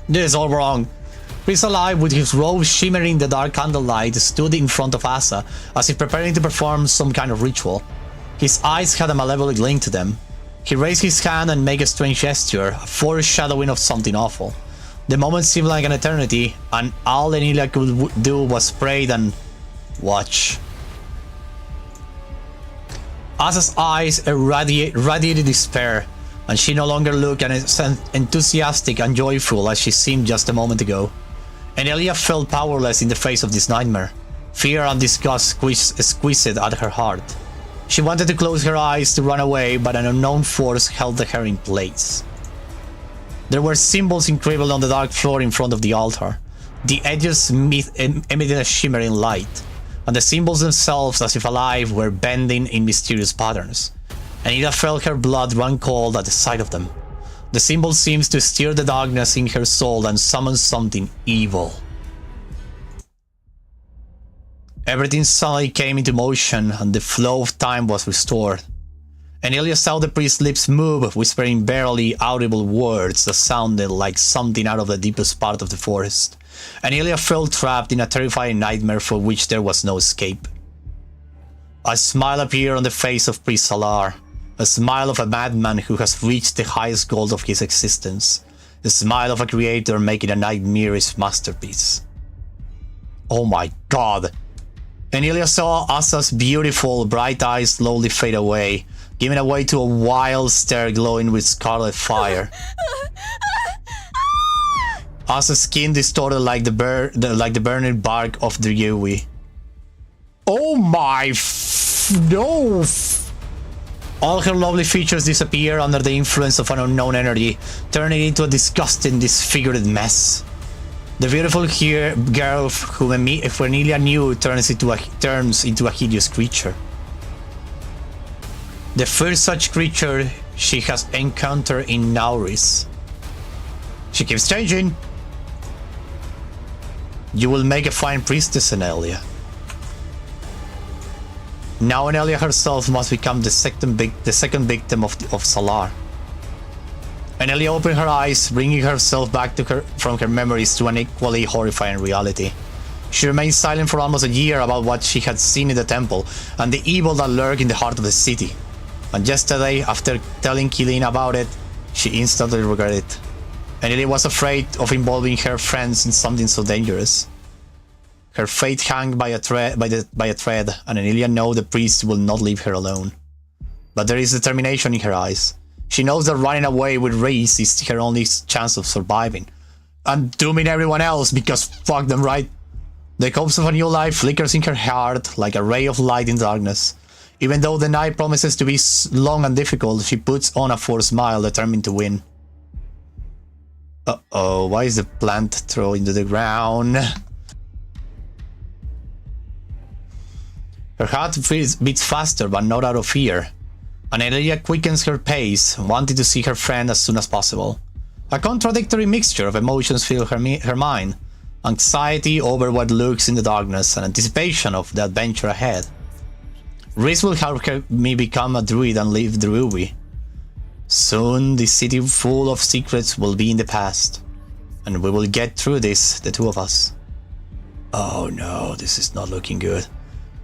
This is all wrong. Priest alive, with his robe shimmering in the dark candlelight, stood in front of Asa, as if preparing to perform some kind of ritual. His eyes had a malevolent glint to them. He raised his hand and made a strange gesture, a foreshadowing of something awful. The moment seemed like an eternity, and all Enelia could do was pray and watch. Asa's eyes radiated despair, and she no longer looked as enthusiastic and joyful as she seemed just a moment ago. Enelia felt powerless in the face of this nightmare. Fear and disgust squeezed at her heart. She wanted to close her eyes to run away, but an unknown force held her in place. There were symbols engraved on the dark floor in front of the altar. The edges emitted a shimmering light, and the symbols themselves, as if alive, were bending in mysterious patterns. Enelia felt her blood run cold at the sight of them. The symbol seems to stir the darkness in her soul and summon something evil. Everything suddenly came into motion, and the flow of time was restored. Enelia saw the priest's lips move, whispering barely audible words that sounded like something out of the deepest part of the forest. Enelia felt trapped in a terrifying nightmare for which there was no escape. A smile appeared on the face of Priest Salar, a smile of a madman who has reached the highest goal of his existence, the smile of a creator making a nightmare his masterpiece. Oh my god! Enelia saw Asa's beautiful, bright eyes slowly fade away, giving way to a wild stare glowing with scarlet fire. Asa's skin distorted like the burning bark of the Yui. Oh my no! All her lovely features disappear under the influence of an unknown energy, turning it into a disgusting, disfigured mess. The beautiful girl whom Enelia knew turns into a hideous creature. The first such creature she has encountered in Nauris. She keeps changing. You will make a fine priestess, Enelia. Now Enelia herself must become the second victim of Salar. Enelia opened her eyes, bringing herself back from her memories to an equally horrifying reality. She remained silent for almost a year about what she had seen in the temple and the evil that lurked in the heart of the city. And yesterday, after telling Killeen about it, she instantly regretted it. Enelia was afraid of involving her friends in something so dangerous. Her fate hung by a thread, and Enelia knows the priest will not leave her alone. But there is determination in her eyes. She knows that running away with Reese is her only chance of surviving. And dooming everyone else, because fuck them, right? The hopes of a new life flickers in her heart like a ray of light in darkness. Even though the night promises to be long and difficult, she puts on a forced smile, determined to win. Uh-oh, why is the plant thrown into the ground? Her heart beats faster, but not out of fear. And Enelia quickens her pace, wanting to see her friend as soon as possible. A contradictory mixture of emotions fill her mind. Anxiety over what lurks in the darkness and anticipation of the adventure ahead. Reese will help me become a druid and leave Druid. Soon, this city full of secrets will be in the past. And we will get through this, the two of us. Oh no, this is not looking good.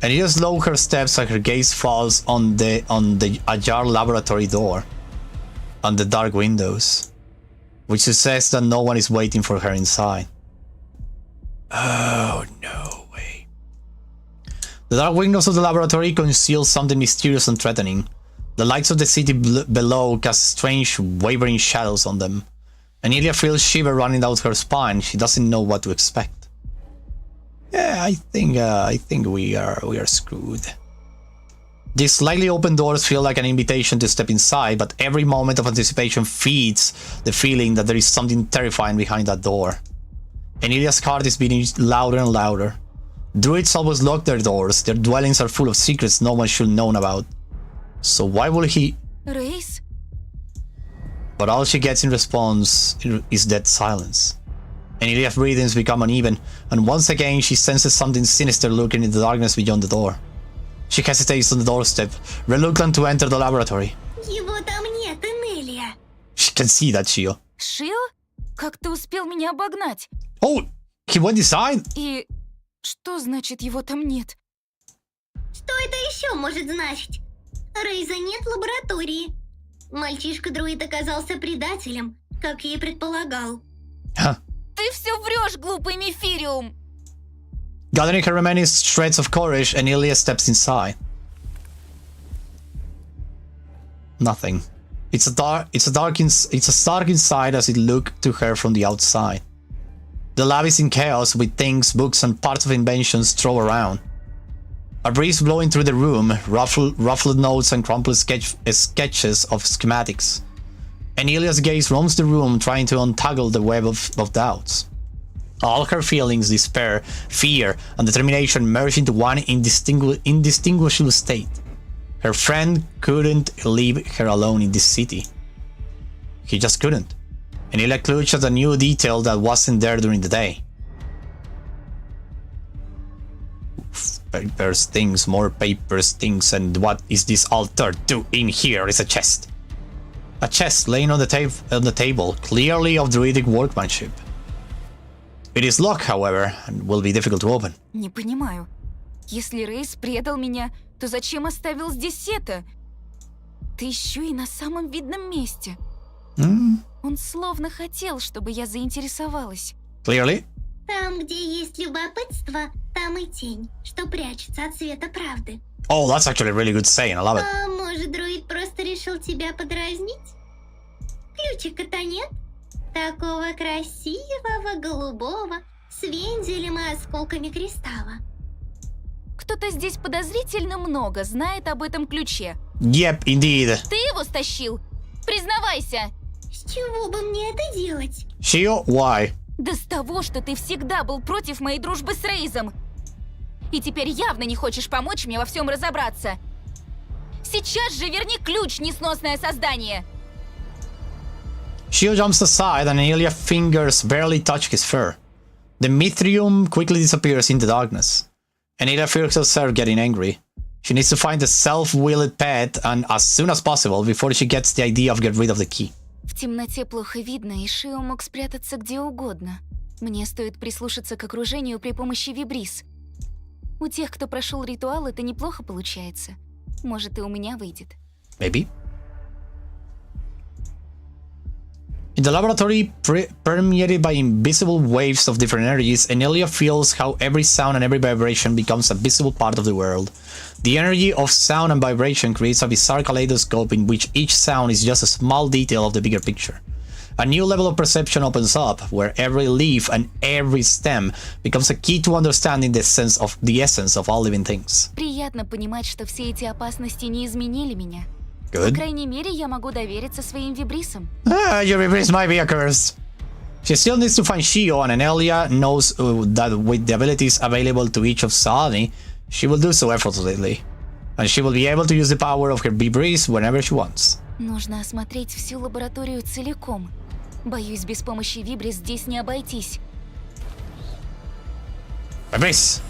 Enelia slows her steps and her gaze falls on the ajar laboratory door. On the dark windows. Which suggests that no one is waiting for her inside. Oh, no way. The dark windows of the laboratory conceal something mysterious and threatening. The lights of the city below cast strange, wavering shadows on them. Enelia feels shiver running down her spine. She doesn't know what to expect. Yeah, I think we are screwed. These slightly open doors feel like an invitation to step inside, but every moment of anticipation feeds the feeling that there is something terrifying behind that door. Enelia's heart is beating louder and louder. Druids always lock their doors. Their dwellings are full of secrets no one should know about. So why will he... Рейс? But all she gets in response is dead silence. Enelia's breathings become uneven, and once again she senses something sinister lurking in the darkness beyond the door. She hesitates on the doorstep, reluctant to enter the laboratory. Его там нет, Энелия. She can see that, Shio. Шио? Как ты успел меня обогнать? Oh! He went inside? И что значит его там нет? Что это еще может значить? Рейза нет в лаборатории. Мальчишка-друид оказался предателем, как я и предполагал. Huh. Ты все врешь, глупый Мефириум! Gathering her remaining shreds of courage, Enelia steps inside. Nothing. It's stark inside as it looked to her from the outside. The lab is in chaos with things, books, and parts of inventions thrown around. A breeze blowing through the room, ruffled notes and crumpled sketches of schematics. Enelia's gaze roams the room, trying to untangle the web of doubts. All her feelings, despair, fear, and determination merge into one indistinguishable state. Her friend couldn't leave her alone in this city. He just couldn't. Enelia clutched at a new detail that wasn't there during the day. Papers, things, more papers, things, and what is this altar doing here? Is a chest. A chest laying on the table, clearly of druidic workmanship. It is locked, however, and will be difficult to open. Не понимаю. Если Рейс предал меня, то зачем оставил здесь это? Ты еще и на самом видном месте. Он словно хотел, чтобы я заинтересовалась. Clearly. Там, где есть любопытство, там и тень, что прячется от света правды. Oh, that's actually a really good saying. I love it. А может, друид просто решил тебя подразнить? Ключика-то нет? Такого красивого, голубого, с вензелем и осколками кристалла. Кто-то здесь подозрительно много знает об этом ключе. Yep, indeed. Ты его стащил? Признавайся! С чего бы мне это делать? Shio, why? Да с того, что ты всегда был против моей дружбы с Рейзом. И теперь явно не хочешь помочь мне во всем разобраться. Сейчас же верни ключ, несносное создание! Shio jumps aside and Enelia's fingers barely touch his fur. The mithril quickly disappears in the darkness. Enelia feels herself getting angry. She needs to find the self-willed pet and as soon as possible before she gets the idea of get rid of the key. В темноте плохо видно, и Шио мог спрятаться где угодно. Мне стоит прислушаться к окружению при помощи вибриз. У тех, кто прошел ритуал, это неплохо получается. Может, и у меня выйдет. Maybe. In the laboratory, permeated by invisible waves of different energies, Enelia feels how every sound and every vibration becomes a visible part of the world. The energy of sound and vibration creates a bizarre kaleidoscope in which each sound is just a small detail of the bigger picture. A new level of perception opens up, where every leaf and every stem becomes a key to understanding the essence of all living things. Приятно понимать, что все эти опасности не изменили меня. Good. По крайней мере, я могу довериться своим вибрисам. Your vibris might be a curse. She still needs to find Shio, and Enelia knows that with the abilities available to each of Saani, she will do so effortlessly. And she will be able to use the power of her vibris whenever she wants. Нужно осмотреть всю лабораторию целиком. Боюсь, без помощи вибрис здесь не обойтись. Vibris!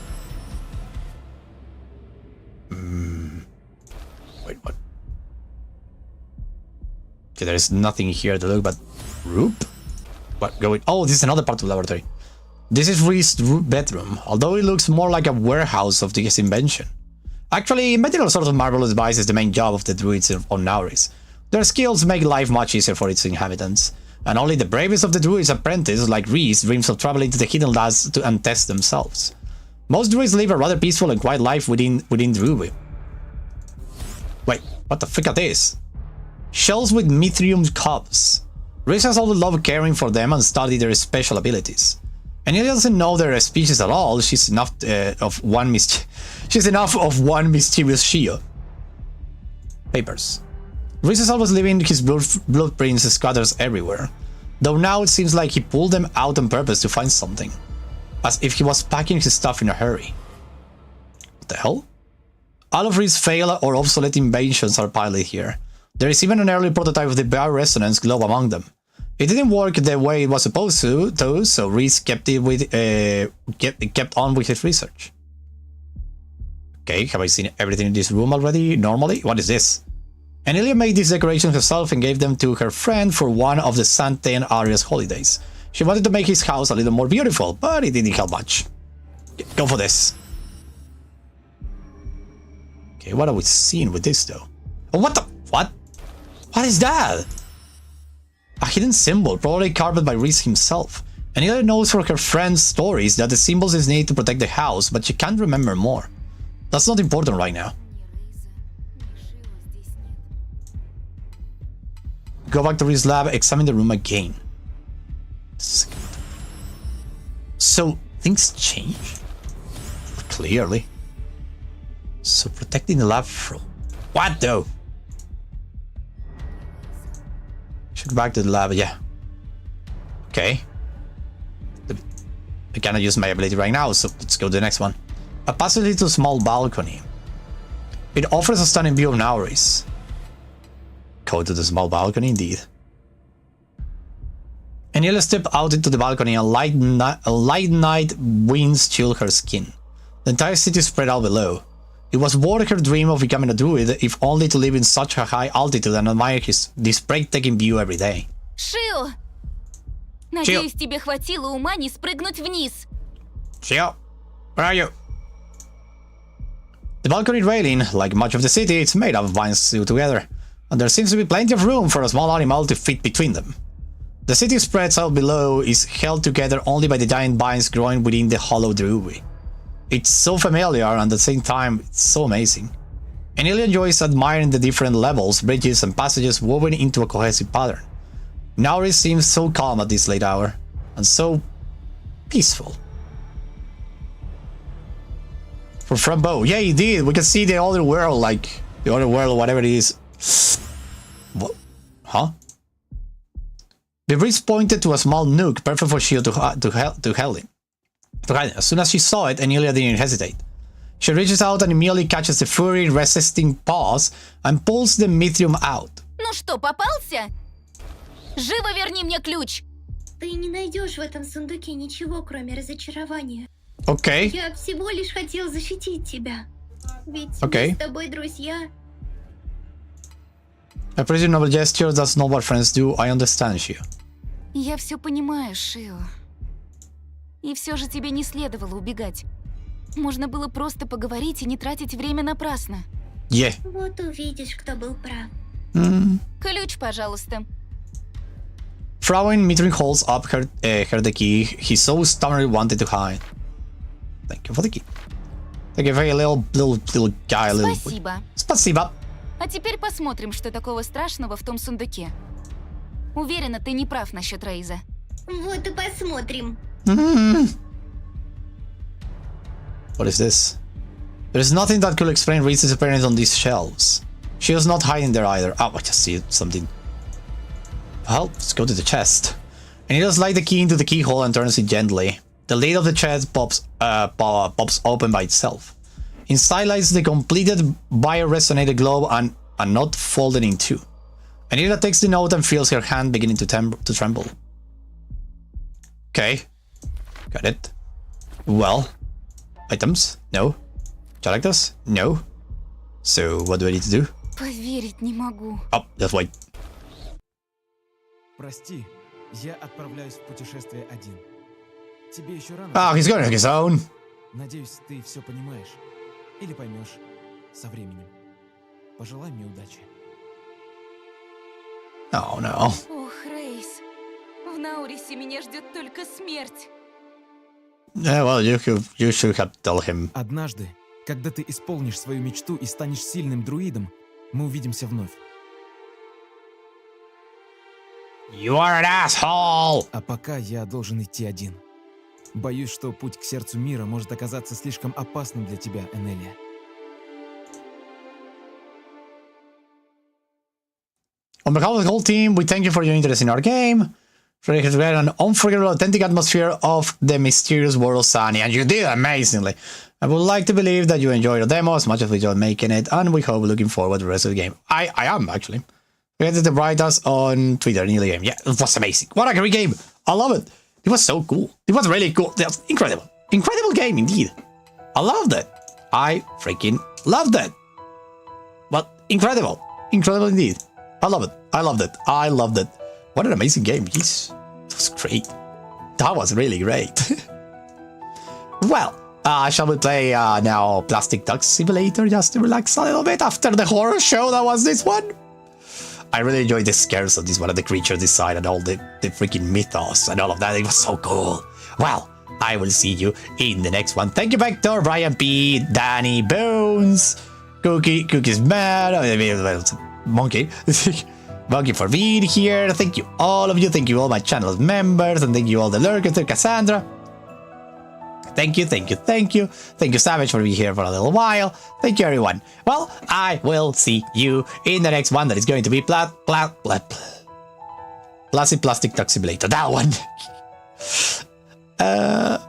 Wait, what? Okay, there is nothing here to look but... Roop? What? Going? Oh, this is another part of the laboratory. This is Reese's bedroom, although it looks more like a warehouse of his invention. Actually, inventing all sorts of marvelous devices is the main job of the druids on Nauris. Their skills make life much easier for its inhabitants, and only the bravest of the druids' apprentices, like Reese, dreams of traveling to the hidden lands and test themselves. Most druids live a rather peaceful and quiet life within Druid. Wait, what the frick are these? Shells with mithril cups. Reese has always loved caring for them and studied their special abilities. Enelia doesn't know their species at all. She's enough of one mischievous Shio. Papers. Reese is always leaving his blueprints scatters everywhere, though now it seems like he pulled them out on purpose to find something, as if he was packing his stuff in a hurry. What the hell? All of Reese's failed or obsolete inventions are piled here. There is even an early prototype of the bioresonance globe among them. It didn't work the way it was supposed to, though, so Reese kept on with his research. Okay, have I seen everything in this room already? Normally? What is this? Enelia made these decorations herself and gave them to her friend for one of the Santen area's holidays. She wanted to make his house a little more beautiful, but it didn't help much. Go for this. Okay, what are we seeing with this though? Oh, what the? What? What is that? A hidden symbol, probably carved by Reese himself. Enelia knows from her friend's stories that the symbols is needed to protect the house, but she can't remember more. That's not important right now. Go back to Reese's lab, examine the room again. So, things change? Clearly. So, protecting the lab from... What though? Should go back to the lab, yeah. Okay. I cannot use my ability right now, so let's go to the next one. A passage to a small balcony. It offers a stunning view of Nauris. Go to the small balcony, indeed. Enelia stepped out into the balcony and light night winds chilled her skin. The entire city spread out below. It was worth her dream of becoming a druid, if only to live in such a high altitude and admire this breathtaking view every day. Шио! Надеюсь, тебе хватило ума не спрыгнуть вниз. Shio, where are you? The balcony railing, like much of the city, it's made of vines sewn together, and there seems to be plenty of room for a small animal to fit between them. The city spreads out below is held together only by the giant vines growing within the hollow druid. It's so familiar and at the same time, it's so amazing. Enelia enjoys admiring the different levels, bridges, and passages woven into a cohesive pattern. Nauris seems so calm at this late hour, and so peaceful. From Bo, yeah, indeed, we can see the other world, like the other world, whatever it is. What? Huh? The breeze pointed to a small nook, perfect for Shio to hide him. As soon as she saw it, Enelia didn't hesitate. She reaches out and immediately catches the furry, resisting paws and pulls the mithril out. Ну что, попался? Живо верни мне ключ! Ты не найдешь в этом сундуке ничего, кроме разочарования. Okay. Я всего лишь хотел защитить тебя. Ведь мы с тобой друзья. A pretty noble gesture, that's not what friends do, I understand you. Я все понимаю, Шио. И все же тебе не следовало убегать. Можно было просто поговорить и не тратить время напрасно. Yeah. Вот увидишь, кто был прав. Ключ, пожалуйста. Fraulein Mitrin holds up her the key he so stubbornly wanted to hide. Thank you for the key. Thank you for your little guy. Спасибо. Спасибо. А теперь посмотрим, что такого страшного в том сундуке. Уверена, ты не прав насчет Рейза. Вот и посмотрим. What is this? There's nothing that could explain Reese's appearance on these shelves. She was not hiding there either. Oh, I just see something. Well, let's go to the chest. And he just slides the key into the keyhole and turns it gently. The lid of the chest pops open by itself. Inside lies the completed bioresonated globe and a note folded in two. Enelia takes the note and feels her hand beginning to tremble. Okay. Got it. Well. Items? No. Characters? No. So, what do I need to do? Поверить не могу. Oh, just wait. Прости, я отправляюсь в путешествие один. Тебе еще рано. Oh, he's going on his own. Надеюсь, ты все понимаешь. Или поймешь со временем. Пожелай мне удачи. Oh, no. Ох, Рейс. В Наурисе меня ждет только смерть. Yeah, well, you should have told him. Однажды, когда ты исполнишь свою мечту и станешь сильным друидом, мы увидимся вновь. You are an asshole! А пока я должен идти один. Боюсь, что путь к сердцу мира может оказаться слишком опасным для тебя, Энелия. On behalf of the whole team, we thank you for your interest in our game. For it has created an unforgettable, authentic atmosphere of the mysterious world of Sunny, and you did amazingly. I would like to believe that you enjoyed the demo as much as we enjoyed making it, and we hope looking forward to the rest of the game. I am, actually. Forget to write us on Twitter, in the game. Yeah, it was amazing. What a great game. I love it. It was so cool. It was really cool. It was incredible. Incredible game, indeed. I loved it. I freaking loved it. Well, incredible. Incredible indeed. I love it. I loved it. I loved it. What an amazing game. Jeez. It was great. That was really great. Well, shall we play now Plastic Duck Simulator just to relax a little bit after the horror show that was this one? I really enjoyed the scares of this one, of the creature design and all the freaking mythos and all of that. It was so cool. Well, I will see you in the next one. Thank you, Vector, Brian P, Danny, Bones, Cookie's mad, Monkey. Monkey for being here. Thank you all of you. Thank you all my channel members, and thank you all the lurkers, Cassandra. Thank you, thank you, thank you. Thank you, Savage, for being here for a little while. Thank you, everyone. Well, I will see you in the next one that is going to be Plastic Duck Simulator. That one. I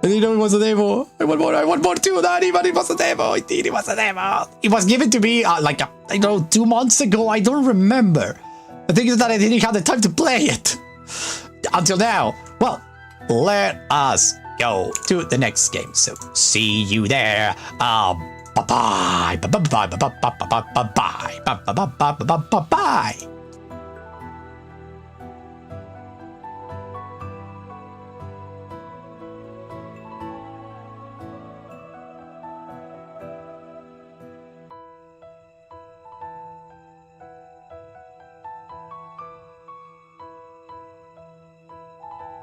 didn't know it was a demo. I want more too, Danny, but it was a demo. Indeed, it was a demo. It was given to me I don't know, 2 months ago. I don't remember. The thing is that I didn't have the time to play it until now. Well, let us go to the next game. So see you there. Bye bye. Bye bye. Bye bye. Bye bye. Bye bye. Bye bye. Bye bye.